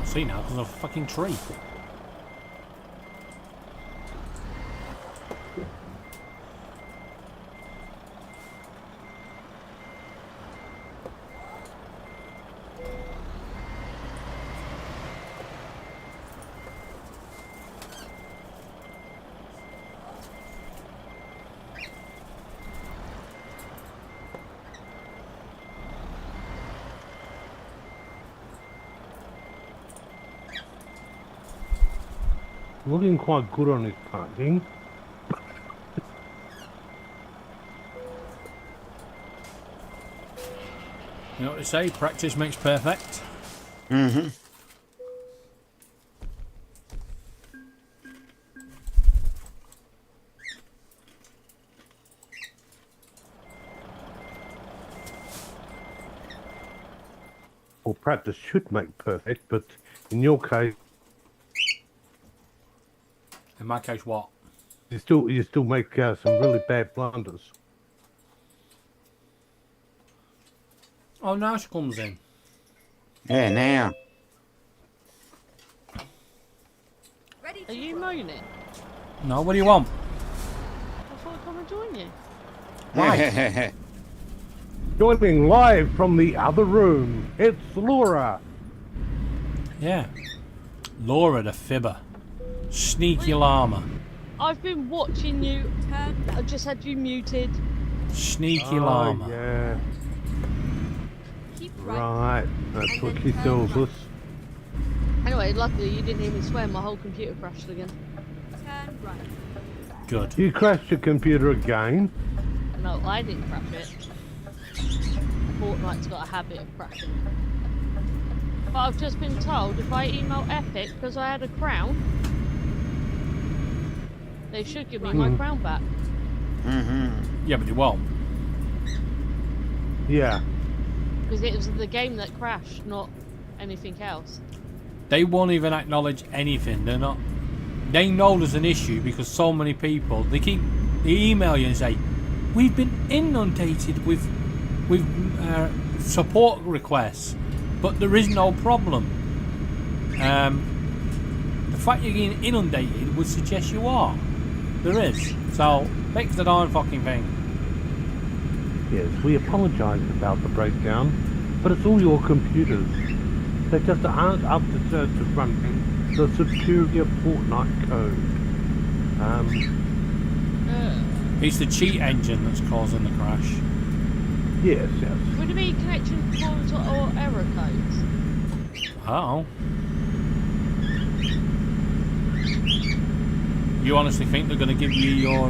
See now, there's a fucking tree. Looking quite good on his parking. You know what they say, practice makes perfect. Mm-hmm. practice should make perfect, but in your case, In my case, what? you still make some really bad blunders. Oh, now she comes in. Yeah, now. Ready Are to you roll. moaning? No, what do you want? I thought I'd come and join you. Why? Joining live from the other room, it's Laura. Yeah. Laura the fibber. Sneaky llama. I've been watching you. Turn I left. just had you muted. Sneaky llama. Yeah, Keep right. right. That's And what then she turn tells right. us. Anyway, luckily you didn't hear me swear. My whole computer crashed again. Turn right. Good. You crashed your computer again. No, I didn't crash it. Fortnite's got a habit of crashing. But I've just been told if I email Epic because I had a crown, they should give me my crown back. Mm-hmm. Yeah, but it won't. Yeah. Because it was the game that crashed, not anything else. They won't even acknowledge anything. They're not. They know there's an issue because so many people. They email you and say, "We've been inundated with support requests, but there is no problem." The fact you're getting inundated would suggest you are. There is. So fix the darn fucking thing. Yes, we apologise about the breakdown, but it's all your computers. They just aren't up to running the superior Fortnite code. It's the cheat engine that's causing the crash. Yes. Would it be connection faults or error codes? Oh. You honestly think they're going to give you your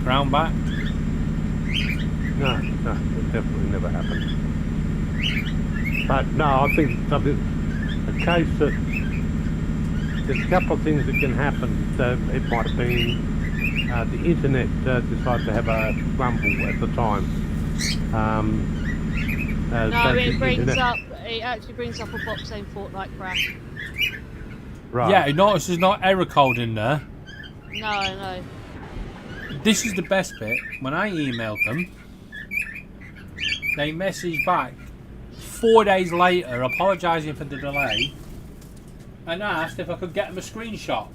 crown back? No, it definitely never happened. But no, I think it's something, a case that there's a couple of things that can happen. It might have been the internet decided to have a rumble at the time. No, so it the brings internet- up. It actually brings up a box saying Fortnite crash. Right. Yeah, notice there's no error code in there. No. This is the best bit. When I emailed them, they messaged back 4 days later apologising for the delay and asked if I could get them a screenshot.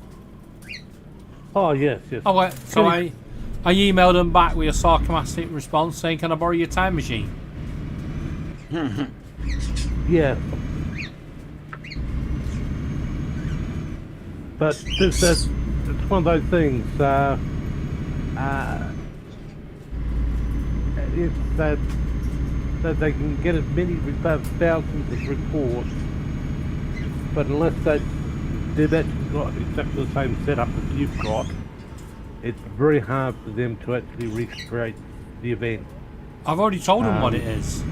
Oh yes. Oh, wait, so I emailed them back with a sarcastic response saying, "Can I borrow your time machine?" Yeah. But it's one of those things. It's that they can get as many thousands of reports, but unless they've actually got exactly the same setup as you've got, it's very hard for them to actually recreate the event. I've already told them what it is.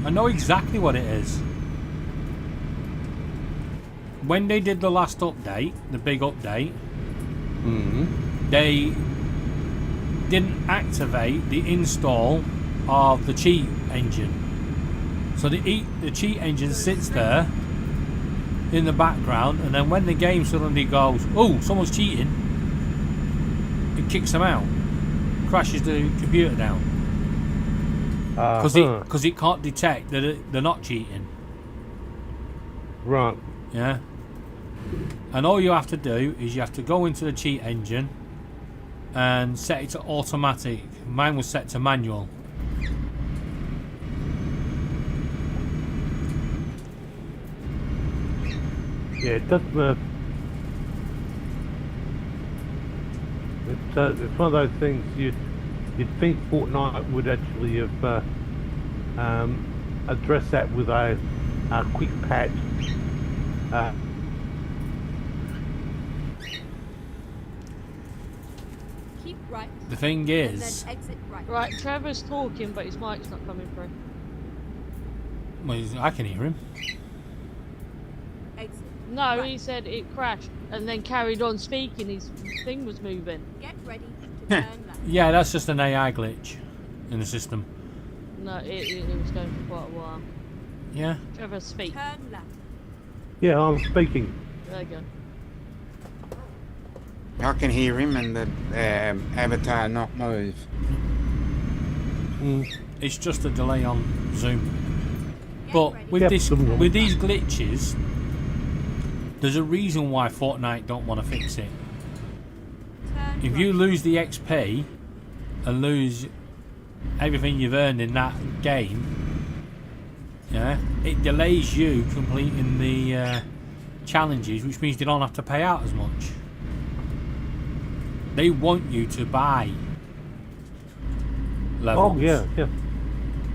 I know exactly what it is. When they did the last update, the big update, they didn't activate the install of the cheat engine. So the cheat engine sits there in the background, and then when the game suddenly goes, "Oh, someone's cheating," it kicks them out, crashes the computer down. Because it can't detect that they're not cheating. Right. Yeah. And all you have to do is you have to go into the cheat engine and set it to automatic. Mine was set to manual. Yeah, it doesn't. It's one of those things you'd think Fortnite would actually have addressed that with a quick patch. Keep right. The thing And is, then exit right. Right, Trevor's talking, but his mic's not coming through. well, I can hear him. Exit. No, Right. he said it crashed and then carried on speaking. His thing was moving. Get ready to turn left. Yeah, that's just an AI glitch in the system. No, it was going for quite a while. Yeah. Trevor, speak. Turn left. Yeah, I'm speaking. There you go. I can hear him and the avatar not move. It's just a delay on Zoom. Get But ready. with Yep, this, some- with these glitches, there's a reason why Fortnite don't want to fix it. Turn If right. you lose the XP and lose everything you've earned in that game, yeah, it delays you completing the challenges, which means they don't have to pay out as much. They want you to buy levels. Oh, yeah, yeah.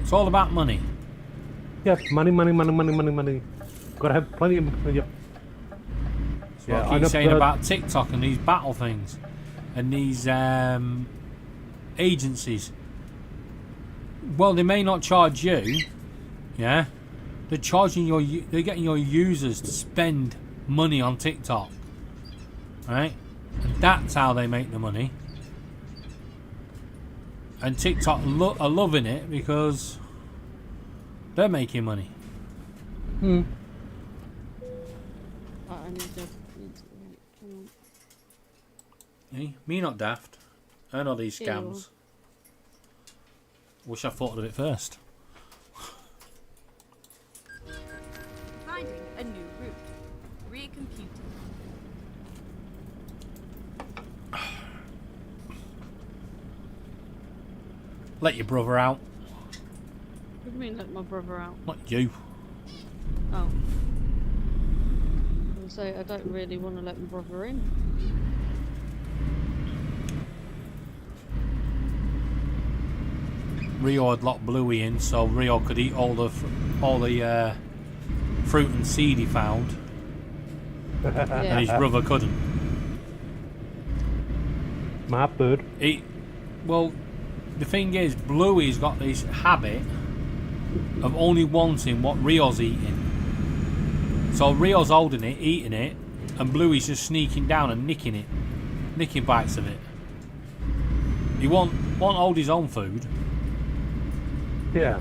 It's all about money. Yeah, money. Gotta have plenty of money. Yep. That's what I I keep know, saying but- about TikTok and these battle things and these agencies. Well, they may not charge you, yeah. They're charging they're getting your users to spend money on TikTok, right? And that's how they make the money. And TikTok are loving it because they're making money. Right, I need to. Come on. Eh? Me not daft. I know these Ew. scams. Wish I thought of it first. Finding a new route. Recomputing. Let your brother out, What do you mean, let my brother out? not you. Oh. So I don't really want to let my brother in. Rio had locked Bluey in, so Rio could eat all the fruit and seed he found, and Yeah. his brother couldn't. Smart bird. Well, the thing is, Bluey's got this habit of only wanting what Rio's eating. So Rio's holding it, eating it, and Bluey's just sneaking down and nicking bites of it. He won't hold his own food. Yeah.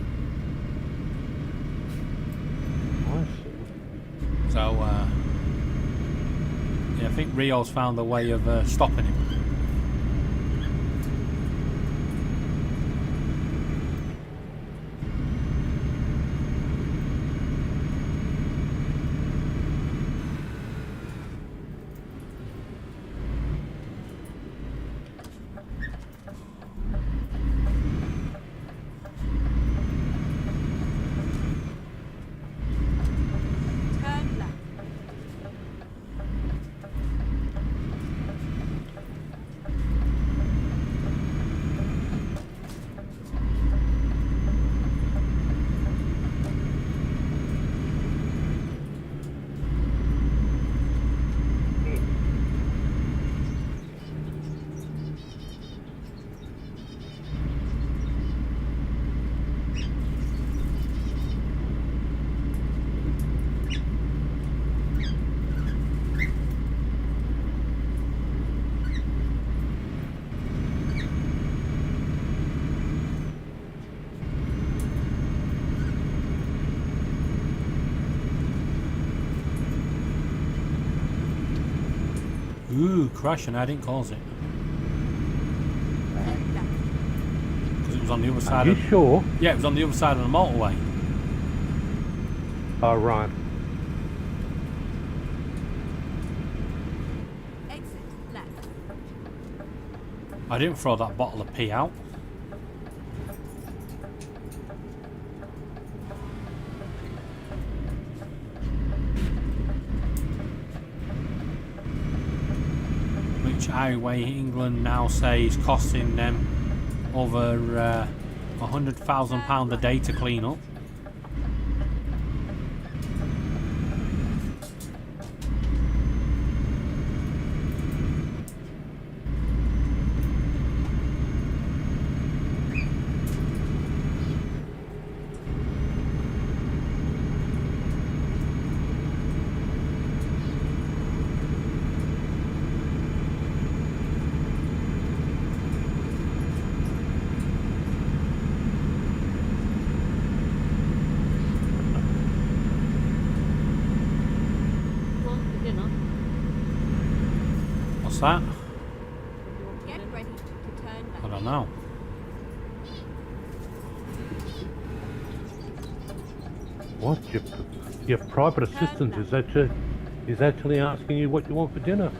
I see. So, yeah, I think Rio's found a way of stopping him. Turn left. Ooh, crash, and I didn't cause it Turn left. because it was on the other Are side you of. sure? Yeah, it was on the other side of the motorway. Oh, right. Exit left. I didn't throw that bottle of pee out. Which Highway England now say is costing them over £100,000 a day to clean up. that? Get ready to turn I left. don't know. What? Your private assistant is actually asking you what you want for dinner?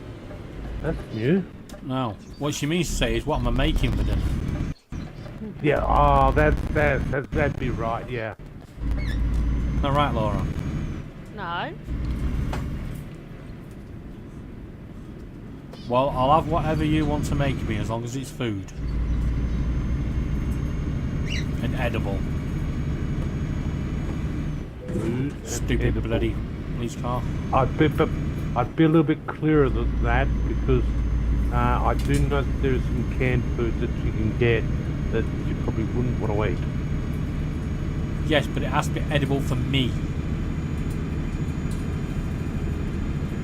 That's new. No. What she means to say is, what am I making for dinner? Yeah. Oh, that'd be right. Yeah. All right, Laura. No. Well, I'll have whatever you want to make me, as long as it's food and edible. Food and Stupid edible. bloody police car. I'd be a little bit clearer than that because I do know that there are some canned foods that you can get that you probably wouldn't want to eat. Yes, but it has to be edible for me.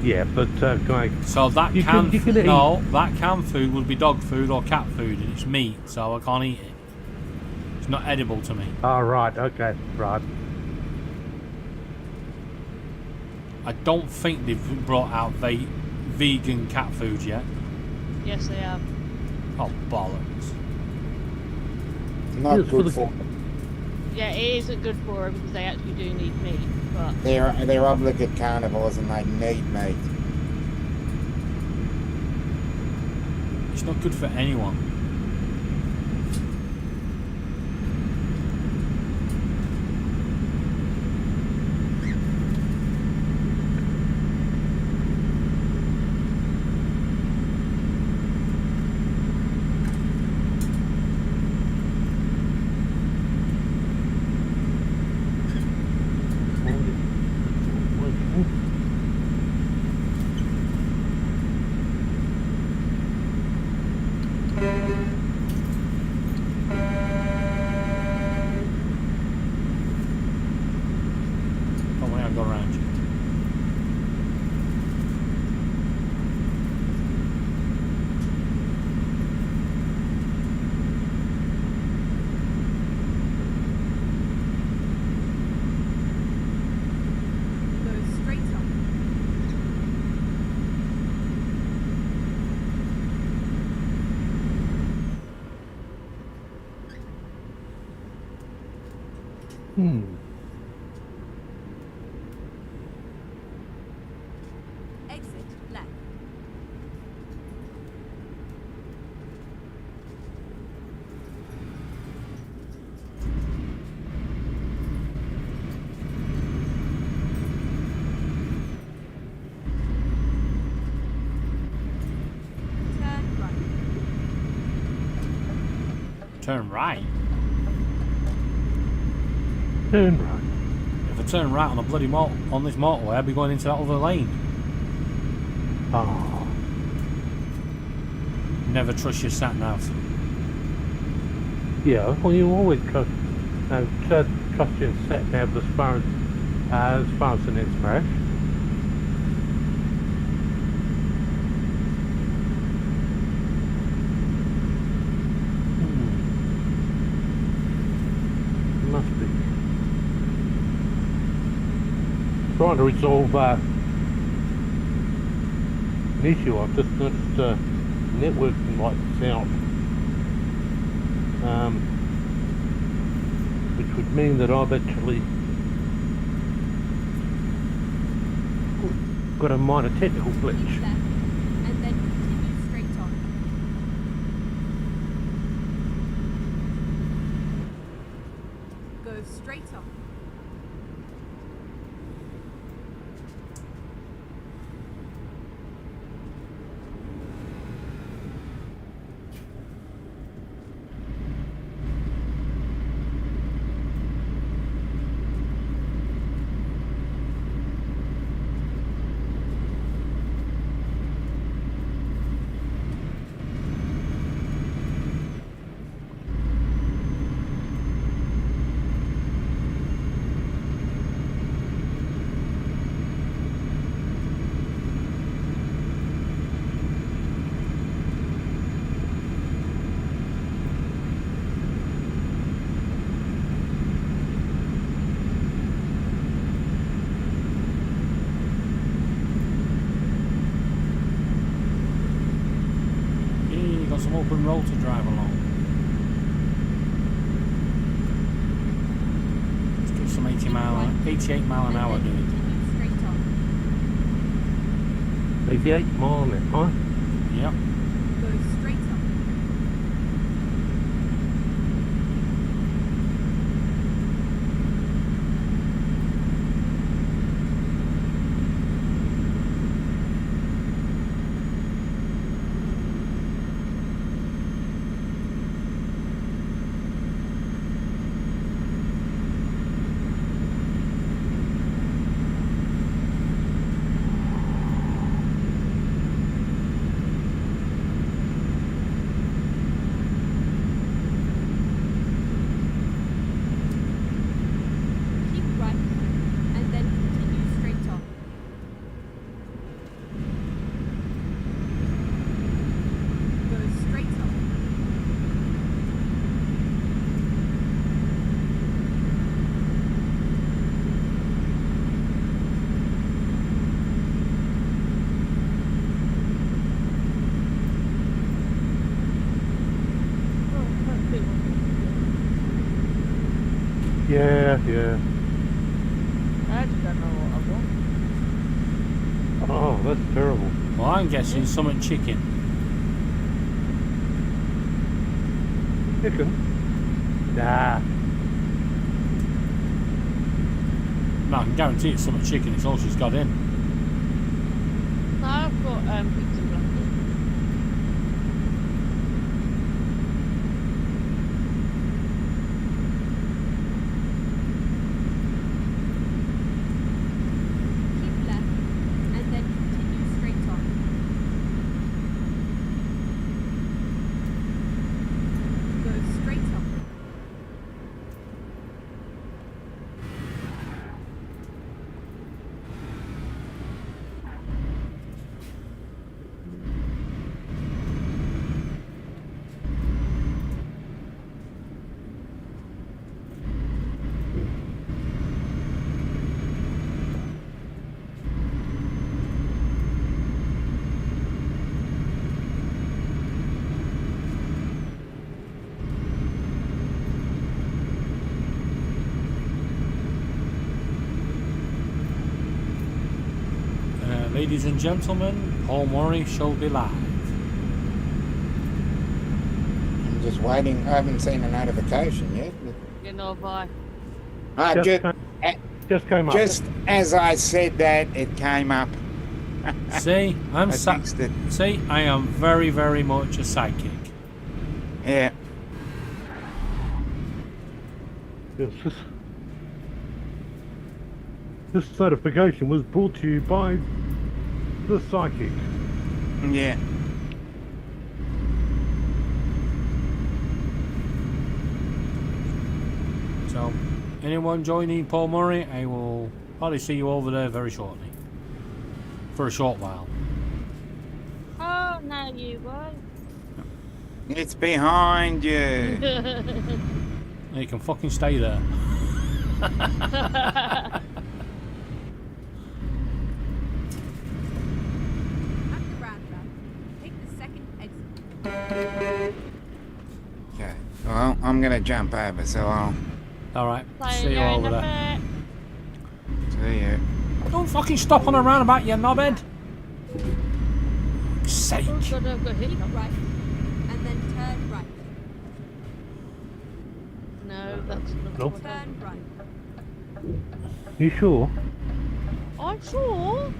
Yeah, but like, So that you can eat. that canned food would be dog food or cat food, and it's meat, so I can't eat it. It's not edible to me. Oh, right. Okay. Right. I don't think they've brought out vegan cat food yet. Yes, they have. Oh, bollocks. Not Yes, for good the- for. Yeah, it isn't good for them because they actually do need meat. But They're obligate carnivores and they need meat. It's not good for anyone. Don't worry, I'll go around you. Go straight on. Exit left. Turn right. Turn right. Turn right. If I turn right on a bloody on this motorway, I'd be going into that other lane. Oh. Never trust your sat nav. Yeah. Well, you always trust your sat nav as far as the next crash. Must be trying to resolve an issue. I've just noticed networking lights out, which would mean that I've actually got a minor technical Keep glitch. left and then continue straight on. Go straight on. open road to drive along. Let's get some 88 mile an hour and then doing. continue straight on. 88 mile an hour. Yep. Go straight on. Keep right, and then continue straight on. Go straight on. Yeah. I just don't know what I want. Oh, that's terrible. Well, I'm guessing something chicken. Chicken? Nah. No, I can guarantee it's something chicken. It's all she's got in. No, I've got pizza blankets. Keep left, and then continue straight on. Go straight on. Ladies and gentlemen, Paul Murray shall be live. I'm just waiting. I haven't seen a notification yet. You know, by Just came up. Just as I said that, it came up. See, I'm I fixed it. See, I am very, very much a psychic. Yeah. Yes, this notification was brought to you by the psychic. Yeah. So, anyone joining Paul Murray, I will probably see you over there very shortly. For a short while. oh, no, you won't. It's behind you. You can fucking stay there. At the roundabout, take the second exit. Okay. Well, I'm going to jump over, so I'll Alright, See see you you in over a there. bit. see you. Don't fucking stop on a roundabout, you knobhead. Sake. Oh, God, I've got hit. Keep right, and then turn right. No, that's not Nope. what I Turn right. You sure? I'm sure.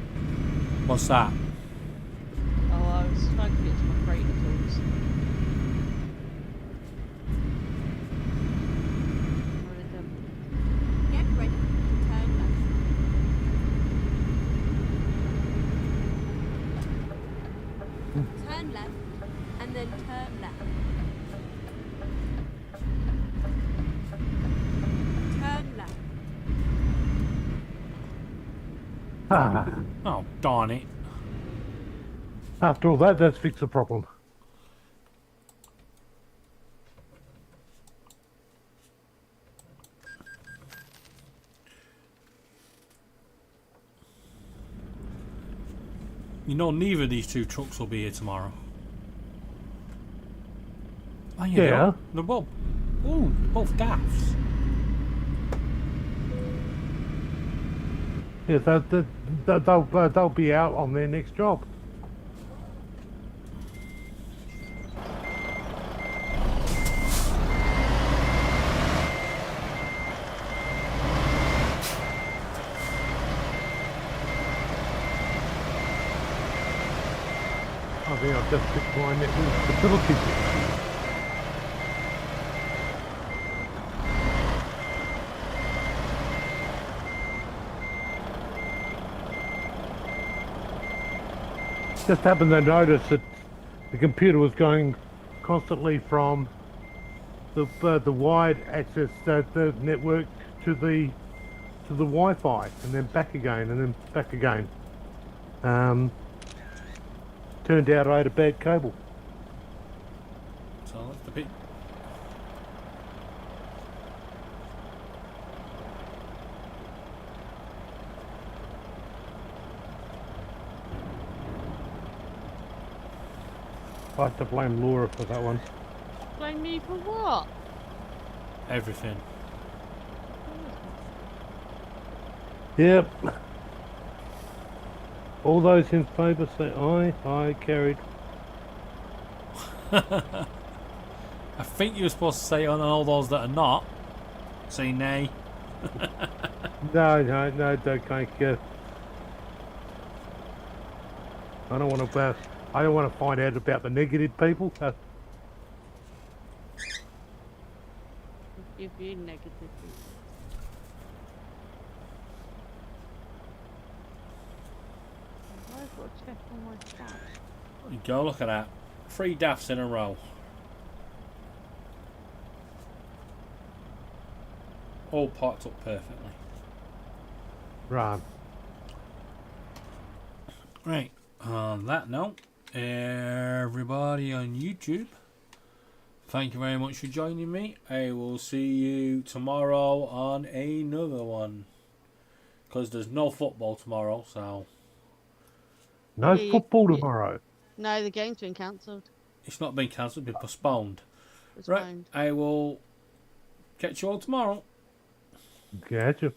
What's that? Oh, I was trying to get to my freighter tools. Get ready to turn left. Turn left, and then turn left. Turn left. Ah, Oh, darn it. after all that, that's fixed the problem. You know, neither of these two trucks will be here tomorrow. Oh, you Yeah. know, they're both daffs. Yeah, they'll be out on their next job. I think I've just picked my network stability. Just happened to notice that the computer was going constantly from the wide access the network to the Wi-Fi and then back again and then back again. Turned out I had a bad cable. So that's the bit. I have to blame Laura for that one. Blame me for what? Everything. Yep. All those in favour say aye. Aye, carried. I think you were supposed to say on all those that are not. Say nay. No, don't go. I don't want to. I don't want to find out about the negative people. Give you negative. I've got to check on my stats. You go, look at that. 3 daffs in a row. All parked up perfectly. Right. Right. On that note, everybody on YouTube, thank you very much for joining me. I will see you tomorrow on another one. Because there's no football tomorrow, so... No Yeah, football tomorrow. No, the game's been cancelled. It's not been cancelled, it's been postponed. Right, Postponed. I will catch you all tomorrow. Gotcha.